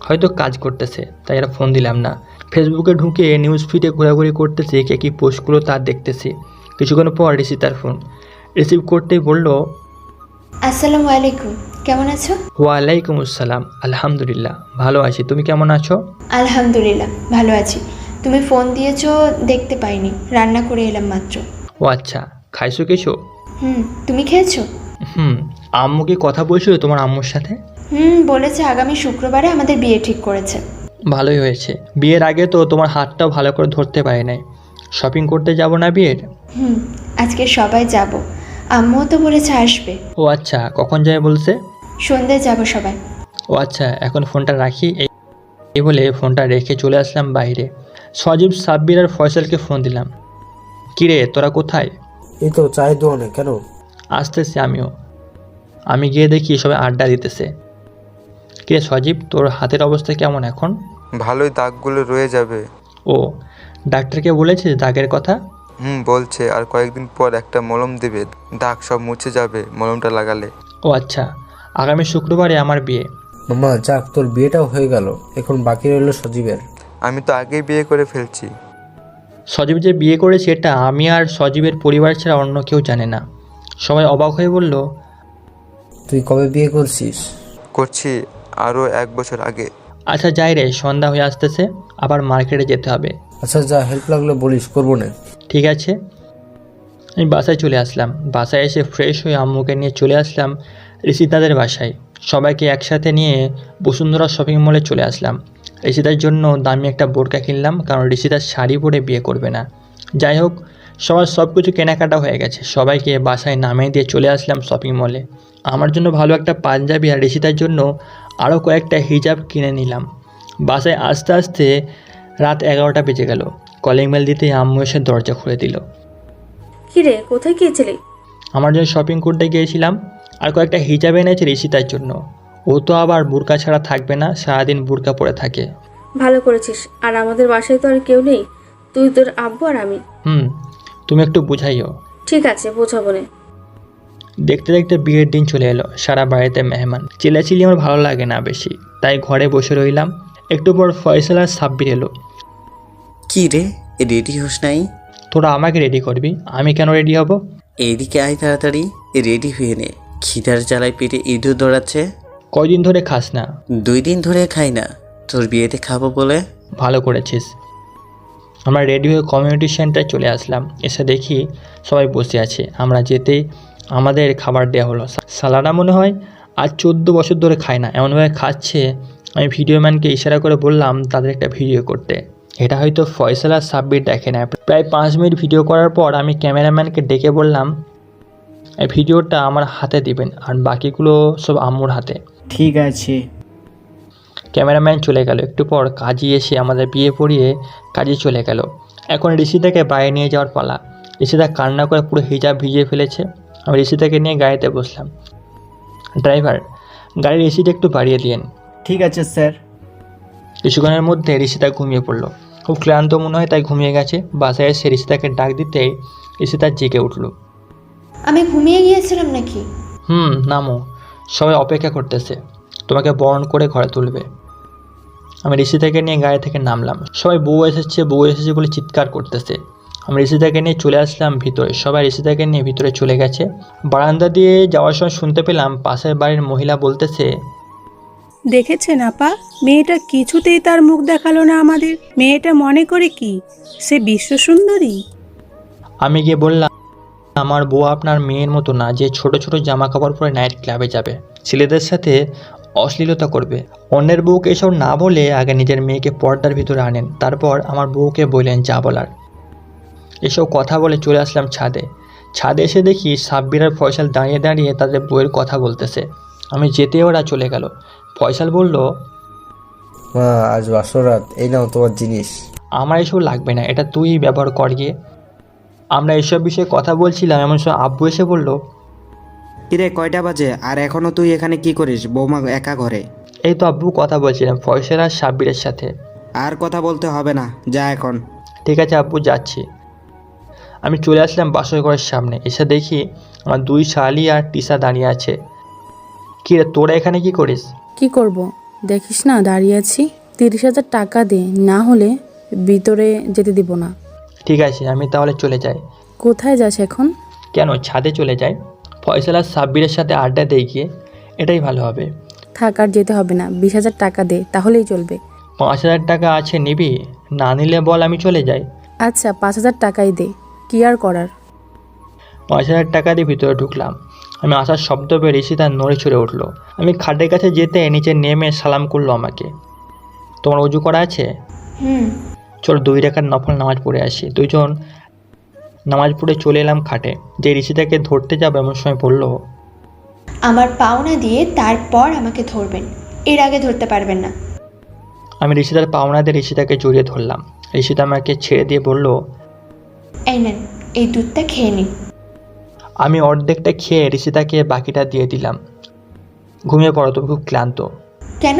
হয়তো কাজ করতেছে, তাই আর ফোন দিলাম না। ফেসবুকে ঢুকে নিউজ ফিডে ঘোরাঘুরি করতেছি, কে কী পোস্টগুলো তার দেখতেছি। কিছুক্ষণ পর ঋষিতার ফোন রিসিভ করতেই বলল, আসসালামু আলাইকুম, কেমন আছো? ওয়ালাইকুম আসসালাম, আলহামদুলিল্লাহ ভালো আছি, তুমি কেমন আছো? আলহামদুলিল্লাহ ভালো আছি। তুমি ফোন দিয়েছো দেখতে পাইনি, রান্না করে এলাম মাত্র। ও আচ্ছা, খাইছো কিছু? তুমি খেয়েছো? আম্মু কি কথা বলছিল তোমার আম্মুর সাথে? বলেছে আগামী শুক্রবারে আমাদের বিয়ে ঠিক করেছে। ভালোই হয়েছে, বিয়ের আগে তো তোমার হাতটাও ভালো করে ধরতে পারি নাই। শপিং করতে যাব না বিয়ের? আজকে সবাই যাব, আম্মুও তো বলেছে আসবে। ও আচ্ছা, কখন যাবে বলছে? সন্ধ্যায় যাব সবাই। ও আচ্ছা, এখন ফোনটা রাখি। এই বলে ফোনটা রেখে চলে আসলাম বাইরে। সজীব, সাব্বির আর ফয়সালকে ফোন দিলাম। কিরে তোরা কোথায়? এই তো চায়ের দোকানে। কেন? আসতেছি আমিও। আমি গিয়ে দেখি সবাই আড্ডা দিতেছে। কিরে সজীব, তোর হাতের অবস্থা কেমন এখন? ভালোই, দাগগুলো রয়ে যাবে। ও, ডাক্তারকে বলেছিস দাগের কথা? বলছে আর কয়েকদিন পর একটা মলম দেবে, দাগ সব মুছে যাবে মলমটা লাগালে। ও আচ্ছা, আগামী শুক্রবারে আমার বিয়ে। মামা যাক, তোর বিয়েটাও হয়ে গেল, এখন বাকি রইল সজীবের। আমি তো আগেই বিয়ে করে ফেলছি। সজীব যে বিয়ে করেছে এটা আমি আর সজীবের পরিবার ছাড়া অন্য কেউ জানে না। সবাই অবাক হয়ে বলল, তুই কবে বিয়ে করছিস? করছি আরও 1 বছর আগে। আচ্ছা যাই রে, সন্ধ্যা হয়ে আসতেছে, আবার মার্কেটে যেতে হবে। আচ্ছা যা, হেল্প লাগলে বলিস, করবো না। ঠিক আছে। আমি বাসায় চলে আসলাম। বাসায় এসে ফ্রেশ হয়ে আম্মুকে নিয়ে চলে আসলাম ঋষিতাদের বাসায়। সবাইকে একসাথে নিয়ে বসুন্ধরা শপিং মলে চলে আসলাম। ঋষিতার জন্য দামি একটা বোরকা কিনলাম, কারণ ঋষিতার শাড়ি পরে বিয়ে করবে না। যাই হোক, সবার সব কিছু কেনাকাটা হয়ে গেছে, সবাইকে বাসায় নামিয়ে দিয়ে চলে আসলাম শপিং মলে। আমার জন্য ভালো একটা পাঞ্জাবি আর ঋষিতার জন্য আরও কয়েকটা হিজাব কিনে নিলাম। বাসায় আসতে আসতে রাত 11টা বেজে গেল। কলিং বেল দিতেই আম্মু এসে দরজা খুলে দিল। কিরে, কোথায় গিয়েছিলি? আমার জন্য শপিং করতে গিয়েছিলাম, আর কয়েকটা হিজাব এনেছে ঋষিতার জন্য। ও তো আবার বুরকা ছাড়া থাকবে না, সারাদিন বুরকা পরে থাকে। ভালো করেছিস, আর আমাদের বাসায় তো আর কেউ নেই, তুই, তোর আব্বু আর আমি। তুমি একটু বুঝাইও। ঠিক আছে, বোঝাবো না। দেখতে দেখতে বিয়ের দিন চলে এলো। সারা বাড়িতে মেহমান, চিল্লাচিল্লি আমার ভালো লাগে না বেশি, তাই ঘরে বসে রইলাম। একটু পর ফয়সাল আর সাব্বির এলো। কি রে, রেডি হোস নাই? তোরা আমাকে রেডি করবি, আমি কেন রেডি হব? এইদিকে আয় তাড়াতাড়ি, রেডি হয়ে নে। খিদার জ্বালায় পেটে ইঁদুর দৌড়াচ্ছে। কয়দিন ধরে খাস না? 2 দিন ধরে খাই না, তোর বিয়েতে খাবো বলে। ভালো করেছিস। আমরা রেডি হয়ে কমিউনিটি সেন্টারে চলে আসলাম। এসে দেখি সবাই বসে আছে। আমরা যেতেই আমাদের খাবার দেওয়া হলো। সালাডা মনে হয় আজ 14 বছর ধরে খায় না, এমনভাবে খাচ্ছে। আমি ভিডিও ম্যানকে ইশারা করে বললাম তাদের একটা ভিডিও করতে। এটা হয়তো ফয়সাল আর সাব্বির দেখে না। প্রায় 5 মিনিট ভিডিও করার পর আমি ক্যামেরাম্যানকে ডেকে বললাম, এই ভিডিওটা আমার হাতে দিবেন, আর বাকিগুলো সব আম্মুর হাতে। ঠিক আছে। ক্যামেরাম্যান চলে গেল। একটু পর কাজী এসে আমাদের বিয়ে পড়িয়ে কাজী চলে গেল। এখন ঋষিতাকে বাইরে নিয়ে যাওয়ার পালা। ঋষিতা কান্না করে পুরো হিজাব ভিজিয়ে ফেলেছে। আমি ঋষিতাকে নিয়ে গাড়িতে বসলাম। ড্রাইভার, গাড়ির এসিটা একটু বাড়িয়ে দিয়েন। ঠিক আছে স্যার। কিছুক্ষণের মধ্যে ঋষিতা ঘুমিয়ে পড়লো। খুব ক্লান্ত মনে হয়, তাই ঘুমিয়ে গেছে। বাসায় এসে ঋষিতাকে ডাক দিতে ঋষিতা জেগে উঠল। আমি ঘুমিয়ে গিয়েছিলাম নাকি? নামো, সবাই অপেক্ষা করতেছে, তোমাকে বরণ করে ঘরে তুলবে। আমি ঋষিতাকে নিয়ে গাড়ি থেকে নামলাম। সবাই বউ এসেছে বলে চিৎকার করতেছে। আমি ঋষিতাকে নিয়ে চলে আসলাম ভিতরে। সবাই ঋষিতাকে নিয়ে ভিতরে চলে গেছে। বারান্দা দিয়ে যাওয়ার সময় শুনতে পেলাম পাশের বাড়ির মহিলা বলতেছে, দেখেছেন আপা, মেয়েটা কিছুতেই তার মুখ দেখালো না আমাদের। মেয়েটা মনে করে কি সে বিশ্ব সুন্দরী? আমি গিয়ে বললাম, আমার বউ আপনার মেয়ের মতো না যে ছোট ছোট জামা কাপড় পরে নাইট ক্লাবে যাবে, ছেলেদের সাথে অশ্লীলতা করবে। অন্যের বউকে এসব না বলে আগে নিজের মেয়েকে পর্দার ভিতরে আনেন, তারপর আমার বউকে বললেন যা বলার। এসব কথা বলে চলে আসলাম ছাদে। ছাদে এসে দেখি সাব্বির আর ফয়সাল দাঁড়িয়ে দাঁড়িয়ে তাদের বউয়ের কথা বলতেছে। আমি যেতে ওরা চলে গেল। ফয়সাল বলল, মা আজ বাসরাত, এই নাও তোমার জিনিস। আমার এসব লাগবে না, এটা তুই ব্যবহার কর গিয়ে। আমরা এসব বিষয়ে কথা বলছিলাম, এমন সময় আব্বু এসে বলল, কিরে কয়টা বাজে আর এখনো তুই এখানে কি করিস বৌমা একা ঘরে? এই তো আব্বু কথা বলছিলাম ফয়সাল আর সাব্বিরের সাথে। আর কথা বলতে হবে না, যা এখন। ঠিক আছে আব্বু, যাচ্ছি। আমি চলে আসলাম বাসর ঘরের সামনে। এসে দেখি আমার দুই শালি আর টিসা দাঁড়িয়ে আছে। কি রে, তোরা এখানে কি করিস? কি করব? দেখিস না দাঁড়িয়ে আছি। 30,000 টাকা দে, না হলে ভিতরে যেতে দিব না। ঠিক আছে, আমি তাহলে চলে যাই। কোথায় যাস এখন? কেন, ছাদে চলে যাই। ফয়সাল আর সাব্বিরের সাথে আড্ডা দিয়ে গিয়ে, এটাই ভালো হবে। থাক, আর যেতে হবে না। 20,000 টাকা দে, তাহলেই চলবে। 5,000 টাকা আছে, নিবি? না নিলে বল, আমি চলে যাই। আচ্ছা 5,000 টাকাই দে, কি আর করার। 5,000 টাকা দিয়ে ভিতরে ঢুকলাম। আমি আসার শব্দ পেয়ে ঋষিতা নড়ে চড়ে উঠলো। আমি খাটের কাছে যেতে নিচে নেমে সালাম করলো আমাকে। তোমার অজু করা আছে? চল 2 রাকাত নফল নামাজ পড়ে আসি। দুজন নামাজ পড়ে চলে এলাম খাটে। যে ঋষিতাকে ধরতে যাবো এমন সময় বলল, আমার পাওনা দিয়ে তারপর আমাকে ধরবেন, এর আগে ধরতে পারবেন না। আমি ঋষিতার পাওনা দিয়ে ঋষিতাকে জড়িয়ে ধরলাম। ঋষিতা আমাকে ছেড়ে দিয়ে বলল, এই নেন, এই দুধটা খেয়ে নিন। আমি অর্ধেকটা খেয়ে ঋষিতাকে বাকিটা দিয়ে দিলাম। ঘুমিয়ে পড়ো, তুমি খুব ক্লান্ত। কেন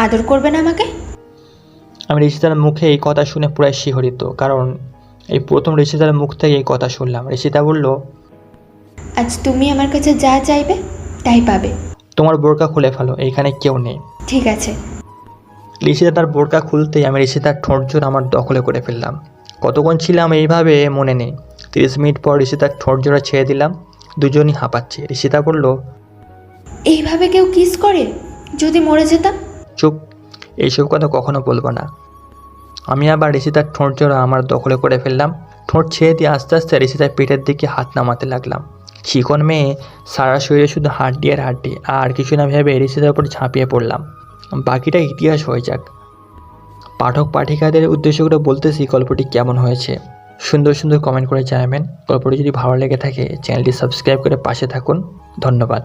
আদর করবেন আমাকে? আমি ঋষিতার মুখে এই কথা শুনে পুরো শিহরিত, কারণ এই প্রথম ঋষিতার মুখ থেকে এই কথা শুনলাম। ঋষিতা বলল, আজ তুমি আমার কাছে যা চাইবে তাই পাবে। তোমার বোরকা খুলে ফেলো, এইখানে কেউ নেই। ঠিক আছে। ঋষিতা তার বোরকা খুলতেই আমি ঋষিতার ঠোঁট জোর আমার দখলে করে ফেললাম। কতক্ষণ ছিলাম এইভাবে মনে নেই। 30 মিনিট পর ঋষিতার ঠোঁট জোড়া ছেড়ে দিলাম। দুজনই হাঁপাচ্ছে। ঋষিতা বলল, এইভাবে কেউ কিস করে? যদি মরে যেতাম। চুপ, এইসব কথা কখনো বলবো না। আমি আবার ঋষিতার ঠোঁট জোড়া আমার দখলে করে ফেললাম। ঠোঁট ছেড়ে দিয়ে আস্তে আস্তে ঋষিতার পেটের দিকে হাত নামাতে লাগলাম। চিকন মেয়ে, সারা শরীরে শুধু হাড্ডি আর হাড্ডি। আর কিছু না ভেবে ঋষিতার উপর ঝাঁপিয়ে পড়লাম। বাকিটা ইতিহাস হয়ে যাক। পাঠক পাঠিকাদের উদ্দেশ্য করে বলতেছি গল্পটি কেমন হয়েছে। সুন্দর সুন্দর কমেন্ট করে জানাবেন। গল্পটি যদি ভালো লেগে থাকে চ্যানেলটি সাবস্ক্রাইব করে পাশে থাকুন। ধন্যবাদ।